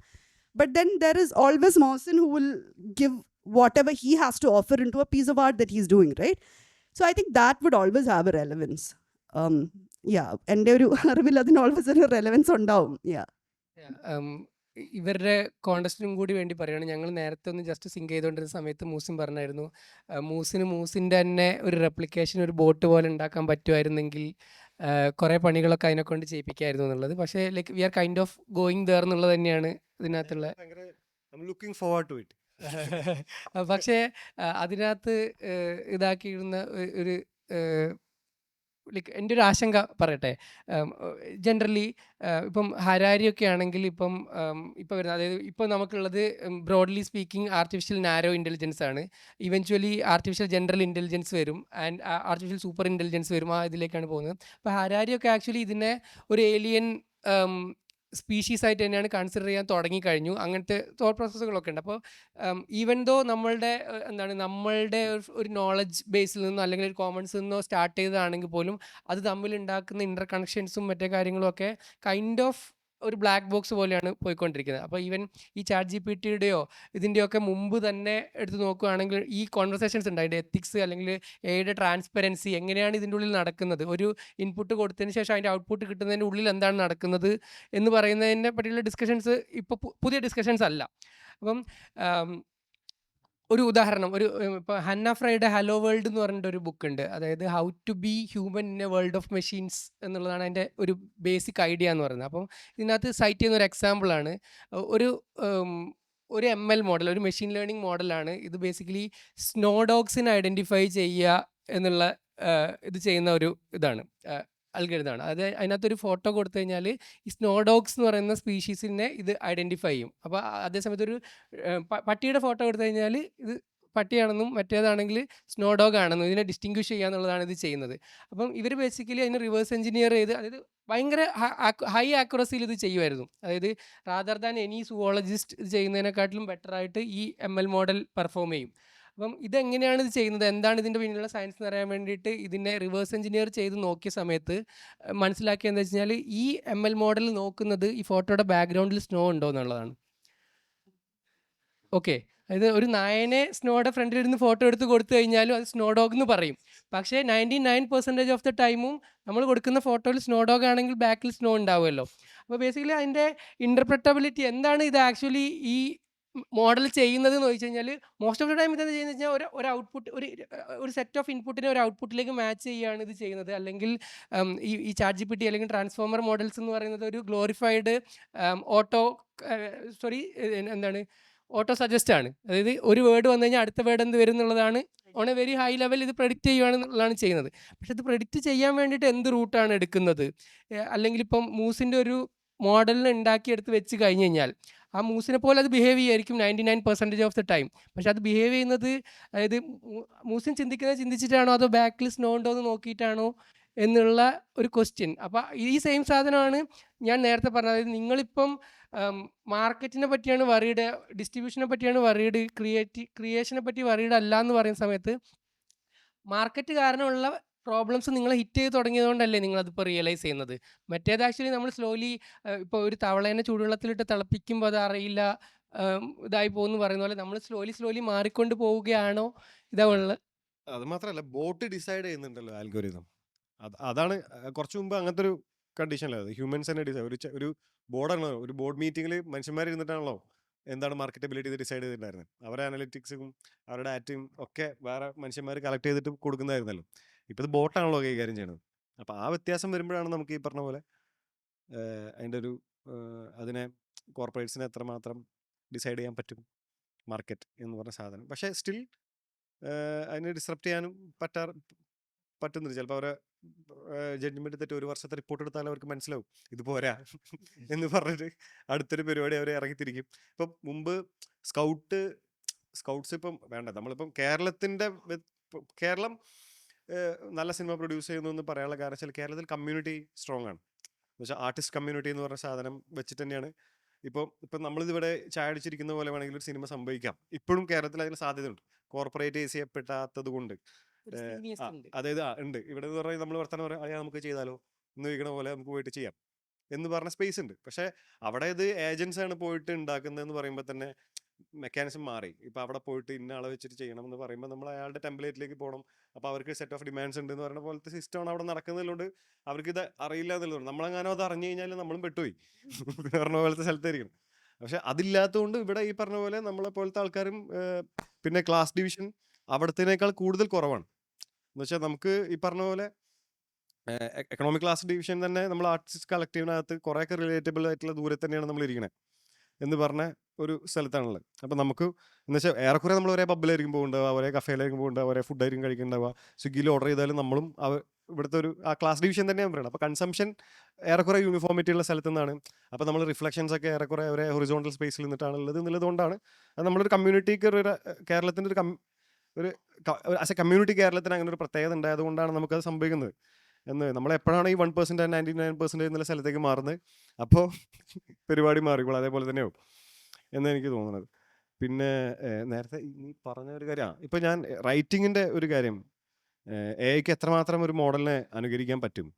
But then there is always മോസൻ who will give whatever he has to offer into a piece of art that he's doing, right? So I think that would always have a relevance. എൻ്റെ ഒരു അറിവിൽ അതിന് ഓൾവേസ് ഒരു റെലവൻസ് ഉണ്ടാവും. ഇവരുടെ കോണ്ടസ്റ്റിനും കൂടി വേണ്ടി പറയുകയാണ്, ഞങ്ങൾ നേരത്തെ ഒന്ന് ജസ്റ്റ് സിങ്ക് ചെയ്തുകൊണ്ടിരുന്ന സമയത്ത് മൂസിൻ പറഞ്ഞായിരുന്നു, മൂസിൻ്റെ തന്നെ ഒരു റെപ്ലിക്കേഷൻ ഒരു ബോട്ട് പോലെ ഉണ്ടാക്കാൻ പറ്റുമായിരുന്നെങ്കിൽ കുറേ പണികളൊക്കെ അതിനെ കൊണ്ട് ചെയ്യിപ്പിക്കായിരുന്നു എന്നുള്ളത്. പക്ഷേ like we are kind of going through എന്നുള്ളത് തന്നെയാണ് ഇതിനകത്തുള്ള. Looking forward to it. പക്ഷേ അതിനകത്ത് ഇതാക്കിയിരുന്ന ഒരു ലൈക്ക് എൻ്റെ ഒരു ആശങ്ക പറയട്ടെ. ജനറലി ഇപ്പം ഹരാരിയൊക്കെ ആണെങ്കിൽ ഇപ്പം വരുന്ന, അതായത് ഇപ്പോൾ നമുക്കുള്ളത് broadly speaking artificial narrow intelligence ആണ്. ഇവൻച്വലി ആർട്ടിഫിഷ്യൽ ജനറൽ ഇൻ്റലിജൻസ് വരും ആൻഡ് ആർട്ടിഫിഷ്യൽ സൂപ്പർ ഇൻ്റലിജൻസ് വരും. ഇതിലേക്കാണ് പോകുന്നത്. അപ്പോൾ ഹരാരിയൊക്കെ ആക്ച്വലി ഇതിനെ ഒരു ഏലിയൻ സ്പീഷീസ് ആയിട്ട് തന്നെയാണ് കൺസിഡർ ചെയ്യാൻ തുടങ്ങിക്കഴിഞ്ഞു. അങ്ങനത്തെ തോട്ട് പ്രോസസ്സുകളൊക്കെ ഉണ്ട്. അപ്പോൾ ഈവൻ ദോ നമ്മളുടെ ഒരു നോളജ് ബേസിൽ നിന്നോ അല്ലെങ്കിൽ ഒരു കോമൺസിൽ നിന്നോ സ്റ്റാർട്ട് ചെയ്തതാണെങ്കിൽ പോലും അത് തമ്മിലുണ്ടാക്കുന്ന ഇൻ്റർ കണക്ഷൻസും മറ്റേ കാര്യങ്ങളും ഒക്കെ കൈൻഡ് ഓഫ് ഒരു ബ്ലാക്ക് ബോക്സ് പോലെയാണ് പോയിക്കൊണ്ടിരിക്കുന്നത്. അപ്പോൾ ഈവൻ ഈ ChatGPTയുടെയോ ഇതിൻ്റെയൊക്കെ മുമ്പ് തന്നെ എടുത്ത് നോക്കുകയാണെങ്കിൽ ഈ കോൺവെർസേഷൻസ് ഉണ്ട്, അതിൻ്റെ എത്തിക്സ് അല്ലെങ്കിൽ എയുടെ ട്രാൻസ്പെറൻസി, എങ്ങനെയാണ് ഇതിൻ്റെ ഉള്ളിൽ നടക്കുന്നത്, ഒരു ഇൻപുട്ട് കൊടുത്തതിന് ശേഷം അതിൻ്റെ ഔട്ട്പുട്ട് കിട്ടുന്നതിൻ്റെ ഉള്ളിൽ എന്താണ് നടക്കുന്നത് എന്ന് പറയുന്നതിനെ പറ്റിയുള്ള ഡിസ്കഷൻസ് ഇപ്പോൾ പുതിയ ഡിസ്കഷൻസ് അല്ല. അപ്പം ഒരു ഉദാഹരണം ഇപ്പോൾ ഹന്ന ഫ്രൈയുടെ ഹലോ വേൾഡ് എന്ന് പറഞ്ഞിട്ട് ഒരു ബുക്ക് ഉണ്ട്. അതായത് how to be human in a world of machines എന്നുള്ളതാണ് അതിൻ്റെ ഒരു ബേസിക് ഐഡിയ എന്ന് പറയുന്നത്. അപ്പം ഇതിനകത്ത് സൈറ്റ് ചെയ്യുന്ന ഒരു എക്സാമ്പിളാണ് ഒരു ഉം, ഒരു ML മോഡൽ, ഒരു മെഷീൻ ലേണിംഗ് മോഡലാണ്. ഇത് ബേസിക്കലി സ്നോ ഡോഗ്സിനെ ഐഡൻറ്റിഫൈ ചെയ്യുക എന്നുള്ള ഇത് ചെയ്യുന്ന ഒരു ഇതാണ്, അൽഗരിതാണ്. അത് അതിനകത്തൊരു ഫോട്ടോ കൊടുത്തു കഴിഞ്ഞാൽ ഈ സ്നോ ഡോഗ്സ് എന്ന് പറയുന്ന സ്പീഷീസിനെ ഇത് ഐഡൻറ്റിഫൈ ചെയ്യും. അപ്പോൾ അതേസമയത്ത് ഒരു പട്ടിയുടെ ഫോട്ടോ കൊടുത്തു കഴിഞ്ഞാൽ ഇത് പട്ടിയാണെന്നും മറ്റേതാണെങ്കിൽ സ്നോ ഡോഗ് ആണെന്നും ഇതിനെ ഡിസ്റ്റിങ്ക്വിഷ് ചെയ്യുക എന്നുള്ളതാണ് ഇത് ചെയ്യുന്നത്. അപ്പം ഇവർ ബേസിക്കലി അതിന് റിവേഴ്സ് എഞ്ചിനീയർ ചെയ്ത്, അതായത് ഭയങ്കര ഹൈ ആക്യുറസിയിൽ ഇത് ചെയ്യുമായിരുന്നു. അതായത് റാദർ ദാൻ എനി സുവോളജിസ്റ്റ് ഇത് ചെയ്യുന്നതിനെക്കാട്ടിലും ബെറ്റർ ആയിട്ട് ഈ ML മോഡൽ പെർഫോം ചെയ്യും. അപ്പം ഇതെങ്ങനെയാണ് ഇത് ചെയ്യുന്നത്, എന്താണ് ഇതിൻ്റെ പിന്നിലുള്ള സയൻസ് എന്ന് അറിയാൻ വേണ്ടിയിട്ട് ഇതിനെ റിവേഴ്സ് എഞ്ചിനീയർ ചെയ്ത് നോക്കിയ സമയത്ത് മനസ്സിലാക്കിയെന്ന് വെച്ച് കഴിഞ്ഞാൽ ഈ ML മോഡൽ നോക്കുന്നത് ഈ ഫോട്ടോയുടെ ബാക്ക്ഗ്രൗണ്ടിൽ സ്നോ ഉണ്ടോ എന്നുള്ളതാണ്. ഓക്കെ, അതായത് ഒരു നായനെ സ്നോയുടെ ഫ്രണ്ടിൽ ഇരുന്ന് ഫോട്ടോ എടുത്ത് കൊടുത്തു കഴിഞ്ഞാലും അത് സ്നോ ഡോഗ് എന്ന് പറയും. പക്ഷേ 99% ഓഫ് ദ ടൈമും നമ്മൾ കൊടുക്കുന്ന ഫോട്ടോയിൽ സ്നോ ഡോഗ് ആണെങ്കിൽ ബാക്കിൽ സ്നോ ഉണ്ടാവുമല്ലോ. അപ്പോൾ ബേസിക്കലി അതിൻ്റെ ഇൻ്റർപ്രറ്റബിലിറ്റി എന്താണ് ഇത് ആക്ച്വലി ഈ മോഡൽ ചെയ്യുന്നത് എന്ന് ചോദിച്ചു കഴിഞ്ഞാൽ മോസ്റ്റ് ഓഫ് ദ ടൈം ഇതെന്ന് ചെയ്യുന്നത് വെച്ചാൽ ഒരു ഔട്ട്പുട്ട്, ഒരു സെറ്റ് ഓഫ് ഇൻപുട്ടിനെ ഒരു ഔട്ട്പുട്ടിലേക്ക് മാച്ച് ചെയ്യുകയാണ് ഇത് ചെയ്യുന്നത്. അല്ലെങ്കിൽ ഈ ChatGPT അല്ലെങ്കിൽ ട്രാൻസ്ഫോമർ മോഡൽസ് എന്ന് പറയുന്നത് ഒരു ഗ്ലോറിഫൈഡ് ഓട്ടോ സജസ്റ്റ് ആണ്. അതായത് ഒരു വേർഡ് വന്നു കഴിഞ്ഞാൽ അടുത്ത വേർഡ് എന്ത് വരും എന്നുള്ളതാണ് on A very high level ഇത് പ്രെഡിക്റ്റ് ചെയ്യുകയാണെന്നുള്ളതാണ് ചെയ്യുന്നത്. പക്ഷെ ഇത് പ്രെഡിക്റ്റ് ചെയ്യാൻ വേണ്ടിയിട്ട് എന്ത് റൂട്ടാണ് എടുക്കുന്നത്? അല്ലെങ്കിൽ ഇപ്പം മൂസിൻ്റെ ഒരു മോഡലിന് ഉണ്ടാക്കിയെടുത്ത് വെച്ച് കഴിഞ്ഞ് കഴിഞ്ഞാൽ ആ മൂസിനെ പോലെ അത് ബിഹേവ് ചെയ്യുമായിരിക്കും 99% ഓഫ് ദ ടൈം. പക്ഷെ അത് ബിഹേവ് ചെയ്യുന്നത്, അതായത് മൂസിൻ ചിന്തിച്ചിട്ടാണോ അതോ ബാക്കിൽ സ്നോ ഉണ്ടോ എന്ന് നോക്കിയിട്ടാണോ എന്നുള്ള ഒരു ക്വസ്റ്റ്യൻ. അപ്പോൾ ഈ സെയിം സാധനമാണ് ഞാൻ നേരത്തെ പറഞ്ഞത്. അതായത് നിങ്ങളിപ്പം മാർക്കറ്റിനെ പറ്റിയാണ് വറീഡ്, ഡിസ്ട്രിബ്യൂഷനെ പറ്റിയാണ് വറീഡ്, ക്രിയേഷനെ പറ്റി വറീഡ് അല്ല എന്ന് പറയുന്ന സമയത്ത് മാർക്കറ്റ് കാരണമുള്ള പ്രോബ്ലംസ് നിങ്ങളെ ഹിറ്റ് ചെയ്ത് തുടങ്ങിയതുകൊണ്ടല്ലേ നിങ്ങളതിപ്പോൾ റിയലൈസ് ചെയ്യുന്നത്. മറ്റേത് ആക്ച്വലി നമ്മൾ സ്ലോലി, ഇപ്പോൾ ഒരു തവളേനെ ചൂടുവെള്ളത്തിലിട്ട് തിളപ്പിക്കുമ്പോൾ അത് അറിയില്ല, ഇതായി പോകുമെന്ന് പറയുന്ന പോലെ നമ്മൾ സ്ലോലി മാറിക്കൊണ്ട് പോവുകയാണോ ഇതാണുള്ളത്. അത് മാത്രമല്ല, ബോട്ട് ഡിസൈഡ് ചെയ്യുന്നുണ്ടല്ലോ ആൽഗോരിതം. അതാണ് കുറച്ച് മുമ്പ് അങ്ങനത്തെ ഒരു കണ്ടീഷനിലായത്. ഹ്യൂമൻസ് തന്നെ ഡിസൈഡ്, ഒരു ബോർഡാണ്, ഒരു ബോർഡ് മീറ്റിങ്ങിൽ മനുഷ്യന്മാർ ഇരുന്നിട്ടാണല്ലോ എന്താണ് മാർക്കറ്റബിലിറ്റി ഇത് ഡിസൈഡ് ചെയ്തിട്ടുണ്ടായിരുന്നത്. അവരുടെ അനലിറ്റിക്സും അവരുടെ ഡാറ്റയും ഒക്കെ വേറെ മനുഷ്യന്മാർ കളക്ട് ചെയ്തിട്ട് കൊടുക്കുന്നതായിരുന്നല്ലോ. ഇപ്പോൾ ഇത് ബോട്ടാണല്ലോ കൈകാര്യം ചെയ്യണത്. അപ്പോൾ ആ വ്യത്യാസം വരുമ്പോഴാണ് നമുക്ക് ഈ പറഞ്ഞ പോലെ അതിൻ്റെ ഒരു അതിനെ കോർപ്പറേറ്റ്സിനെ എത്രമാത്രം ഡിസൈഡ് ചെയ്യാൻ പറ്റും മാർക്കറ്റ് എന്ന് പറഞ്ഞ സാധനം. പക്ഷേ സ്റ്റിൽ അതിനെ ഡിസ്റപ്റ്റ് ചെയ്യാനും പറ്റുന്നുണ്ട്. ചിലപ്പോൾ അവരെ ജഡ്ജ്മെന്റ് തെറ്റി ഒരു വർഷത്തെ റിപ്പോർട്ട് എടുത്താൽ അവർക്ക് മനസ്സിലാവും ഇത് പോരാ എന്ന് പറഞ്ഞിട്ട് അടുത്തൊരു പരിപാടി അവരെ ഇറങ്ങിത്തിരിക്കും. ഇപ്പം മുമ്പ് സ്കൗട്ട്സ് ഇപ്പം വേണ്ട, നമ്മളിപ്പം കേരളം നല്ല സിനിമ പ്രൊഡ്യൂസ് ചെയ്യുന്നു എന്ന് പറയാനുള്ള കാരണം വെച്ചാൽ കേരളത്തിൽ കമ്മ്യൂണിറ്റി സ്ട്രോങ് ആണ്. എന്ന് വെച്ചാൽ ആർട്ടിസ്റ്റ് കമ്മ്യൂണിറ്റി എന്ന് പറഞ്ഞ സാധനം വെച്ചിട്ട് തന്നെയാണ് ഇപ്പം നമ്മളിതിവിടെ ചായ അടിച്ചിരിക്കുന്ന പോലെ വേണമെങ്കിൽ ഒരു സിനിമ സംഭവിക്കാം. ഇപ്പോഴും കേരളത്തിൽ അതിന് സാധ്യതയുണ്ട്, കോർപ്പറേറ്റ് ചെയ്യപ്പെടാത്തത് കൊണ്ട്. അതായത് ഉണ്ട് ഇവിടെ എന്ന് പറഞ്ഞാൽ നമ്മൾ വർത്തമാനം പറയാം, അയ്യാ നമുക്ക് ചെയ്താലോ എന്ന് ചോദിക്കണ പോലെ നമുക്ക് പോയിട്ട് ചെയ്യാം എന്ന് പറഞ്ഞ സ്പേസ് ഉണ്ട്. പക്ഷെ അവിടെ ഇത് ഏജൻസ് ആണ് പോയിട്ട് ഉണ്ടാക്കുന്നതെന്ന് പറയുമ്പോൾ തന്നെ മെക്കാനിസം മാറി. ഇപ്പം അവിടെ പോയിട്ട് ഇന്ന ആളെ വെച്ചിട്ട് ചെയ്യണം എന്ന് പറയുമ്പോൾ നമ്മൾ അയാളുടെ ടെംപ്ലേറ്റിലേക്ക് പോകണം. അപ്പോൾ അവർക്ക് സെറ്റ് ഓഫ് ഡിമാൻഡ്സ് ഉണ്ട് എന്ന് പറയുന്ന പോലത്തെ സിസ്റ്റമാണ് അവിടെ നടക്കുന്നതിലുണ്ട്. അവർക്ക് ഇത് അറിയില്ല എന്നുള്ളതുകൊണ്ട് നമ്മളെങ്ങാനോ അത് അറിഞ്ഞു കഴിഞ്ഞാൽ നമ്മളും പെട്ടുപോയി പറഞ്ഞ പോലത്തെ സ്ഥലത്തായിരിക്കണം. പക്ഷെ അതില്ലാത്തതുകൊണ്ട് ഇവിടെ ഈ പറഞ്ഞ പോലെ നമ്മളെ പോലത്തെ ആൾക്കാരും പിന്നെ ക്ലാസ് ഡിവിഷൻ അവിടത്തേക്കാൾ കൂടുതൽ കുറവാണ്. എന്ന് വെച്ചാൽ നമുക്ക് ഈ പറഞ്ഞ പോലെ എക്കണോമിക് ക്ലാസ് ഡിവിഷൻ തന്നെ നമ്മൾ ആർട്ടിസ്റ്റ് കളക്റ്റീവിനകത്ത് കുറേയൊക്കെ റിലേറ്റബിൾ ആയിട്ടുള്ള ദൂരത്ത് തന്നെയാണ് നമ്മൾ ഇരിക്കണത് എന്ന് പറഞ്ഞ ഒരു സ്ഥലത്താണുള്ളത്. അപ്പം നമുക്ക് എന്ന് വെച്ചാൽ ഏറെക്കുറെ നമ്മൾ ഒരേ പബ്ബിലായിരിക്കും പോകുന്നുണ്ടാവുക, ഒരേ കഫേയിലായിരിക്കും പോകുന്നുണ്ടാവുക, ഒരേ ഫുഡായിരിക്കും കഴിക്കുന്നുണ്ടാവുക. സ്വിഗ്ഗിയിൽ ഓർഡർ ചെയ്താലും നമ്മളും ഇവിടുത്തെ ഒരു ആ ക്ലാസ് ഡിവിഷൻ തന്നെയാണ് പറയുന്നത്. അപ്പോൾ കൺസംഷൻ ഏറെക്കുറെ യൂണിഫോമിറ്റി ഉള്ള സ്ഥലത്തു നിന്നാണ്. അപ്പോൾ നമ്മൾ റിഫ്ലക്ഷൻസ് ഒക്കെ ഏറെക്കുറെ ഒരേ ഹൊറിസോണ്ടൽ സ്പേസിൽ നിന്നിട്ടാണ് ഉള്ളത് എന്നുള്ളതുകൊണ്ടാണ് അത് നമ്മളൊരു കമ്മ്യൂണിറ്റിക്ക് കേരളത്തിൻ്റെ ഒരു ആസ് എ കമ്മ്യൂണിറ്റി കേരളത്തിന് അങ്ങനെ ഒരു പ്രത്യേകത ഉണ്ടായതുകൊണ്ടാണ് നമുക്കത് സംഭവിക്കുന്നത്. നമ്മളെപ്പോഴാണ് ഈ 1% 99% എന്നുള്ള സ്ഥലത്തേക്ക് മാറുന്നത്, അപ്പോൾ പരിപാടി മാറിക്കോളും, അതേപോലെ തന്നെയാവും എന്ന് എനിക്ക് തോന്നുന്നത്. പിന്നെ നേരത്തെ ഈ പറഞ്ഞ ഒരു കാര്യം, ഇപ്പോൾ ഞാൻ റൈറ്റിങ്ങിൻ്റെ ഒരു കാര്യം, എഐക്ക് എത്രമാത്രം ഒരു മോഡലിനെ അനുകരിക്കാൻ പറ്റും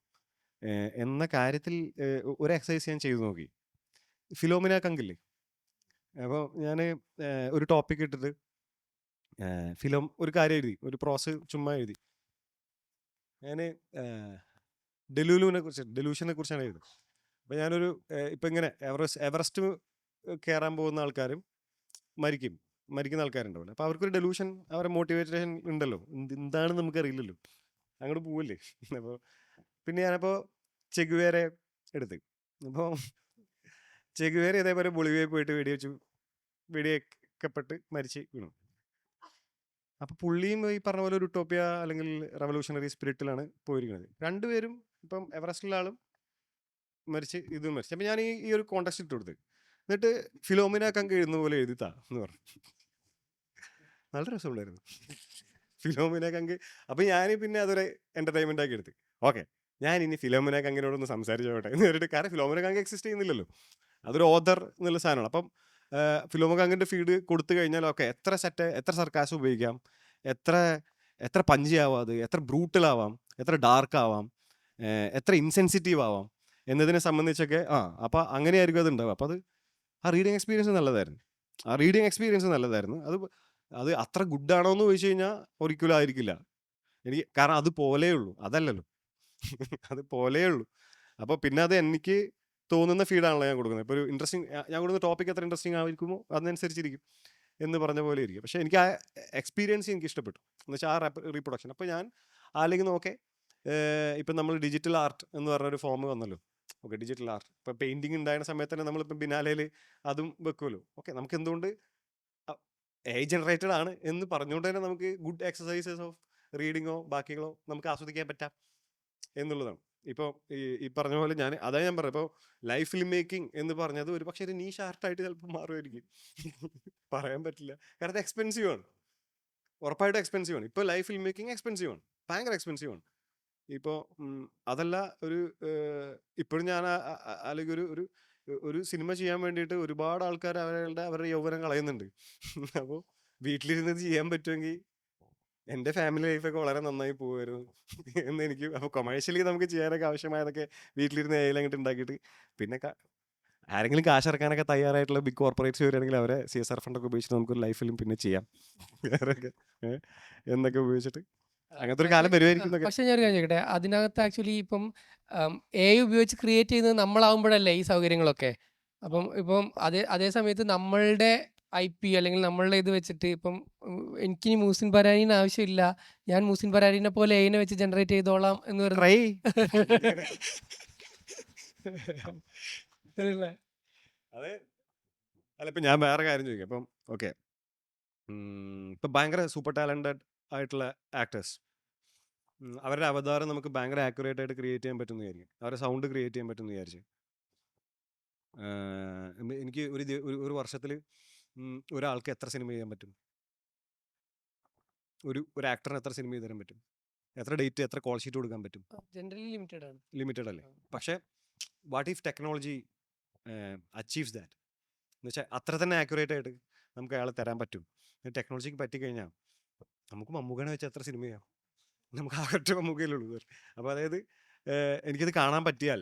എന്ന കാര്യത്തിൽ ഒരു എക്സസൈസ് ഞാൻ ചെയ്തു നോക്കി. ഫിലോമിന കങ്കില്ലേ, അപ്പോൾ ഞാൻ ഒരു ടോപ്പിക് ഇട്ടിട്ട് ഒരു കാര്യം എഴുതി, ഒരു പ്രോസ് ചുമ്മാ എഴുതി. ഞാൻ ഡെലൂഷനെ കുറിച്ചാണ് എഴുതുന്നത്. അപ്പോൾ ഞാനൊരു ഇപ്പം ഇങ്ങനെ എവറസ്റ്റ് കയറാൻ പോകുന്ന ആൾക്കാരും മരിക്കും, മരിക്കുന്ന ആൾക്കാരുണ്ടാവില്ല. അപ്പോൾ അവർക്കൊരു ഡെലൂഷൻ, അവരെ മോട്ടിവേഷൻ ഉണ്ടല്ലോ, എന്താണെന്ന് നമുക്കറിയില്ലല്ലോ, അങ്ങോട്ട് പോവില്ലേ. അപ്പോൾ പിന്നെ ഞാനപ്പോൾ ചെഗുവേരെ എടുത്ത്. അപ്പോൾ ചെഗുവേര ഇതേപോലെ ബൊളിവിയയിൽ പോയിട്ട് വെടിവെക്കപ്പെട്ട് മരിച്ച് വീണു. അപ്പോൾ പുള്ളിയും ഈ പറഞ്ഞ പോലെ ഒരു ഉട്ടോപ്യ അല്ലെങ്കിൽ റവല്യൂഷണറി സ്പിരിറ്റിലാണ് പോയിരിക്കുന്നത്. രണ്ടുപേരും ഇപ്പം എവറസ്റ്റിലെ ആളും മരിച്ച് ഇതും മരിച്ചു. അപ്പം ഞാൻ ഈ ഒരു കോണ്ടക്സ്റ്റ് ഇട്ട് കൊടുത്ത്, എന്നിട്ട് ഫിലോമിന കങ്ക് എഴുതുന്ന പോലെ എഴുതിത്താ എന്ന് പറഞ്ഞു. നല്ല രസമുണ്ടായിരുന്നു ഫിലോമിന കങ്ക്. അപ്പം ഞാൻ പിന്നെ അതൊരു എൻ്റർടൈൻമെൻ്റ് ആക്കി എടുത്ത്. ഓക്കെ, ഞാൻ ഇനി ഫിലോമിന കങ്കിനോടൊന്ന് സംസാരിച്ചോട്ടെ എന്ന് പറഞ്ഞിട്ട്, കാരണം ഫിലോമിന കങ്ക് എക്സിസ്റ്റ് ചെയ്യുന്നില്ലല്ലോ, അതൊരു ഓദർ എന്നുള്ള സാധനമാണ്. അപ്പം ഫിലോമിന കങ്കിൻ്റെ ഫീഡ് കൊടുത്തു കഴിഞ്ഞാൽ ഓക്കെ, എത്ര സർക്കാസ് ഉപയോഗിക്കാം, എത്ര പഞ്ചി ആവാം, അത് എത്ര ബ്രൂട്ടൽ ആവാം, എത്ര ഡാർക്ക് ആവാം, എത്ര ഇൻസെൻസിറ്റീവ് ആവാം എന്നതിനെ സംബന്ധിച്ചൊക്കെ അപ്പോൾ അങ്ങനെയായിരിക്കും അത് ഉണ്ടാവുക. അപ്പോൾ ആ റീഡിങ് എക്സ്പീരിയൻസ് നല്ലതായിരുന്നു. അത് അത്ര ഗുഡാണോ എന്ന് ചോദിച്ചു കഴിഞ്ഞാൽ ഒരിക്കലും ആയിരിക്കില്ല എനിക്ക്, കാരണം അത് പോലെയുള്ളൂ, അതല്ലല്ലോ അത് പോലെയുള്ളൂ. അപ്പോൾ പിന്നെ അത് എനിക്ക് തോന്നുന്ന ഫീഡാണല്ലോ ഞാൻ കൊടുക്കുന്നത്. ഇപ്പോൾ ഒരു ഇൻട്രസ്റ്റിംഗ്, ഞാൻ കൊടുക്കുന്ന ടോപ്പിക് എത്ര ഇൻട്രസ്റ്റിംഗ് ആയിരിക്കുമോ അതിനനുസരിച്ചിരിക്കും എന്ന് പറഞ്ഞ പോലെ ഇരിക്കും. പക്ഷേ എനിക്ക് ആ എക്സ്പീരിയൻസ് എനിക്ക് ഇഷ്ടപ്പെട്ടു, എന്ന് വെച്ചാൽ ആ റീപ്രൊഡക്ഷൻ. അപ്പോൾ ഞാൻ അല്ലെങ്കിൽ നോക്കെ ഇപ്പം നമ്മൾ ഡിജിറ്റൽ ആർട്ട് എന്ന് പറഞ്ഞൊരു ഫോം വന്നല്ലോ. ഓക്കെ, ഡിജിറ്റൽ ആർട്ട് ഇപ്പോൾ പെയിൻറ്റിങ് ഉണ്ടായിരുന്ന സമയത്ത് തന്നെ നമ്മളിപ്പം ബിനാലയിൽ അതും വെക്കുമല്ലോ. ഓക്കെ, നമുക്ക് എന്തുകൊണ്ട് AI ജനറേറ്റഡ് ആണ് എന്ന് പറഞ്ഞുകൊണ്ട് തന്നെ നമുക്ക് ഗുഡ് എക്സസൈസസ് ഓഫ് റീഡിങ്ങോ ബാക്കികളോ നമുക്ക് ആസ്വദിക്കാൻ പറ്റാം എന്നുള്ളതാണ്. ഇപ്പോൾ ഈ പറഞ്ഞ പോലെ അതാ ഞാൻ പറഞ്ഞത്, ഇപ്പോൾ ലൈഫ് ഫിലിം മേക്കിംഗ് എന്ന് പറഞ്ഞത് ഒരു പക്ഷേ ഒരു നീഷ് ആർട്ടായിട്ട് ചിലപ്പോൾ മാറുമായിരിക്കും പറയാൻ പറ്റില്ല, കാരണം അത് എക്സ്പെൻസീവ് ആണ്, ഉറപ്പായിട്ടും എക്സ്പെൻസീവ് ആണ്. ഇപ്പോൾ ലൈഫ് ഫിലിം മേക്കിംഗ് എക്സ്പെൻസീവ് ആണ്, ഭയങ്കര എക്സ്പെൻസീവ് ആണ്. ഇപ്പോൾ അതല്ല, ഇപ്പോഴും ഞാൻ അല്ലെങ്കിൽ ഒരു സിനിമ ചെയ്യാൻ വേണ്ടിയിട്ട് ഒരുപാട് ആൾക്കാർ അവരുടെ യൗവനം കളയുന്നുണ്ട്. അപ്പോൾ വീട്ടിലിരുന്ന് ചെയ്യാൻ പറ്റുമെങ്കിൽ എൻ്റെ ഫാമിലി ലൈഫൊക്കെ വളരെ നന്നായി പോകുമായിരുന്നു എന്ന് എനിക്ക്. അപ്പോൾ കൊമേഴ്ഷ്യലി നമുക്ക് ചെയ്യാനൊക്കെ ആവശ്യമായതൊക്കെ വീട്ടിലിരുന്ന് AI അങ്ങോട്ട് ഉണ്ടാക്കിയിട്ട്, പിന്നെ ആരെങ്കിലും കാശ് ഇറക്കാനൊക്കെ തയ്യാറായിട്ടുള്ള ബിഗ് കോർപ്പറേറ്റ്സ് വരികയാണെങ്കിൽ അവരെ CSR ഫണ്ടൊക്കെ ഉപയോഗിച്ചിട്ട് നമുക്കൊരു ലൈഫ് ഫിലിം പിന്നെ ചെയ്യാം വേറെയൊക്കെ എന്നൊക്കെ ഉപയോഗിച്ചിട്ട് അങ്ങനത്തെ ഒരു കാലം വരുമായിരിക്കും എന്നൊക്കെ. പക്ഷെ ഞാൻ ഒരു കാര്യം ചോദിക്കട്ടെ, അതിനകത്ത് ആക്ച്വലി ഇപ്പം AI ഉപയോഗിച്ച് ക്രിയേറ്റ് ചെയ്യുന്നത് നമ്മളാവുമ്പോഴല്ലേ ഈ സൗകര്യങ്ങളൊക്കെ. ഇപ്പം അതേ സമയത്ത് നമ്മളുടെ IP അല്ലെങ്കിൽ നമ്മളുടെ ഇത് വെച്ചിട്ട് ഇപ്പം എനിക്കിനി മൂസിൻ പരാരീന് ആവശ്യമില്ല, ഞാൻ മൂസിൻ പരാരീനെ പോലെ AI വെച്ച് ജനറേറ്റ് ചെയ്തോളാം എന്ന് പറയുന്നത് അതെ. അല്ല, ഇപ്പം ഞാൻ വേറെ കാര്യം ചോദിക്കാം. ഇപ്പം ഓക്കെ, ഇപ്പം ഭയങ്കര സൂപ്പർ ടാലൻറ്റഡ് ആയിട്ടുള്ള ആക്ടേഴ്സ്, അവരുടെ അവതാരം നമുക്ക് ഭയങ്കര ആക്യുറേറ്റ് ആയിട്ട് ക്രിയേറ്റ് ചെയ്യാൻ പറ്റുമെന്ന് വിചാരിക്കും, അവരുടെ സൗണ്ട് ക്രിയേറ്റ് ചെയ്യാൻ പറ്റുമെന്ന് വിചാരിച്ച്. എനിക്ക് ഒരു വർഷത്തിൽ ഒരാൾക്ക് എത്ര സിനിമ ചെയ്യാൻ പറ്റും, ഒരു ആക്ടറിന് എത്ര സിനിമ ചെയ്ത് തരാൻ പറ്റും, എത്ര ഡേറ്റ്, എത്ര കോൾ ഷീറ്റ് കൊടുക്കാൻ പറ്റും? ജനറലി ലിമിറ്റഡ് ആണ്. ലിമിറ്റഡ് അല്ലേ. പക്ഷേ what if technology achieves that എന്ന് വെച്ചാൽ അത്ര തന്നെ ആക്യുറേറ്റ് ആയിട്ട് നമുക്ക് അയാളെ തരാൻ പറ്റും. ടെക്നോളജിക്ക് പറ്റിക്കഴിഞ്ഞാൽ നമുക്ക് മമ്മൂക്കനെ വെച്ച് എത്ര സിനിമ ചെയ്യാം, നമുക്ക് ആ ഒറ്റ മമ്മൂക്കയിലുള്ളൂ. അപ്പോൾ അതായത് എനിക്കത് കാണാൻ പറ്റിയാൽ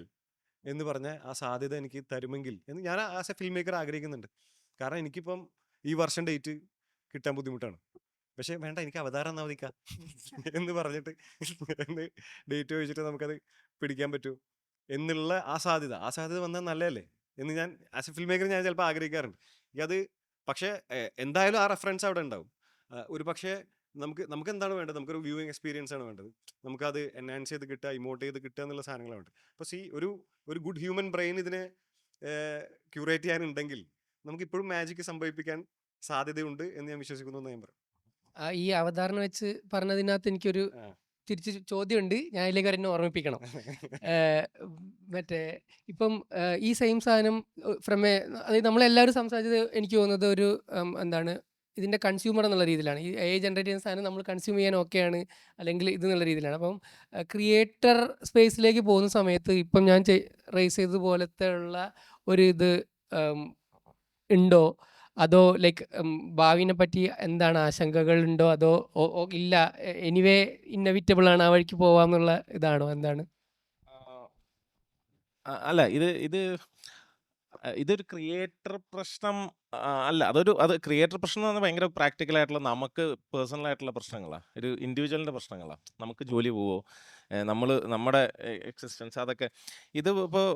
എന്ന് പറഞ്ഞ ആ സാധ്യത എനിക്ക് തരുമെങ്കിൽ എന്ന് ഞാൻ ആസ് എ ഫിലിം മേക്കർ ആഗ്രഹിക്കുന്നുണ്ട്. കാരണം എനിക്കിപ്പം ഈ വർഷം ഡേറ്റ് കിട്ടാൻ ബുദ്ധിമുട്ടാണ്. പക്ഷേ വേണ്ട, എനിക്ക് അവതാരം അവധിക്കാം എന്ന് പറഞ്ഞിട്ട് ഡേറ്റ് ചോദിച്ചിട്ട് നമുക്കത് പിടിക്കാൻ പറ്റൂ എന്നുള്ള ആ സാധ്യത വന്നാൽ നല്ലതല്ലേ എന്ന് ഞാൻ ആസ് എ ഫിലിം മേക്കർ ഞാൻ ചിലപ്പോൾ ആഗ്രഹിക്കാറുണ്ട്. അത് പക്ഷേ എന്തായാലും ആ റെഫറൻസ് അവിടെ ഉണ്ടാവും. ഒരു പക്ഷേ നമുക്ക് എന്താണ് വേണ്ടത്, നമുക്കൊരു വ്യൂയിങ് എക്സ്പീരിയൻസ് ആണ് വേണ്ടത്, നമുക്കത് എൻഹാൻസ് ചെയ്ത് കിട്ടുക, ഇമോട്ട് ചെയ്ത് കിട്ടുക എന്നുള്ള സാധനങ്ങളാണ് വേണ്ടത്. അപ്പോൾ ഒരു ഗുഡ് ഹ്യൂമൻ ബ്രെയിൻ ഇതിനെ ക്യൂറേറ്റ് ചെയ്യാനുണ്ടെങ്കിൽ നമുക്കിപ്പോഴും മാജിക് സംഭവിപ്പിക്കാൻ സാധ്യതയുണ്ട് എന്ന് ഞാൻ വിശ്വസിക്കുന്നു എന്ന് ഞാൻ പറയും. ഈ അവതാരണം വെച്ച് പറഞ്ഞതിനകത്ത് എനിക്കൊരു തിരിച്ച് ചോദ്യമുണ്ട്, ഞാൻ അതിലേക്ക് എന്നെ ഓർമ്മിപ്പിക്കണം. മറ്റേ ഇപ്പം ഈ സെയിം സാധനം അതായത് നമ്മളെല്ലാവരും സംസാരിച്ചത് എനിക്ക് തോന്നുന്നത് ഒരു എന്താണ് ഇതിൻ്റെ കൺസ്യൂമർ എന്നുള്ള രീതിയിലാണ്. ഈ AI ജനറേറ്റ് ചെയ്യുന്ന സാധനം നമ്മൾ കൺസ്യൂം ചെയ്യാൻ ഓക്കെയാണ് അല്ലെങ്കിൽ ഇതെന്നുള്ള രീതിയിലാണ്. അപ്പം ക്രിയേറ്റർ സ്പേസിലേക്ക് പോകുന്ന സമയത്ത് ഇപ്പം ഞാൻ റേസ് ചെയ്തതുപോലത്തെ ഉള്ള ഒരു ഇത് ഉണ്ടോ, അതോ ലൈക്ക് ഭാവിനെ പറ്റി എന്താണ് ആശങ്കകൾ ഉണ്ടോ, അതോ ഇല്ല എനിവേ ഇന്നവിറ്റബിൾ ആണ് ആ വഴിക്ക് പോവാന്നുള്ള ഇതാണോ, എന്താണ്? അല്ല, ഇതൊരു ക്രിയേറ്റർ പ്രശ്നം അല്ല. അത് ക്രിയേറ്റർ പ്രശ്നം എന്ന് പറഞ്ഞാൽ ഭയങ്കര പ്രാക്ടിക്കൽ ആയിട്ടുള്ള നമുക്ക് പേഴ്സണൽ ആയിട്ടുള്ള പ്രശ്നങ്ങളാണ്, ഒരു ഇൻഡിവിജ്വലിൻ്റെ പ്രശ്നങ്ങളാണ്. നമുക്ക് ജോലി പോവോ, നമ്മുടെ എക്സിസ്റ്റൻസ് അതൊക്കെ ഇത് ഇപ്പോൾ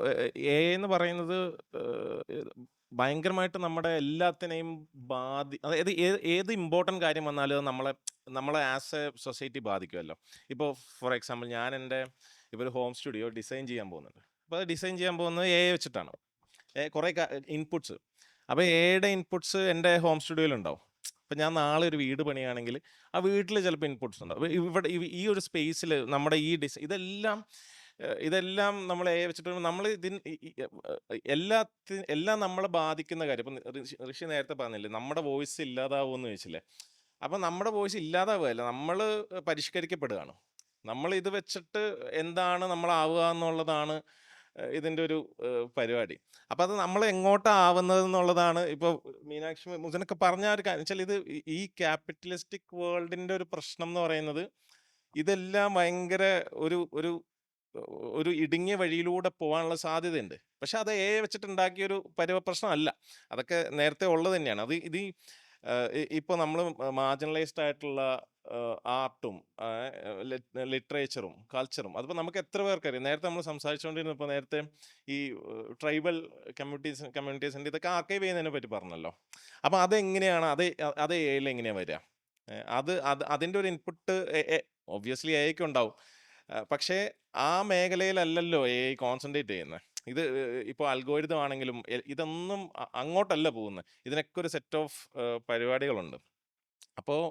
എ എന്ന് പറയുന്നത് ഭയങ്കരമായിട്ട് നമ്മുടെ എല്ലാത്തിനെയും അതായത് ഏത് ഇമ്പോർട്ടൻ്റ് കാര്യം വന്നാലും അത് നമ്മളെ ആസ് എ സൊസൈറ്റി ബാധിക്കുമല്ലോ. ഇപ്പോൾ ഫോർ എക്സാമ്പിൾ ഞാൻ ഇപ്പോൾ ഒരു ഹോം സ്റ്റുഡിയോ ഡിസൈൻ ചെയ്യാൻ പോകുന്നുണ്ട്. അപ്പോൾ അത് ഡിസൈൻ ചെയ്യാൻ പോകുന്നത് എ വെച്ചിട്ടാണ്. കുറേ ഇൻപുട്സ്. അപ്പോൾ എയുടെ ഇൻപുട്സ് എൻ്റെ ഹോം സ്റ്റുഡിയോയിൽ ഉണ്ടാവും. അപ്പം ഞാൻ നാളെ ഒരു വീട് പണിയാണെങ്കിൽ ആ വീട്ടിൽ ചിലപ്പോൾ ഇൻപുട്സ് ഉണ്ടാവും. അപ്പോൾ ഇവിടെ ഈ ഒരു സ്പേസിൽ നമ്മുടെ ഈ ഇതെല്ലാം നമ്മൾ വെച്ചിട്ട് നമ്മൾ എല്ലാം നമ്മളെ ബാധിക്കുന്ന കാര്യം. ഇപ്പം ഋഷി നേരത്തെ പറഞ്ഞില്ലേ നമ്മുടെ വോയിസ് ഇല്ലാതാവുമെന്ന് ചോദിച്ചില്ലേ. അപ്പം നമ്മുടെ വോയിസ് ഇല്ലാതാവുകയല്ല, നമ്മൾ പരിഷ്കരിക്കപ്പെടുകയാണ്. നമ്മൾ ഇത് വെച്ചിട്ട് എന്താണ് നമ്മളാവുക എന്നുള്ളതാണ് ഇതിൻ്റെ ഒരു പരിപാടി. അപ്പം അത് നമ്മൾ എങ്ങോട്ടാവുന്നത് എന്നുള്ളതാണ്. ഇപ്പോൾ മീനാക്ഷി മുസനൊക്കെ പറഞ്ഞ ഒരു കാര്യം വെച്ചാൽ ഇത് ഈ ക്യാപിറ്റലിസ്റ്റിക് വേൾഡിൻ്റെ ഒരു പ്രശ്നം എന്ന് പറയുന്നത് ഇതെല്ലാം ഭയങ്കര ഒരു ഇടുങ്ങിയ വഴിയിലൂടെ പോകാനുള്ള സാധ്യതയുണ്ട്. പക്ഷെ അത് വെച്ചിട്ട് ഉണ്ടാക്കിയൊരു പ്രശ്നമല്ല, അതൊക്കെ നേരത്തെ ഉള്ളത് തന്നെയാണ്. ഇത് ഇപ്പോൾ നമ്മൾ മാർജിനലൈസ്ഡ് ആയിട്ടുള്ള ആർട്ടും ലിറ്ററേച്ചറും കൾച്ചറും അതിപ്പോൾ നമുക്ക് എത്ര പേർക്കറിയാം. നേരത്തെ നമ്മൾ സംസാരിച്ചുകൊണ്ടിരുന്നപ്പോൾ നേരത്തെ ഈ ട്രൈബൽ കമ്മ്യൂണിറ്റീസിൻ്റെ ഇതൊക്കെ ആർക്കൈവ് ചെയ്യുന്നതിനെ പറ്റി പറഞ്ഞല്ലോ. അപ്പം അതെങ്ങനെയാണ് അത് എയിൽ എങ്ങനെയാണ് വരിക? അതിൻ്റെ ഒരു ഇൻപുട്ട് ഒബ്വിയസ്ലി എക്ക് ഉണ്ടാവും. പക്ഷേ ആ മേഖലയിലല്ലല്ലോ കോൺസെൻട്രേറ്റ് ചെയ്യുന്നത്. ഇത് ഇപ്പോൾ അൽഗോരിതം ആണെങ്കിലും ഇതൊന്നും അങ്ങോട്ടല്ല പോകുന്നത്. ഇതിനൊക്കെ ഒരു സെറ്റ് ഓഫ് പരിപാടികളുണ്ട്. അപ്പോൾ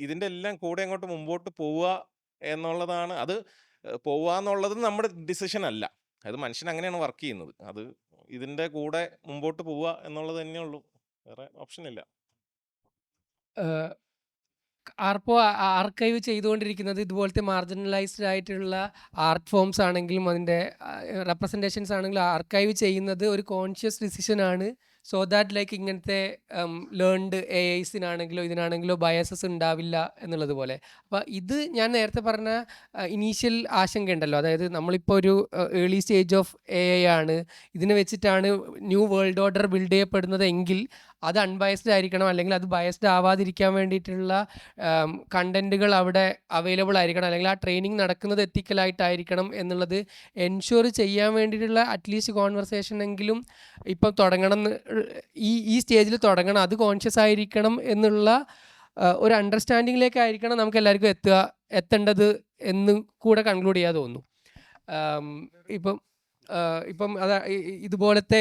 ഇതിൻ്റെ എല്ലാം കൂടെ അങ്ങോട്ട് മുമ്പോട്ട് പോവുക എന്നുള്ളതാണ്. അത് പോവുക എന്നുള്ളത് നമ്മുടെ ഡിസിഷൻ അല്ല, അത് മനുഷ്യൻ അങ്ങനെയാണ് വർക്ക് ചെയ്യുന്നത്. അത് ഇതിൻ്റെ കൂടെ മുമ്പോട്ട് പോവുക എന്നുള്ളത് തന്നെയുള്ളൂ, വേറെ ഓപ്ഷൻ ഇല്ല. ആർപ്പോ ആർക്കൈവ് ചെയ്തുകൊണ്ടിരിക്കുന്നത് ഇതുപോലത്തെ മാർജിനലൈസ്ഡ് ആയിട്ടുള്ള ആർട്ട് ഫോംസ് ആണെങ്കിലും അതിൻ്റെ റെപ്രസെൻറ്റേഷൻസ് ആണെങ്കിലും ആർക്കൈവ് ചെയ്യുന്നത് ഒരു കോൺഷ്യസ് ഡിസിഷനാണ്. സോ ദാറ്റ് ലൈക്ക് ഇങ്ങനത്തെ ലേൺഡ് AIസിനാണെങ്കിലോ ഇതിനാണെങ്കിലോ ബയസസ് ഉണ്ടാവില്ല എന്നുള്ളത് പോലെ. അപ്പോൾ ഇത് ഞാൻ നേരത്തെ പറഞ്ഞ ഇനീഷ്യൽ ആശങ്ക ഉണ്ടല്ലോ, അതായത് നമ്മളിപ്പോൾ ഒരു ഏർലി സ്റ്റേജ് ഓഫ് AI ആണ്, ഇതിനെ വെച്ചിട്ടാണ് ന്യൂ വേൾഡ് ഓർഡർ ബിൽഡ് ചെയ്യപ്പെടുന്നത് എങ്കിൽ അത് അൺബയസ്ഡ് ആയിരിക്കണം, അല്ലെങ്കിൽ അത് ബയസ്ഡ് ആവാതിരിക്കാൻ വേണ്ടിയിട്ടുള്ള കണ്ടൻറ്റുകൾ അവിടെ അവൈലബിൾ ആയിരിക്കണം, അല്ലെങ്കിൽ ആ ട്രെയിനിങ് നടക്കുന്നത് എത്തിക്കലായിട്ടായിരിക്കണം എന്നുള്ളത് എൻഷുർ ചെയ്യാൻ വേണ്ടിയിട്ടുള്ള അറ്റ്ലീസ്റ്റ് കോൺവെർസേഷൻ എങ്കിലും ഇപ്പം തുടങ്ങണം. ഈ സ്റ്റേജിൽ തുടങ്ങണം, അത് കോൺഷ്യസ് ആയിരിക്കണം എന്നുള്ള ഒരു അണ്ടർസ്റ്റാൻഡിങ്ങിലേക്കായിരിക്കണം നമുക്ക് എല്ലാവർക്കും എത്തേണ്ടത് എന്ന് കൂടെ കൺക്ലൂഡ് ചെയ്യാൻ തോന്നുന്നു. ഇപ്പം ഇതുപോലത്തെ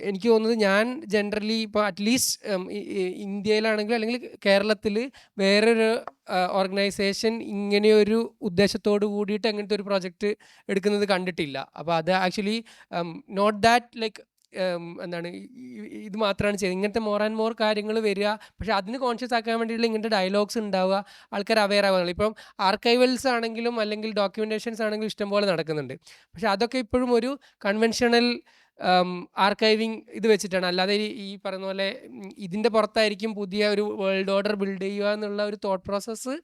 എനിക്ക് തോന്നുന്നത് ഞാൻ ജനറലി ഇപ്പോൾ അറ്റ്ലീസ്റ്റ് ഇന്ത്യയിലാണെങ്കിലും അല്ലെങ്കിൽ കേരളത്തിൽ വേറൊരു ഓർഗനൈസേഷൻ ഇങ്ങനെയൊരു ഉദ്ദേശത്തോട് കൂടിയിട്ട് അങ്ങനത്തെ ഒരു പ്രൊജക്റ്റ് എടുക്കുന്നത് കണ്ടിട്ടില്ല. അപ്പോൾ അത് ആക്ച്വലി നോട്ട് ദാറ്റ് ലൈക്ക് എന്താണ് ഇത് മാത്രമാണ് ചെയ്യുന്നത്. ഇങ്ങനത്തെ മോർ ആൻഡ് മോർ കാര്യങ്ങൾ വരിക, പക്ഷേ അതിന് കോൺഷ്യസ് ആക്കാൻ വേണ്ടിയിട്ടുള്ള ഇങ്ങനത്തെ ഡയലോഗ്സ് ഉണ്ടാവുക, ആൾക്കാർ അവെയർ ആവുക. ഇപ്പം ആർക്കൈവൽസ് ആണെങ്കിലും അല്ലെങ്കിൽ ഡോക്യുമെൻറ്റേഷൻസ് ആണെങ്കിലും ഇഷ്ടംപോലെ നടക്കുന്നുണ്ട്. പക്ഷേ അതൊക്കെ ഇപ്പോഴും ഒരു കൺവെൻഷണൽ ആർക്കൈവിങ് ഇത് വെച്ചിട്ടാണ്, അല്ലാതെ ഈ പറയുന്ന പോലെ ഇതിൻ്റെ പുറത്തായിരിക്കും പുതിയ ഒരു വേൾഡ് ഓർഡർ ബിൽഡ് ചെയ്യുക എന്നുള്ള ഒരു തോട്ട് പ്രോസസ്സ്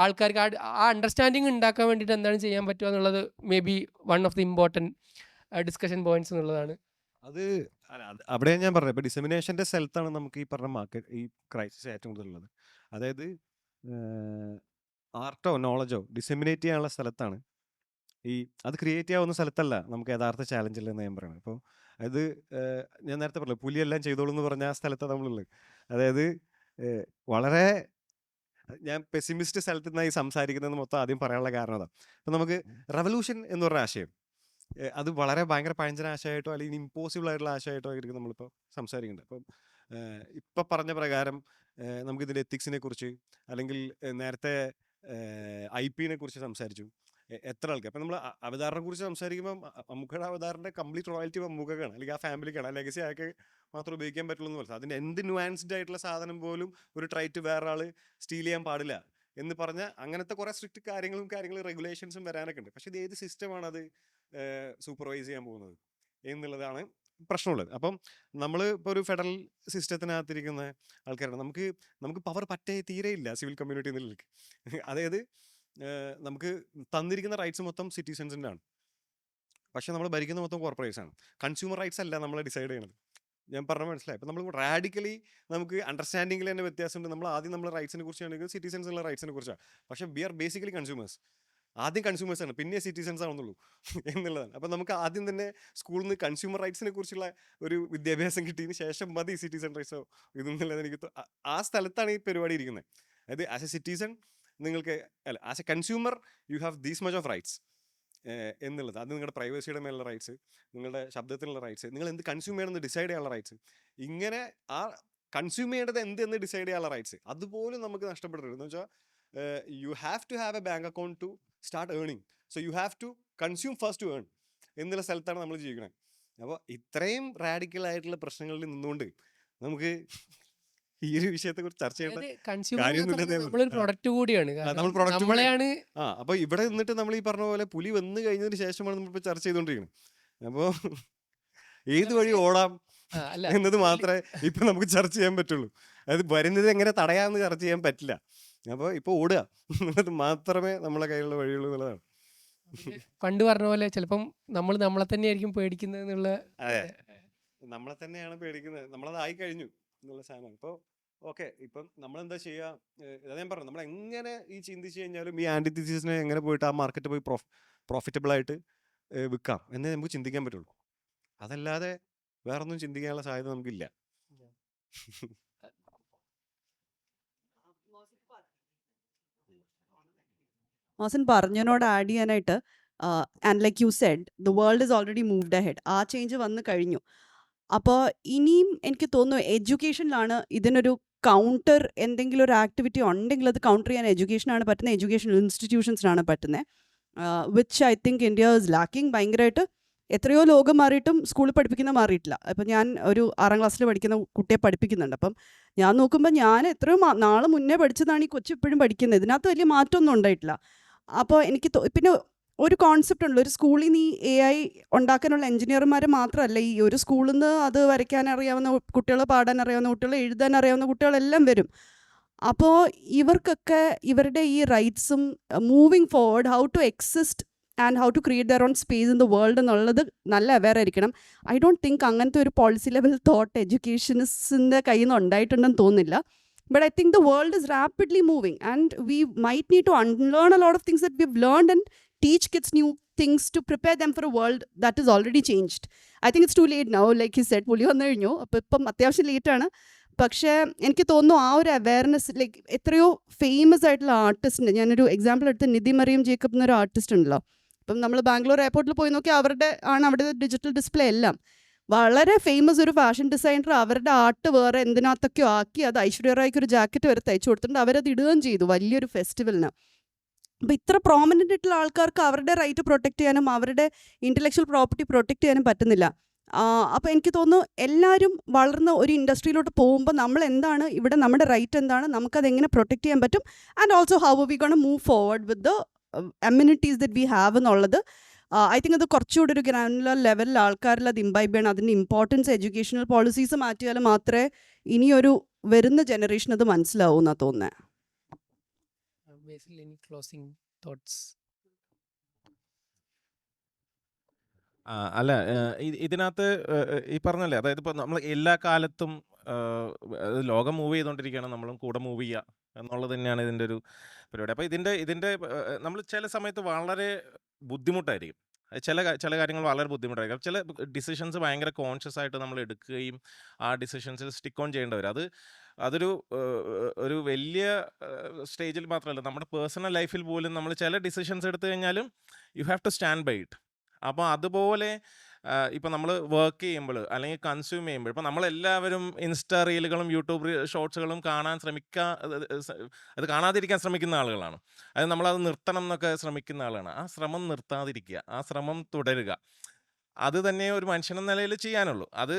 ആൾക്കാർക്ക് ആ അണ്ടർസ്റ്റാൻഡിങ് ഉണ്ടാക്കാൻ വേണ്ടിയിട്ട് എന്താണ് ചെയ്യാൻ പറ്റുക എന്നുള്ളത് may be one of the important discussion points എന്നുള്ളതാണ്. അവിടെ ഞാൻ പറഞ്ഞത് ഇപ്പോൾ ഡിസമിനേഷൻ്റെ സ്ഥലത്താണ് നമുക്ക് ഈ പറഞ്ഞ മാർക്കറ്റ് ഈ ക്രൈസിസ് ഏറ്റവും കൂടുതലുള്ളത്. അതായത് ആർട്ടോ നോളജോ ഡിസമിനേറ്റ് ചെയ്യാനുള്ള സ്ഥലത്താണ് അത് ക്രിയേറ്റ് ചെയ്യാവുന്ന സ്ഥലത്തല്ല നമുക്ക് യഥാർത്ഥ ചാലഞ്ചില്ലെന്ന് ഞാൻ പറയുന്നത്. അപ്പോൾ അത് ഞാൻ നേരത്തെ പറഞ്ഞു പുലിയെല്ലാം ചെയ്തോളൂ എന്ന് പറഞ്ഞ ആ സ്ഥലത്താണ് നമ്മളുള്ളത്. അതായത് വളരെ ഞാൻ പെസിമിസ്റ്റ് സ്ഥലത്ത് നിന്നായി സംസാരിക്കുന്നത് മൊത്തം ആദ്യം പറയാനുള്ള കാരണം അതാണ്. അപ്പം നമുക്ക് റവല്യൂഷൻ എന്ന് പറഞ്ഞ ആശയം അത് വളരെ ഭയങ്കര പഴഞ്ചൻ ആശയമായിട്ടോ അല്ലെങ്കിൽ ഇമ്പോസിബിൾ ആയിട്ടുള്ള ആശയമായിട്ടോ ആയിരിക്കും നമ്മളിപ്പോൾ സംസാരിക്കുന്നത്. അപ്പം ഇപ്പം പറഞ്ഞ പ്രകാരം നമുക്കിതിൻ്റെ എത്തിക്സിനെ കുറിച്ച് അല്ലെങ്കിൽ നേരത്തെ IP കുറിച്ച് സംസാരിച്ചു എത്ര ആൾക്കാർ. അപ്പം നമ്മൾ അവതാറിനെ കുറിച്ച് സംസാരിക്കുമ്പോൾ മമ്മൂക്കയുടെ അവതാറിൻ്റെ കംപ്ലീറ്റ് റോയൽറ്റി മമ്മൂക്കാണ്, അല്ലെങ്കിൽ ആ ഫാമിലിക്കാണ്, ആ ലെഗസി ആൾക്ക് മാത്രം ഉപയോഗിക്കാൻ പറ്റുള്ളൂ എന്ന് പറഞ്ഞു. അതിൻ്റെ എന്ത് ന്യൂആൻസ്ഡ് ആയിട്ടുള്ള സാധനം പോലും ഒരു ട്രൈറ്റ് വേറെ ആൾ സ്റ്റീൽ ചെയ്യാൻ പാടില്ല എന്ന് പറഞ്ഞ അങ്ങനത്തെ കുറേ സ്ട്രിക്റ്റ് കാര്യങ്ങളും റെഗുലേഷൻസും വരാനൊക്കെ ഉണ്ട്. പക്ഷേ ഇത് ഏത് സിസ്റ്റമാണ് അത് സൂപ്പർവൈസ് ചെയ്യാൻ പോകുന്നത് എന്നുള്ളതാണ് പ്രശ്നമുള്ളത്. അപ്പം നമ്മൾ ഇപ്പോൾ ഒരു ഫെഡറൽ സിസ്റ്റത്തിനകത്തിരിക്കുന്ന ആൾക്കാരാണ്. നമുക്ക് പവർ തീരെയില്ല സിവിൽ കമ്മ്യൂണിറ്റി എന്നുള്ളത്. അതായത് നമുക്ക് തന്നിരിക്കുന്ന റൈറ്റ്സ് മൊത്തം സിറ്റിസൺസിൻ്റെ ആണ്, പക്ഷെ നമ്മൾ ഭരിക്കുന്ന മൊത്തം കോർപ്പറേറ്റ്സ് ആണ്. കൺസ്യൂമർ റൈറ്റ്സ് അല്ല നമ്മൾ ഡിസൈഡ് ചെയ്യണത്. ഞാൻ പറഞ്ഞ മനസ്സിലായി. അപ്പോൾ നമ്മൾ റാഡിക്കലി നമുക്ക് അണ്ടർസ്റ്റാൻഡിങ്ങിൽ തന്നെ വ്യത്യാസമുണ്ട്. നമ്മൾ ആദ്യം നമ്മൾ റൈറ്റ്സിനെ കുറിച്ചാണെങ്കിൽ സിറ്റിസൺസിനുള്ള റൈറ്റ്സിനെ കുറിച്ചാണ്. പക്ഷേ വി ആർ ബേസിക്കലി കൺസ്യൂമേഴ്സ്. ആദ്യം കൺസ്യൂമേഴ്സ് ആണ്, പിന്നെ സിറ്റിസൺസ് ആവുന്നുള്ളൂ എന്നുള്ളതാണ്. അപ്പോൾ നമുക്ക് ആദ്യം തന്നെ സ്കൂളിൽ നിന്ന് കൺസ്യൂമർ റൈറ്റ്സിനെ കുറിച്ചുള്ള ഒരു വിദ്യാഭ്യാസം കിട്ടിയതിന് ശേഷം മതി സിറ്റിസൺ റൈറ്റ്സോ ഇതെന്നുള്ളത് എനിക്ക് ആ സ്ഥലത്താണ് ഈ പരിപാടി ഇരിക്കുന്നത്. അതായത് ആസ് എ സിറ്റിസൺ നിങ്ങൾക്ക് അല്ല, as A consumer you have these much of rights എന്നുള്ളത്. അത് നിങ്ങളുടെ പ്രൈവസിയുടെ മേലുള്ള റൈറ്റ്സ്, നിങ്ങളുടെ ശബ്ദത്തിനുള്ള റൈറ്റ്സ്, നിങ്ങൾ എന്ത് കൺസ്യൂം ചെയ്യണമെന്ന് ഡിസൈഡ് ചെയ്യാനുള്ള റൈറ്റ്സ്, ഇങ്ങനെ ആ കൺസ്യൂം ചെയ്യേണ്ടത് എന്തെന്ന് ഡിസൈഡ് ചെയ്യാനുള്ള റൈറ്റ്സ് അതുപോലും നമുക്ക് നഷ്ടപ്പെടരുത്. എന്ന് വെച്ചാൽ you have to have a bank account to start earning, so you have to consume first to earn എന്നുള്ള സ്ഥലത്താണ് നമ്മൾ ജീവിക്കുന്നത്. അപ്പോൾ ഇത്രയും റാഡിക്കൽ ആയിട്ടുള്ള പ്രശ്നങ്ങളിൽ നിന്നുകൊണ്ട് നമുക്ക് ഈ ഒരു വിഷയത്തെ കുറിച്ച് ചർച്ച ചെയ്യേണ്ട കാര്യമൊന്നുമില്ലെന്നേ ഉള്ളൂ. നമ്മളൊരു പ്രൊഡക്റ്റ് കൂടിയാണ്. നമ്മൾ product നമ്മളെയാണ് അപ്പോൾ ഇവിടെ നിന്നിട്ട് നമ്മൾ ഈ പറഞ്ഞ പോലെ പുലി വന്നു കഴിഞ്ഞതിന് ശേഷമാണ് നമ്മളിപ്പോൾ ചർച്ച ചെയ്തുകൊണ്ടിരിക്കുന്നത്. അപ്പോൾ ഏത് വഴി ഓടാം അല്ല എന്നത് മാത്രമേ ഇപ്പൊ നമുക്ക് ചർച്ച ചെയ്യാൻ പറ്റുള്ളൂ. അതായത് വരുന്നത് എങ്ങനെ തടയാമെന്ന് ചർച്ച ചെയ്യാൻ പറ്റില്ല. അപ്പോൾ ഇപ്പോൾ ഓടുക എന്നുള്ളത് മാത്രമേ നമ്മളെ കയ്യിലുള്ള വഴിയുള്ളൂ എന്നുള്ളതാണ്. പണ്ട് പറഞ്ഞ പോലെ ചിലപ്പം നമ്മൾ നമ്മളെ തന്നെയായിരിക്കും പേടിക്കുന്നത് എന്നുള്ള. അതെ, നമ്മളെ തന്നെയാണ് പേടിക്കുന്നത്. നമ്മളത് ആയി കഴിഞ്ഞു എന്നുള്ള സാധനം. ഇപ്പോൾ ഓക്കെ, ഇപ്പം നമ്മളെന്താ ചെയ്യുക? അതാ ഞാൻ പറഞ്ഞു, നമ്മൾ എങ്ങനെ ഈ ചിന്തിച്ച് കഴിഞ്ഞാലും ഈ ആൻറ്റിത്തീസിസിനെ എങ്ങനെ പോയിട്ട് ആ മാർക്കറ്റ് പോയി പ്രോഫിറ്റബിൾ ആയിട്ട് വിൽക്കാം എന്നേ നമുക്ക് ചിന്തിക്കാൻ പറ്റുള്ളൂ. അതല്ലാതെ വേറൊന്നും ചിന്തിക്കാനുള്ള സാധ്യത നമുക്കില്ല. മോസൻ പറഞ്ഞതിനോട് ആഡ് ചെയ്യാനായിട്ട്, and like you said, the world is already moved ahead. ആ ചേഞ്ച് വന്നു കഴിഞ്ഞു. അപ്പോൾ ഇനിയും എനിക്ക് തോന്നുന്നു എഡ്യൂക്കേഷനിലാണ് ഇതിനൊരു കൗണ്ടർ, എന്തെങ്കിലും ഒരു ആക്ടിവിറ്റി ഉണ്ടെങ്കിൽ അത് കൗണ്ടർ ചെയ്യാൻ എഡ്യൂക്കേഷനാണ് പറ്റുന്നത്, എഡ്യൂക്കേഷണൽ ഇൻസ്റ്റിറ്റ്യൂഷൻസിനാണ് പറ്റുന്നത്. Which I think India is lacking ഭയങ്കരമായിട്ട്. എത്രയോ ലോകം മാറിയിട്ടും സ്കൂളിൽ പഠിപ്പിക്കുന്ന മാറിയിട്ടില്ല. അപ്പം ഞാൻ ഒരു 6ാം ക്ലാസ്സിൽ പഠിക്കുന്ന കുട്ടിയെ പഠിപ്പിക്കുന്നുണ്ട്. അപ്പം ഞാൻ നോക്കുമ്പോൾ ഞാൻ എത്രയോ നാളെ മുന്നേ പഠിച്ചതാണ് ഈ കൊച്ചു ഇപ്പോഴും പഠിക്കുന്നത്. ഇതിനകത്ത് വലിയ മാറ്റമൊന്നും ഉണ്ടായിട്ടില്ല. അപ്പോൾ എനിക്ക് പിന്നെ ഒരു കോൺസെപ്റ്റ് ഉണ്ടല്ലോ, ഒരു സ്കൂളിൽ നിന്ന് ഈ AI ഉണ്ടാക്കാനുള്ള എഞ്ചിനീയർമാർ മാത്രമല്ല, ഈ ഒരു സ്കൂളിൽ നിന്ന് അത് വരയ്ക്കാൻ അറിയാവുന്ന കുട്ടികൾ, പാടാൻ അറിയാവുന്ന കുട്ടികൾ, എഴുതാൻ അറിയാവുന്ന കുട്ടികളെല്ലാം വരും. അപ്പോൾ ഇവർക്കൊക്കെ ഇവരുടെ ഈ റൈറ്റ്സും moving forward, how to exist and how to create their own space in the world എന്നുള്ളത് നല്ല അവെയർ ആയിരിക്കണം. ഐ ഡോണ്ട് തിങ്ക് അങ്ങനത്തെ ഒരു പോളിസി ലെവൽ തോട്ട് എഡ്യൂക്കേഷനിസ്റ്റിൻ്റെ കയ്യിൽ നിന്ന് ഉണ്ടായിട്ടുണ്ടെന്ന് തോന്നുന്നില്ല. But I think the world is rapidly moving and we might need to unlearn a lot of things that we've learned and teach kids new things to prepare them for a world that is already changed. I think it's too late now, like you said, പുലി വന്നു കഴിഞ്ഞു. അപ്പോൾ ഇപ്പം അത്യാവശ്യം ലേറ്റാണ്. പക്ഷേ എനിക്ക് തോന്നുന്നു ആ ഒരു അവയർനെസ്, ലൈക്ക് എത്രയോ ഫേമസ് ആയിട്ടുള്ള ആർട്ടിസ്റ്റിൻ്റെ, ഞാനൊരു എക്സാമ്പിൾ എടുത്ത് നിധി മറിയം ജേക്കബ് എന്നൊരു ആർട്ടിസ്റ്റ് ഉണ്ടല്ലോ. ഇപ്പം നമ്മൾ ബാംഗ്ലൂർ എയർപോർട്ടിൽ പോയി നോക്കിയാൽ അവരുടെ അവിടെ ഡിജിറ്റൽ ഡിസ്പ്ലേ എല്ലാം. വളരെ ഫേമസ് ഒരു ഫാഷൻ ഡിസൈനർ അവരുടെ ആർട്ട് വേറെ എന്തിനകത്തൊക്കെയോ ആക്കി അത് ഐശ്വര്യ റായ്ക്ക് ഒരു ജാക്കറ്റ് വരെ തയ്ച്ചു കൊടുത്തിട്ടുണ്ട്. അവരത് ഇടുകയും ചെയ്തു വലിയൊരു ഫെസ്റ്റിവലിന്. അപ്പോൾ ഇത്ര പ്രോമിനൻ്റ് ആയിട്ടുള്ള ആൾക്കാർക്ക് അവരുടെ റൈറ്റ് പ്രൊട്ടക്റ്റ് ചെയ്യാനും അവരുടെ ഇൻ്റലക്ച്വൽ പ്രോപ്പർട്ടി പ്രൊട്ടക്റ്റ് ചെയ്യാനും പറ്റുന്നില്ല. അപ്പോൾ എനിക്ക് തോന്നുന്നു എല്ലാവരും വളർന്ന ഒരു ഇൻഡസ്ട്രിയിലോട്ട് പോകുമ്പോൾ നമ്മൾ എന്താണ് ഇവിടെ, നമ്മുടെ റൈറ്റ് എന്താണ്, നമുക്കതെങ്ങനെ പ്രൊട്ടക്റ്റ് ചെയ്യാൻ പറ്റും, and also how we gonna move forward with the amenities that we have എന്നുള്ളത്. ഐ തിങ്ക് അത് കുറച്ചുകൂടി ഒരു ഗ്രാനുലർ ലെവലിൽ ആൾക്കാരിൽ അത് ഇംബൈബ് ചെയ്യണം. അതിൻ്റെ ഇമ്പോർട്ടൻസ് എഡ്യൂക്കേഷണൽ പോളിസീസ് മാറ്റിയാൽ മാത്രമേ ഇനിയൊരു വരുന്ന ജനറേഷൻ അത് മനസ്സിലാവൂ എന്നാണ് തോന്നുന്നത്. Closing thoughts? അല്ല, ഇതിനകത്ത് ഈ പറഞ്ഞല്ലേ, അതായത് ഇപ്പോൾ നമ്മൾ എല്ലാ കാലത്തും ലോകം മൂവ് ചെയ്തുകൊണ്ടിരിക്കുകയാണ്, നമ്മളും കൂടെ മൂവ് ചെയ്യുക എന്നുള്ളത് തന്നെയാണ് ഇതിൻ്റെ ഒരു പരിപാടി. അപ്പോൾ ഇതിൻ്റെ നമ്മൾ ചില സമയത്ത് വളരെ ബുദ്ധിമുട്ടായിരിക്കും. ചില കാര്യങ്ങൾ വളരെ ബുദ്ധിമുട്ടായിരിക്കും. ചില ഡിസിഷൻസ് ഭയങ്കര കോൺഷ്യസ് ആയിട്ട് നമ്മൾ എടുക്കുകയും ആ ഡിസിഷൻസിൽ സ്റ്റിക്ക് ഓൺ ചെയ്യേണ്ടി വരും. അതൊരു ഒരു വലിയ സ്റ്റേജിൽ മാത്രമല്ല, നമ്മുടെ പേഴ്സണൽ ലൈഫിൽ പോലും നമ്മൾ ചില ഡിസിഷൻസ് എടുത്തു കഴിഞ്ഞാലും you have to stand by it. അപ്പോൾ അതുപോലെ ഇപ്പം നമ്മൾ വർക്ക് ചെയ്യുമ്പോൾ അല്ലെങ്കിൽ കൺസ്യൂം ചെയ്യുമ്പോൾ, ഇപ്പം നമ്മളെല്ലാവരും ഇൻസ്റ്റാ റീലുകളും യൂട്യൂബ് ഷോർട്സുകളും കാണാൻ അത് കാണാതിരിക്കാൻ ശ്രമിക്കുന്ന ആളുകളാണ്. അത് നമ്മളത് നിർത്തണം എന്നൊക്കെ ശ്രമിക്കുന്ന ആളാണ്. ആ ശ്രമം നിർത്താതിരിക്കുക, ആ ശ്രമം തുടരുക. അത് തന്നെ ഒരു മനുഷ്യനെന്ന നിലയിൽ ചെയ്യാനുള്ളൂ. അത്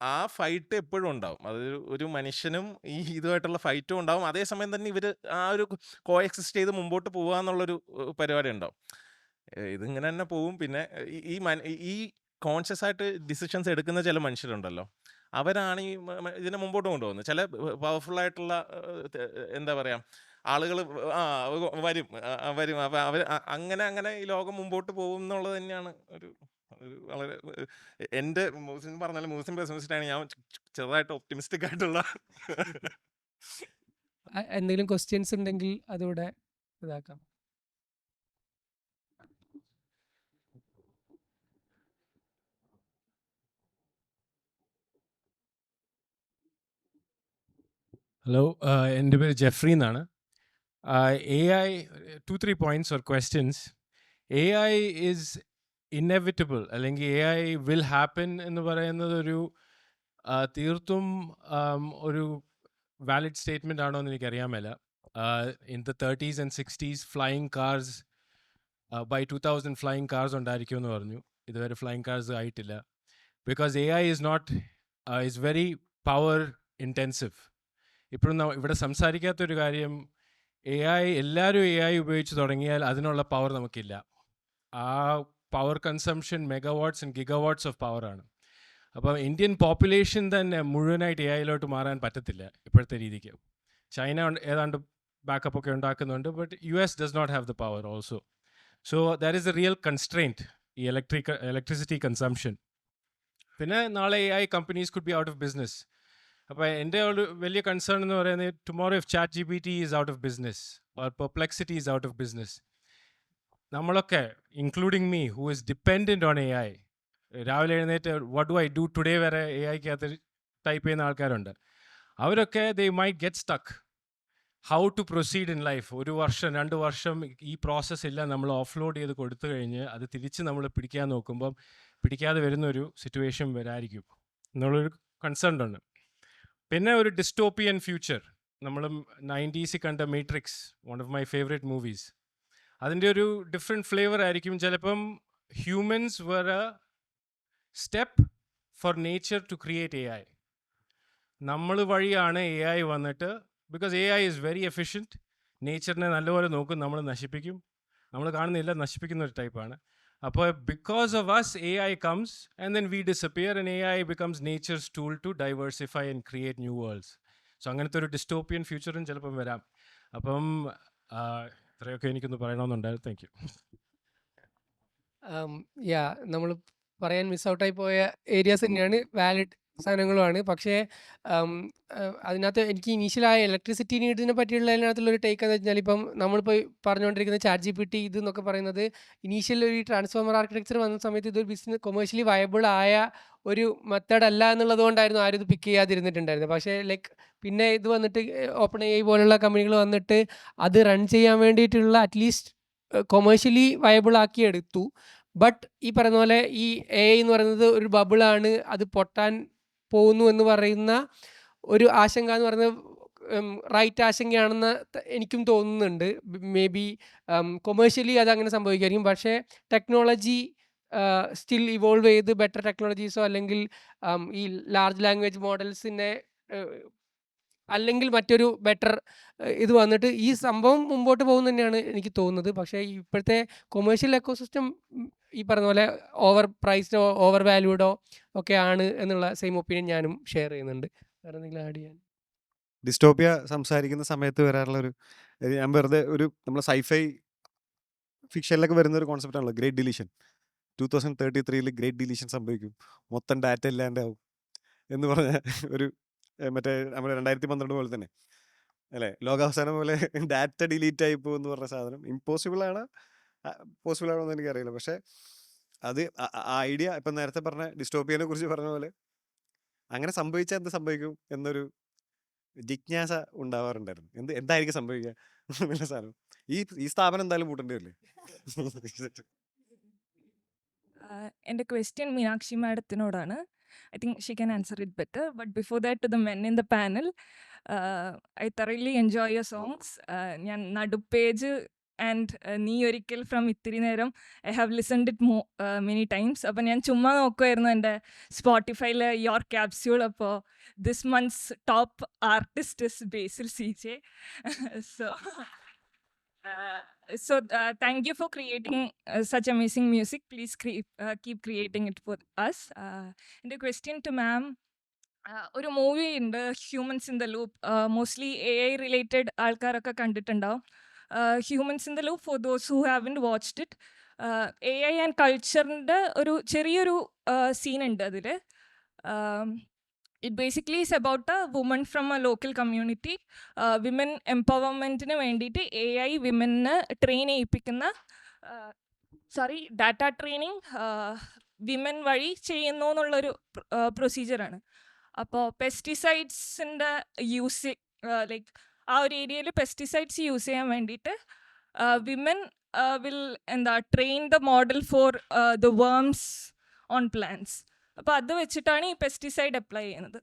ആ ഫൈറ്റ് എപ്പോഴും ഉണ്ടാവും. അത് ഒരു മനുഷ്യനും ഇതുമായിട്ടുള്ള ഫൈറ്റും ഉണ്ടാവും. അതേസമയം തന്നെ ഇവർ ആ ഒരു കോ എക്സിസ്റ്റ് ചെയ്ത് മുമ്പോട്ട് പോകുക എന്നുള്ളൊരു പരിപാടി ഉണ്ടാവും. ഇതിങ്ങനെ തന്നെ പോവും. പിന്നെ ഈ കോൺഷ്യസ് ആയിട്ട് ഡിസിഷൻസ് എടുക്കുന്ന ചില മനുഷ്യരുണ്ടല്ലോ, അവരാണ് ഇതിനെ മുമ്പോട്ട് കൊണ്ടുപോകുന്നത്. ചില പവർഫുൾ ആയിട്ടുള്ള എന്താ പറയുക ആളുകൾ വരും. അപ്പോൾ അവർ അങ്ങനെ ഈ ലോകം മുമ്പോട്ട് പോകും എന്നുള്ളത് തന്നെയാണ് ഒരു വളരെ എൻ്റെ മൂസിൻ പറഞ്ഞാലും മൂസിൻ പെസിമിസ്റ്റാണ്, ഞാൻ ചെറുതായിട്ട് ഒപ്റ്റിമിസ്റ്റിക് ആയിട്ടുള്ള എന്തെങ്കിലും ക്വസ്റ്റ്യൻസ് ഉണ്ടെങ്കിൽ അതുകൂടെ ഇതാക്കാം. ഹലോ, എൻ്റെ പേര് ജെഫ്രി എന്നാണ്. A I 2-3 points or questions. A I is inevitable അല്ലെങ്കിൽ എ ഐ വിൽ ഹാപ്പൻ എന്ന് പറയുന്നത് ഒരു തീർത്തും ഒരു വാലിഡ് സ്റ്റേറ്റ്മെൻ്റ് ആണോ എന്ന് എനിക്കറിയാൻ മേല. In the 30s and 60s flying cars, by 2000 flying cars ഉണ്ടായിരിക്കുമെന്ന് പറഞ്ഞു. ഇതുവരെ ഫ്ലൈയിങ് കാർസ് ആയിട്ടില്ല. Because A I is not is very power intensive. ഇപ്പോഴും ഇവിടെ സംസാരിക്കാത്തൊരു കാര്യം, എല്ലാവരും എ ഐ ഉപയോഗിച്ച് തുടങ്ങിയാൽ അതിനുള്ള പവർ നമുക്കില്ല. ആ power consumption megawatts and gigawatts of പവറാണ്. അപ്പം ഇന്ത്യൻ പോപ്പുലേഷൻ തന്നെ മുഴുവനായിട്ട് എ ഐയിലോട്ട് മാറാൻ പറ്റത്തില്ല ഇപ്പോഴത്തെ രീതിക്ക്. ചൈന ഏതാണ്ട് ബാക്കപ്പ് ഒക്കെ ഉണ്ടാക്കുന്നുണ്ട്, but US does not have the power also. So that is a real constraint, ഈ ഇലക്ട്രിസിറ്റി കൺസംഷൻ. പിന്നെ നാളെ A I companies could be out of business. അപ്പോൾ എൻ്റെ ഒരു വലിയ കൺസേൺ എന്ന് പറയുന്നത്, tomorrow if ChatGPT is out of business or Perplexity is out of business, നമ്മളൊക്കെ including me who is dependent on A I, രാവിലെ എഴുന്നേറ്റ് what do I do today വരെ എ ഐക്കകത്ത് ടൈപ്പ് ചെയ്യുന്ന ആൾക്കാരുണ്ട്. അവരൊക്കെ they might get stuck. How to proceed in life? 1 വർഷം 2 വർഷം ഈ പ്രോസസ്സ് എല്ലാം നമ്മൾ ഓഫ്ലോഡ് ചെയ്ത് കൊടുത്തു കഴിഞ്ഞ് അത് തിരിച്ച് നമ്മൾ പിടിക്കാൻ നോക്കുമ്പം പിടിക്കാതെ വരുന്നൊരു സിറ്റുവേഷൻ വരായിരിക്കും എന്നുള്ളൊരു കൺസേൺ ഉണ്ട്. പിന്നെ ഒരു ഡിസ്റ്റോപ്പിയൻ ഫ്യൂച്ചർ, നമ്മൾ 90s കണ്ട Matrix, one of my favourite movies, അതിൻ്റെ ഒരു ഡിഫറെൻറ്റ് ഫ്ലേവർ ആയിരിക്കും. ചിലപ്പം humans were a step for nature to create A I. നമ്മൾ വഴിയാണ് എ ഐ വന്നിട്ട്, because A I is very efficient, നേച്ചറിനെ നല്ലപോലെ നോക്കും, നമ്മൾ നശിപ്പിക്കും, നമ്മൾ കാണുന്നില്ല, നശിപ്പിക്കുന്ന ഒരു ടൈപ്പാണ്. അപ്പോൾ because of us A I comes and then we disappear and A I becomes nature's tool to diversify and create new worlds. So അങ്ങനത്തെ ഒരു ഡിസ്റ്റോപ്പിയൻ ഫ്യൂച്ചറും ചിലപ്പം വരാം. അപ്പം ഇത്രയൊക്കെ എനിക്കൊന്ന് പറയണമെന്നുണ്ടായിരുന്നു. Thank you. നമ്മൾ പറയാൻ മിസ് ഔട്ടായി പോയ ഏരിയാസ് തന്നെയാണ്, വാലിഡ് സാധനങ്ങളുമാണ്. പക്ഷേ അതിനകത്ത് എനിക്ക് ഇനീഷ്യലായ ഇലക്ട്രിസിറ്റി നീഡിനെ പറ്റിയുള്ള അതിനകത്തുള്ളൊരു ടേക്ക് എന്ന് വെച്ചാൽ, ഇപ്പം നമ്മളിപ്പോൾ പറഞ്ഞുകൊണ്ടിരിക്കുന്ന ChatGPT ഇതെന്നൊക്കെ പറയുന്നത് ഇനീഷ്യൽ ഒരു ട്രാൻസ്ഫോമർ ആർക്കിടെക്ചർ വന്ന സമയത്ത് ഇതൊരു ബിസിനസ് കൊമേഴ്ഷ്യലി വയബിൾ ആയ ഒരു മെത്തേഡ് അല്ല എന്നുള്ളത് കൊണ്ടായിരുന്നു ആരും ഇത് പിക്ക് ചെയ്യാതിരുന്നിട്ടുണ്ടായിരുന്നത്. പക്ഷേ പിന്നെ ഇത് വന്നിട്ട് ഓപ്പൺ AI പോലുള്ള കമ്പനികൾ വന്നിട്ട് അത് റൺ ചെയ്യാൻ വേണ്ടിയിട്ടുള്ള അറ്റ്ലീസ്റ്റ് കൊമേഴ്ഷ്യലി വയബിൾ ആക്കി എടുത്തു. ബട്ട് ഈ പറയുന്ന പോലെ ഈ AI എന്ന് പറയുന്നത് ഒരു ബബിളാണ്, അത് പൊട്ടാൻ പോകുന്നു എന്ന് പറയുന്ന ഒരു ആശങ്ക എന്ന് പറയുന്നത് റൈറ്റ് ആശങ്കയാണെന്ന് എനിക്കും തോന്നുന്നുണ്ട്. മേ ബി കൊമേഴ്ഷ്യലി അതങ്ങനെ സംഭവിക്കുമായിരിക്കും. പക്ഷേ ടെക്നോളജി സ്റ്റിൽ ഇവോൾവ് ചെയ്ത് ബെറ്റർ ടെക്നോളജീസോ അല്ലെങ്കിൽ ഈ ലാർജ് ലാംഗ്വേജ് മോഡൽസിനെ അല്ലെങ്കിൽ മറ്റൊരു ബെറ്റർ ഇത് വന്നിട്ട് ഈ സംഭവം മുമ്പോട്ട് പോകും തന്നെയാണ് എനിക്ക് തോന്നുന്നത്. പക്ഷേ ഇപ്പോഴത്തെ കൊമേഴ്ഷ്യൽ എക്കോസിസ്റ്റം ഈ പറഞ്ഞ പോലെ ഓവർ പ്രൈസ്ഡോ ഓവർ വാല്യൂഡോ ഒക്കെ ആണ് എന്നുള്ള സെയിം ഒപ്പീനിയൻ ഞാനും ഷെയർ ചെയ്യുന്നുണ്ട്. വേറെ എന്തെങ്കിലും ആഡ് ചെയ്യാൻ? ഡിസ്റ്റോപ്പിയ സംസാരിക്കുന്ന സമയത്ത് വരാറുള്ള ഞാൻ വെറുതെ നമ്മൾ സൈഫൈ ഫിക്ഷനിലൊക്കെ വരുന്ന ഒരു കോൺസെപ്റ്റ് ആണല്ലോ, ഗ്രേറ്റ് ഡിലീഷൻ. 2033 ഗ്രേറ്റ് ഡിലീഷൻ സംഭവിക്കും, മൊത്തം ഡാറ്റ ഇല്ലാണ്ടാവും എന്ന് പറഞ്ഞ ഒരു മറ്റേ നമ്മുടെ 2012 പോലെ തന്നെ അല്ലേ, ലോകാവസാനം പോലെ ഡാറ്റ ഡിലീറ്റ് ആയി പോകുമെന്ന് പറഞ്ഞ സാധനം പോസിബിൾ ആണോ എന്ന് എനിക്കറിയില്ല. പക്ഷെ അത് ആ ഐഡിയ ഇപ്പം നേരത്തെ പറഞ്ഞ ഡിസ്റ്റോപ്പിയനെ കുറിച്ച് പറഞ്ഞ പോലെ അങ്ങനെ സംഭവിച്ചാൽ എന്ത് സംഭവിക്കും എന്നൊരു ജിജ്ഞാസ ഉണ്ടാവാറുണ്ടായിരുന്നു. എന്തായിരിക്കും സംഭവിക്കുക എന്നുള്ള സാധനം. ഈ സ്ഥാപനം എന്തായാലും പൂട്ടേണ്ടി വരില്ലേ? എൻ്റെ ക്വസ്റ്റ്യൻ മീനാക്ഷി മാഡത്തിനോടാണ്. I think she can answer it better. But before that, to the men in the panel, I thoroughly enjoy your songs. ഞാൻ നടുപ്പേജ് ആൻഡ് നീ ഒരിക്കൽ ഫ്രം ഇത്തിരി നേരം I have listened it many times. അപ്പം ഞാൻ ചുമ്മാ നോക്കുമായിരുന്നു എൻ്റെ സ്പോട്ടിഫൈയിലെ യോർ ക്യാപ്സ്യൂൾ. അപ്പോൾ this months top artist is Basil CJ. So thank you for creating such amazing music. Please keep creating it for us. And the question to ma'am, ഒരു മൂവി ഉണ്ട് humans in the loop. Mostly AI related ആൾക്കാരൊക്കെ കണ്ടിട്ടുണ്ടാവും. Humans in the loop, for those who haven't watched it, A I and കൾച്ചറിൻ്റെ ഒരു ചെറിയൊരു സീനുണ്ട് അതിൽ. It basically is about a woman from a local community. Women എംപവർമെൻറ്റിന് വേണ്ടിയിട്ട് എ ഐ വിമനെ ട്രെയിൻ ചെയ്യിപ്പിക്കുന്ന ഡാറ്റ ട്രെയിനിങ് വിമൻ വഴി ചെയ്യുന്നു എന്നുള്ളൊരു പ്രൊസീജിയറാണ്. അപ്പോൾ പെസ്റ്റിസൈഡ്സിൻ്റെ യൂസ് ലൈക്ക് ആ ഒരു ഏരിയയിൽ പെസ്റ്റിസൈഡ്സ് യൂസ് ചെയ്യാൻ വേണ്ടിയിട്ട് women will train the model for the worms on plants. അപ്പോൾ അത് വെച്ചിട്ടാണ് ഈ പെസ്റ്റിസൈഡ് അപ്ലൈ ചെയ്യുന്നത്.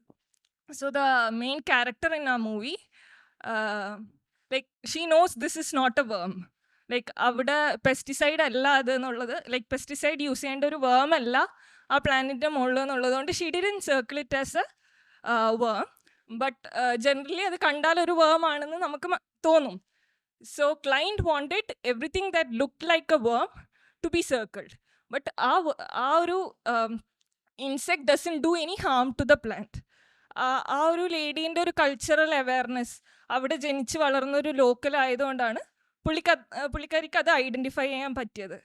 So the main character in ആ movie like she knows this is not a worm. Like അവിടെ പെസ്റ്റിസൈഡ് അല്ല അതെന്നുള്ളത്, ലൈക്ക് പെസ്റ്റിസൈഡ് യൂസ് ചെയ്യേണ്ട ഒരു വേം അല്ല ആ പ്ലാനറ്റിൻ്റെ മുകളിൽ എന്നുള്ളത് കൊണ്ട് she didn't circle it as a worm. But generally അത് കണ്ടാൽ ഒരു വേം ആണെന്ന് നമുക്ക് തോന്നും. So client wanted everything that look like a worm to be circled. But ആ ഒരു insect doesn't do any harm to the plant. ആ ഒരു ലേഡീൻ്റെ ഒരു കൾച്ചറൽ അവയർനെസ്, അവിടെ ജനിച്ച് വളർന്നൊരു ലോക്കൽ ആയതുകൊണ്ടാണ് പുള്ളിക്കാരിക്ക് അത് ഐഡൻറ്റിഫൈ ചെയ്യാൻ പറ്റിയത്.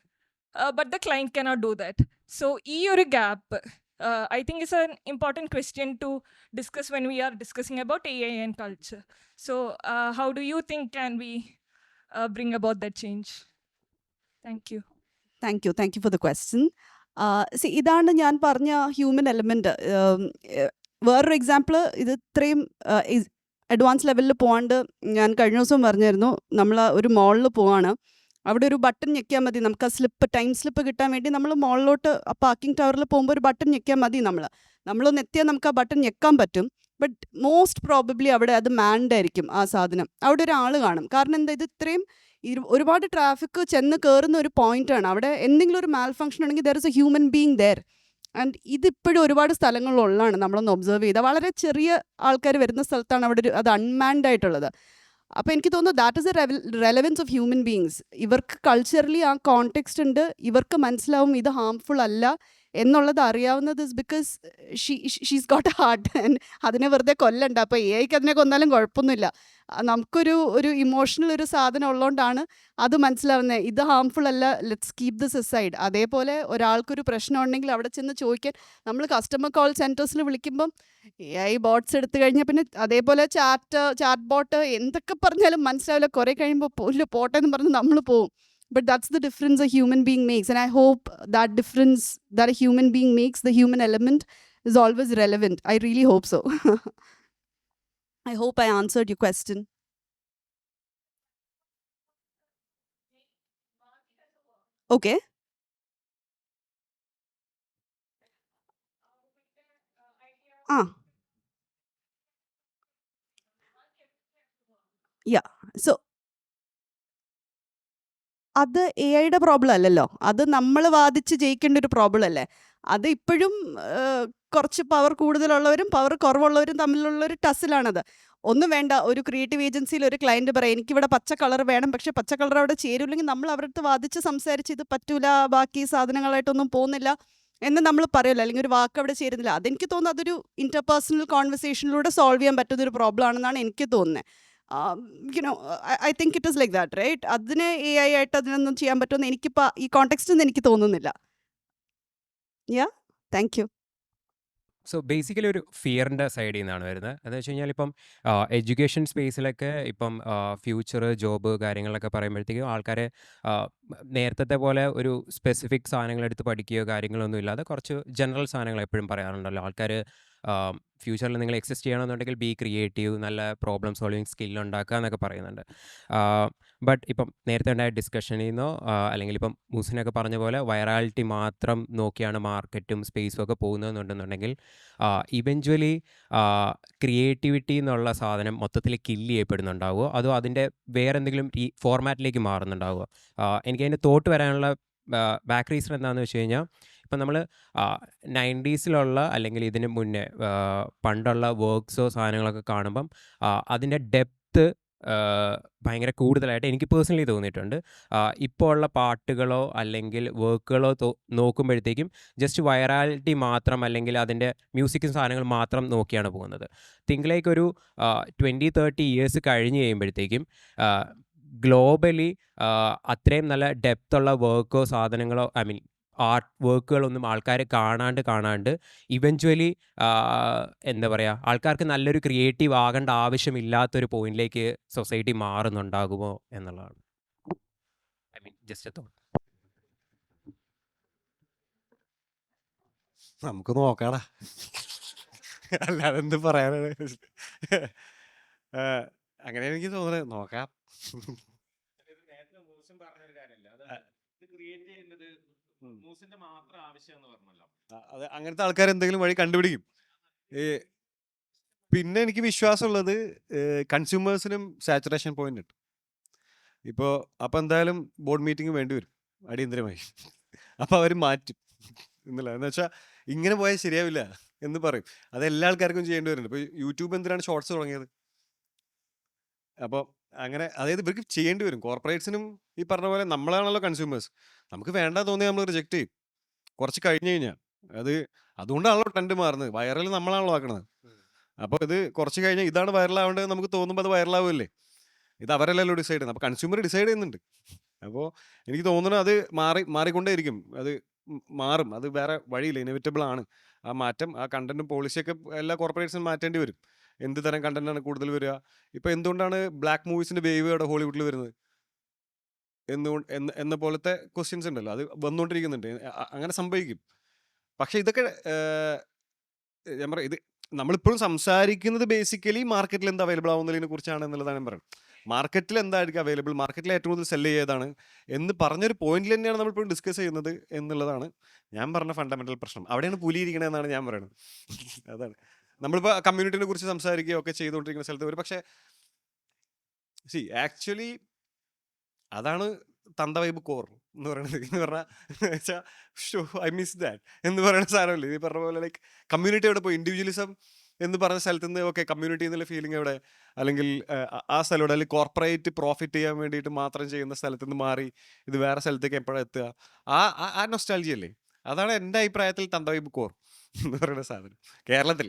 But the client cannot do that. So ഈ ഒരു gap I think it's an important question to discuss when we are discussing about AI and culture. So how do you think can we bring about that change? Thank you. Thank you for the question. ഇതാണ് ഞാൻ പറഞ്ഞ ഹ്യൂമൻ എലമെൻറ്റ്. വേറൊരു എക്സാമ്പിൾ, ഇത് ഇത്രയും അഡ്വാൻസ് ലെവലിൽ പോകാണ്ട് ഞാൻ കഴിഞ്ഞ ദിവസം പറഞ്ഞായിരുന്നു, നമ്മൾ ഒരു മോളിൽ പോവാണ്, അവിടെ ഒരു ബട്ടൺ ഞെക്കിയാൽ മതി നമുക്ക് ആ ടൈം സ്ലിപ്പ് കിട്ടാൻ വേണ്ടി. നമ്മൾ മോളിലോട്ട് പാർക്കിംഗ് ടവറിൽ പോകുമ്പോൾ ഒരു ബട്ടൺ ഞെക്കിയാൽ മതി. നമ്മളൊന്ന് എത്തിയാൽ നമുക്ക് ആ ബട്ടൺ ഞെക്കാൻ പറ്റും. ബട്ട് മോസ്റ്റ് പ്രോബബ്ലി അവിടെ അത് മാൻഡ് ആയിരിക്കും ആ സാധനം. അവിടെ ഒരാൾ കാണും. കാരണം എന്താ, ഇത് ഇത്രയും ഒരുപാട് ട്രാഫിക് ചെന്ന് കയറുന്ന ഒരു പോയിൻ്റാണ്. അവിടെ എന്തെങ്കിലും ഒരു മാൽ ഫങ്ഷൻ ഉണ്ടെങ്കിൽ there is a human being there. And ഇതിപ്പോഴും ഒരുപാട് സ്ഥലങ്ങളിലുള്ളതാണ് നമ്മളൊന്ന് ഒബ്സർവ് ചെയ്താൽ. വളരെ ചെറിയ ആൾക്കാർ വരുന്ന സ്ഥലത്താണ് അവിടെ അത് അൺമാൻഡ് ആയിട്ടുള്ളത്. അപ്പോൾ എനിക്ക് തോന്നുന്നു that is A relevance of human beings. ഇവർക്ക് കൾച്ചറലി ആ കോണ്ടെക്സ്റ്റ് ഉണ്ട്, ഇവർക്ക് മനസ്സിലാവും ഇത് ഹാംഫുൾ അല്ല എന്നുള്ളത് അറിയാവുന്നത്. Is because she's got A heart. And അതിനെ വെറുതെ കൊല്ലണ്ട. അപ്പോൾ എഐക്ക് അതിനെ കൊന്നാലും കുഴപ്പമൊന്നുമില്ല. നമുക്കൊരു ഇമോഷണൽ ഒരു സാധനം ഉള്ളതുകൊണ്ടാണ് അത് മനസ്സിലാവുന്നത്. ഇത് ഹാംഫുൾ അല്ല, ലെറ്റ്സ് കീപ് ദിസ് അസൈഡ്. അതേപോലെ ഒരാൾക്കൊരു പ്രശ്നം ഉണ്ടെങ്കിൽ അവിടെ ചെന്ന് ചോദിക്കാൻ നമ്മൾ കസ്റ്റമർ കോൾ സെൻറ്റേഴ്സിൽ വിളിക്കുമ്പം AI ബോട്ട്സ് എടുത്തു കഴിഞ്ഞാൽ പിന്നെ അതേപോലെ ചാറ്റ് ബോട്ട് എന്തൊക്കെ പറഞ്ഞാലും മനസ്സിലാവില്ല. കുറേ കഴിയുമ്പോൾ പോട്ടെ എന്ന് പറഞ്ഞ് നമ്മൾ പോവും. But that's the difference a human being makes. And I hope that difference that a human being makes, the human element, is always relevant. I really hope so. I hope I answered your question. Okay. Yeah. So അത് AI-യുടെ പ്രോബ്ലം അല്ലല്ലോ, അത് നമ്മൾ വാദിച്ച് ജയിക്കേണ്ട ഒരു പ്രോബ്ലം അല്ലേ. അത് ഇപ്പോഴും കുറച്ച് പവർ കൂടുതലുള്ളവരും പവർ കുറവുള്ളവരും തമ്മിലുള്ളൊരു ടസിലാണത്. ഒന്നും വേണ്ട, ഒരു ക്രിയേറ്റീവ് ഏജൻസിയിൽ ഒരു ക്ലയൻറ്റ് പറയും എനിക്കിവിടെ പച്ച കളർ വേണം, പക്ഷേ പച്ച കളർ അവിടെ ചേരില്ലെങ്കിൽ നമ്മൾ അവരുടെ അടുത്ത് വാദിച്ച് സംസാരിച്ച് ഇത് പറ്റൂല, ബാക്കി സാധനങ്ങളായിട്ടൊന്നും പോകുന്നില്ല എന്ന് നമ്മൾ പറയുമല്ലോ, അല്ലെങ്കിൽ ഒരു വാക്ക് അവിടെ ചേരുന്നില്ല. അതെനിക്ക് തോന്നുന്നു അതൊരു ഇൻ്റർപേഴ്സണൽ കോൺവെർസേഷനിലൂടെ സോൾവ് ചെയ്യാൻ പറ്റുന്നൊരു പ്രോബ്ലം ആണെന്നാണ് എനിക്ക് തോന്നുന്നത്. I think it is like that, right? അതിന് AI ആയിട്ട് അതിനൊന്നും ചെയ്യാൻ പറ്റുമെന്ന് എനിക്കിപ്പോൾ ഈ കോണ്ടെക്സ്റ്റിൽ നിന്ന് എനിക്ക് തോന്നുന്നില്ല. Yeah, thank you. So basically ഒരു ഫിയറിൻ്റെ സൈഡിൽ നിന്നാണ് വരുന്നത്. എന്ന് വെച്ച് കഴിഞ്ഞാൽ ഇപ്പം എഡ്യൂക്കേഷൻ സ്പേസിലൊക്കെ ഇപ്പം ഫ്യൂച്ചർ ജോബ് കാര്യങ്ങളൊക്കെ പറയുമ്പോഴത്തേക്കും ആൾക്കാരെ നേരത്തെ പോലെ ഒരു സ്പെസിഫിക് സാധനങ്ങളെടുത്ത് പഠിക്കുകയോ കാര്യങ്ങളൊന്നും ഇല്ലാതെ കുറച്ച് ജനറൽ സാധനങ്ങൾ എപ്പോഴും പറയാറുണ്ടല്ലോ ആൾക്കാർ. ഫ്യൂച്ചറിൽ നിങ്ങൾ എക്സിസ്റ്റ് ചെയ്യണമെന്നുണ്ടെങ്കിൽ ബി ക്രിയേറ്റീവ്, നല്ല പ്രോബ്ലം സോൾവിങ് സ്കില്ലുണ്ടാക്കുക എന്നൊക്കെ പറയുന്നുണ്ട്. ബട്ട് ഇപ്പം നേരത്തെ ഉണ്ടായ ഡിസ്കഷനിൽ നിന്നോ അല്ലെങ്കിൽ ഇപ്പം മൂസിനൊക്കെ പറഞ്ഞ പോലെ വൈറാലിറ്റി മാത്രം നോക്കിയാണ് മാർക്കറ്റും സ്പേസും ഒക്കെ പോകുന്നതെന്നുണ്ടെന്നുണ്ടെങ്കിൽ ഇവഞ്ച്വലി ക്രിയേറ്റിവിറ്റി എന്നുള്ള സാധനം മൊത്തത്തിൽ കില്ല് ചെയ്യപ്പെടുന്നുണ്ടാവുമോ അതോ അതിൻ്റെ വേറെ എന്തെങ്കിലും ഫോർമാറ്റിലേക്ക് മാറുന്നുണ്ടാവുമോ? എനിക്കതിൻ്റെ തോട്ട് വരാനുള്ള ബാക്ക് റീസൺ എന്താണെന്ന് വെച്ച് കഴിഞ്ഞാൽ ഇപ്പം നമ്മൾ 90s അല്ലെങ്കിൽ ഇതിന് മുന്നേ പണ്ടുള്ള വർക്ക്സോ സാധനങ്ങളൊക്കെ കാണുമ്പം അതിൻ്റെ ഡെപ്ത്ത് ഭയങ്കര കൂടുതലായിട്ട് എനിക്ക് പേഴ്സണലി തോന്നിയിട്ടുണ്ട്. ഇപ്പോൾ ഉള്ള പാട്ടുകളോ അല്ലെങ്കിൽ വർക്കുകളോ നോക്കുമ്പോഴത്തേക്കും ജസ്റ്റ് വൈറാലിറ്റി മാത്രം അല്ലെങ്കിൽ അതിൻ്റെ മ്യൂസിക്കും സാധനങ്ങൾ മാത്രം നോക്കിയാണ് പോകുന്നത്. തിങ്ക് ലൈക്ക് ഒരു 20-30 years കഴിഞ്ഞ് കഴിയുമ്പോഴത്തേക്കും ഗ്ലോബലി അത്രയും നല്ല ഡെപ്തുള്ള വർക്കോ സാധനങ്ങളോ ഐ മീൻ ആർട്ട് വർക്കുകളൊന്നും ആൾക്കാർ കാണാണ്ട് ഇവഞ്ച്വലി എന്താ പറയുക, ആൾക്കാർക്ക് നല്ലൊരു ക്രിയേറ്റീവ് ആകേണ്ട ആവശ്യമില്ലാത്തൊരു പോയിന്റിലേക്ക് സൊസൈറ്റി മാറുന്നുണ്ടാകുമോ എന്നുള്ളതാണ്. I mean just A thought. നമുക്ക് നോക്കാടാ, അല്ലാതെ എന്ത് പറയാനാണ്. അങ്ങനെ എനിക്ക് തോന്നുന്നത് നോക്കാം. അത് അങ്ങനത്തെ ആൾക്കാർ എന്തെങ്കിലും വഴി കണ്ടുപിടിക്കും. പിന്നെ എനിക്ക് വിശ്വാസമുള്ളത് കൺസ്യൂമേഴ്സിനും സാച്ചുറേഷൻ പോയിന്റ് ഉണ്ട്. ഇപ്പോൾ അപ്പം എന്തായാലും ബോർഡ് മീറ്റിംഗ് വേണ്ടി വരും അടിയന്തരമായി. അപ്പോൾ അവർ മാറ്റും എന്നല്ല, എന്ന് വെച്ചാൽ ഇങ്ങനെ പോയാൽ ശരിയാവില്ല എന്ന് പറയും. അത് എല്ലാ ആൾക്കാർക്കും ചെയ്യേണ്ടി വരുന്നുണ്ട്. ഇപ്പോൾ യൂട്യൂബ് എന്തിനാണ് ഷോർട്സ് തുടങ്ങിയത്? അപ്പോൾ അങ്ങനെ അതായത് ഇവർക്ക് ചെയ്യേണ്ടി വരും. കോർപ്പറേറ്റ്സിനും ഈ പറഞ്ഞ പോലെ നമ്മളാണല്ലോ കൺസ്യൂമേഴ്സ്. നമുക്ക് വേണ്ട തോന്നിയാൽ നമ്മൾ റിജക്റ്റ് ചെയ്യും കുറച്ച് കഴിഞ്ഞ് കഴിഞ്ഞാൽ. അതുകൊണ്ടാണല്ലോ ട്രെൻഡ് മാറുന്നത്. വൈറൽ നമ്മളാണല്ലോ ആക്കണത്. അപ്പോൾ ഇത് കുറച്ച് കഴിഞ്ഞാൽ ഇതാണ് വൈറലാവേണ്ടത് നമുക്ക് തോന്നുമ്പോൾ അത് വൈറലാവില്ലേ? ഇത് അവരല്ലല്ലോ ഡിസൈഡ് ചെയ്യുന്നത്. അപ്പോൾ കൺസ്യൂമർ ഡിസൈഡ് ചെയ്യുന്നുണ്ട്. അപ്പോൾ എനിക്ക് തോന്നുന്നത് അത് മാറിക്കൊണ്ടേയിരിക്കും. അത് മാറും. അത് വേറെ വഴിയില്ല, ഇനവിറ്റബിൾ ആണ് ആ മാറ്റം. ആ കണ്ടന്റും പോളിസിയൊക്കെ എല്ലാ കോർപ്പറേറ്റ്സും മാറ്റേണ്ടി വരും. എന്ത് തരം കണ്ടന്റാണ് കൂടുതൽ വരിക? ഇപ്പോൾ എന്തുകൊണ്ടാണ് ബ്ലാക്ക് മൂവീസിൻ്റെ വേവ് അവിടെ ഹോളിവുഡിൽ വരുന്നത് എന്ന പോലത്തെ ക്വസ്റ്റ്യൻസ് ഉണ്ടല്ലോ, അത് വന്നുകൊണ്ടിരിക്കുന്നുണ്ട്. അങ്ങനെ സംഭവിക്കും. പക്ഷേ ഇതൊക്കെ ഞാൻ പറയാം, ഇത് നമ്മളിപ്പോഴും സംസാരിക്കുന്നത് ബേസിക്കലി മാർക്കറ്റിൽ എന്താ അവൈലബിൾ ആവുന്നതിനെ കുറിച്ചാണ് എന്നുള്ളതാണ് ഞാൻ പറയുന്നത്. മാർക്കറ്റിൽ എന്തായിരിക്കും അവൈലബിൾ, മാർക്കറ്റിൽ ഏറ്റവും കൂടുതൽ സെല്ല് ചെയ്തതാണ് എന്ന് പറഞ്ഞൊരു പോയിന്റിൽ തന്നെയാണ് നമ്മളിപ്പോഴും ഡിസ്കസ് ചെയ്യുന്നത് എന്നുള്ളതാണ് ഞാൻ പറഞ്ഞ ഫണ്ടമെന്റൽ പ്രശ്നം. അവിടെയാണ് പുലി ഇരിക്കണതെന്നാണ് ഞാൻ പറയുന്നത്. അതാണ് നമ്മളിപ്പോൾ കമ്മ്യൂണിറ്റിനെ കുറിച്ച് സംസാരിക്കുകയൊക്കെ ചെയ്തുകൊണ്ടിരിക്കുന്ന സ്ഥലത്ത് ഒരു പക്ഷേ ആക്ച്വലി അതാണ് തന്ത വൈബ് കോർ എന്ന് പറയുന്നത്. എന്ന് പറഞ്ഞാൽ ഷോ ഐ മിസ് ദാറ്റ് എന്ന് പറയുന്ന സാധനമല്ലേ ഈ പറഞ്ഞ പോലെ. ലൈക്ക് കമ്മ്യൂണിറ്റി എവിടെ പോയി? ഇൻഡിവിജ്വലിസം എന്ന് പറഞ്ഞ സ്ഥലത്ത് നിന്ന് ഓക്കെ കമ്മ്യൂണിറ്റി എന്നുള്ള ഫീലിംഗ് എവിടെ? അല്ലെങ്കിൽ ആ സ്ഥലം എവിടെ? അല്ലെങ്കിൽ കോർപ്പറേറ്റ് പ്രോഫിറ്റ് ചെയ്യാൻ വേണ്ടിയിട്ട് മാത്രം ചെയ്യുന്ന സ്ഥലത്ത് നിന്ന് മാറി ഇത് വേറെ സ്ഥലത്തേക്ക് എപ്പോഴാണ് എത്തുക? ആ നൊസ്റ്റാൾജി അല്ലേ? അതാണ് എൻ്റെ അഭിപ്രായത്തിൽ തന്ത വൈബ് കോർ എന്ന് പറയുന്ന സാധനം കേരളത്തിൽ.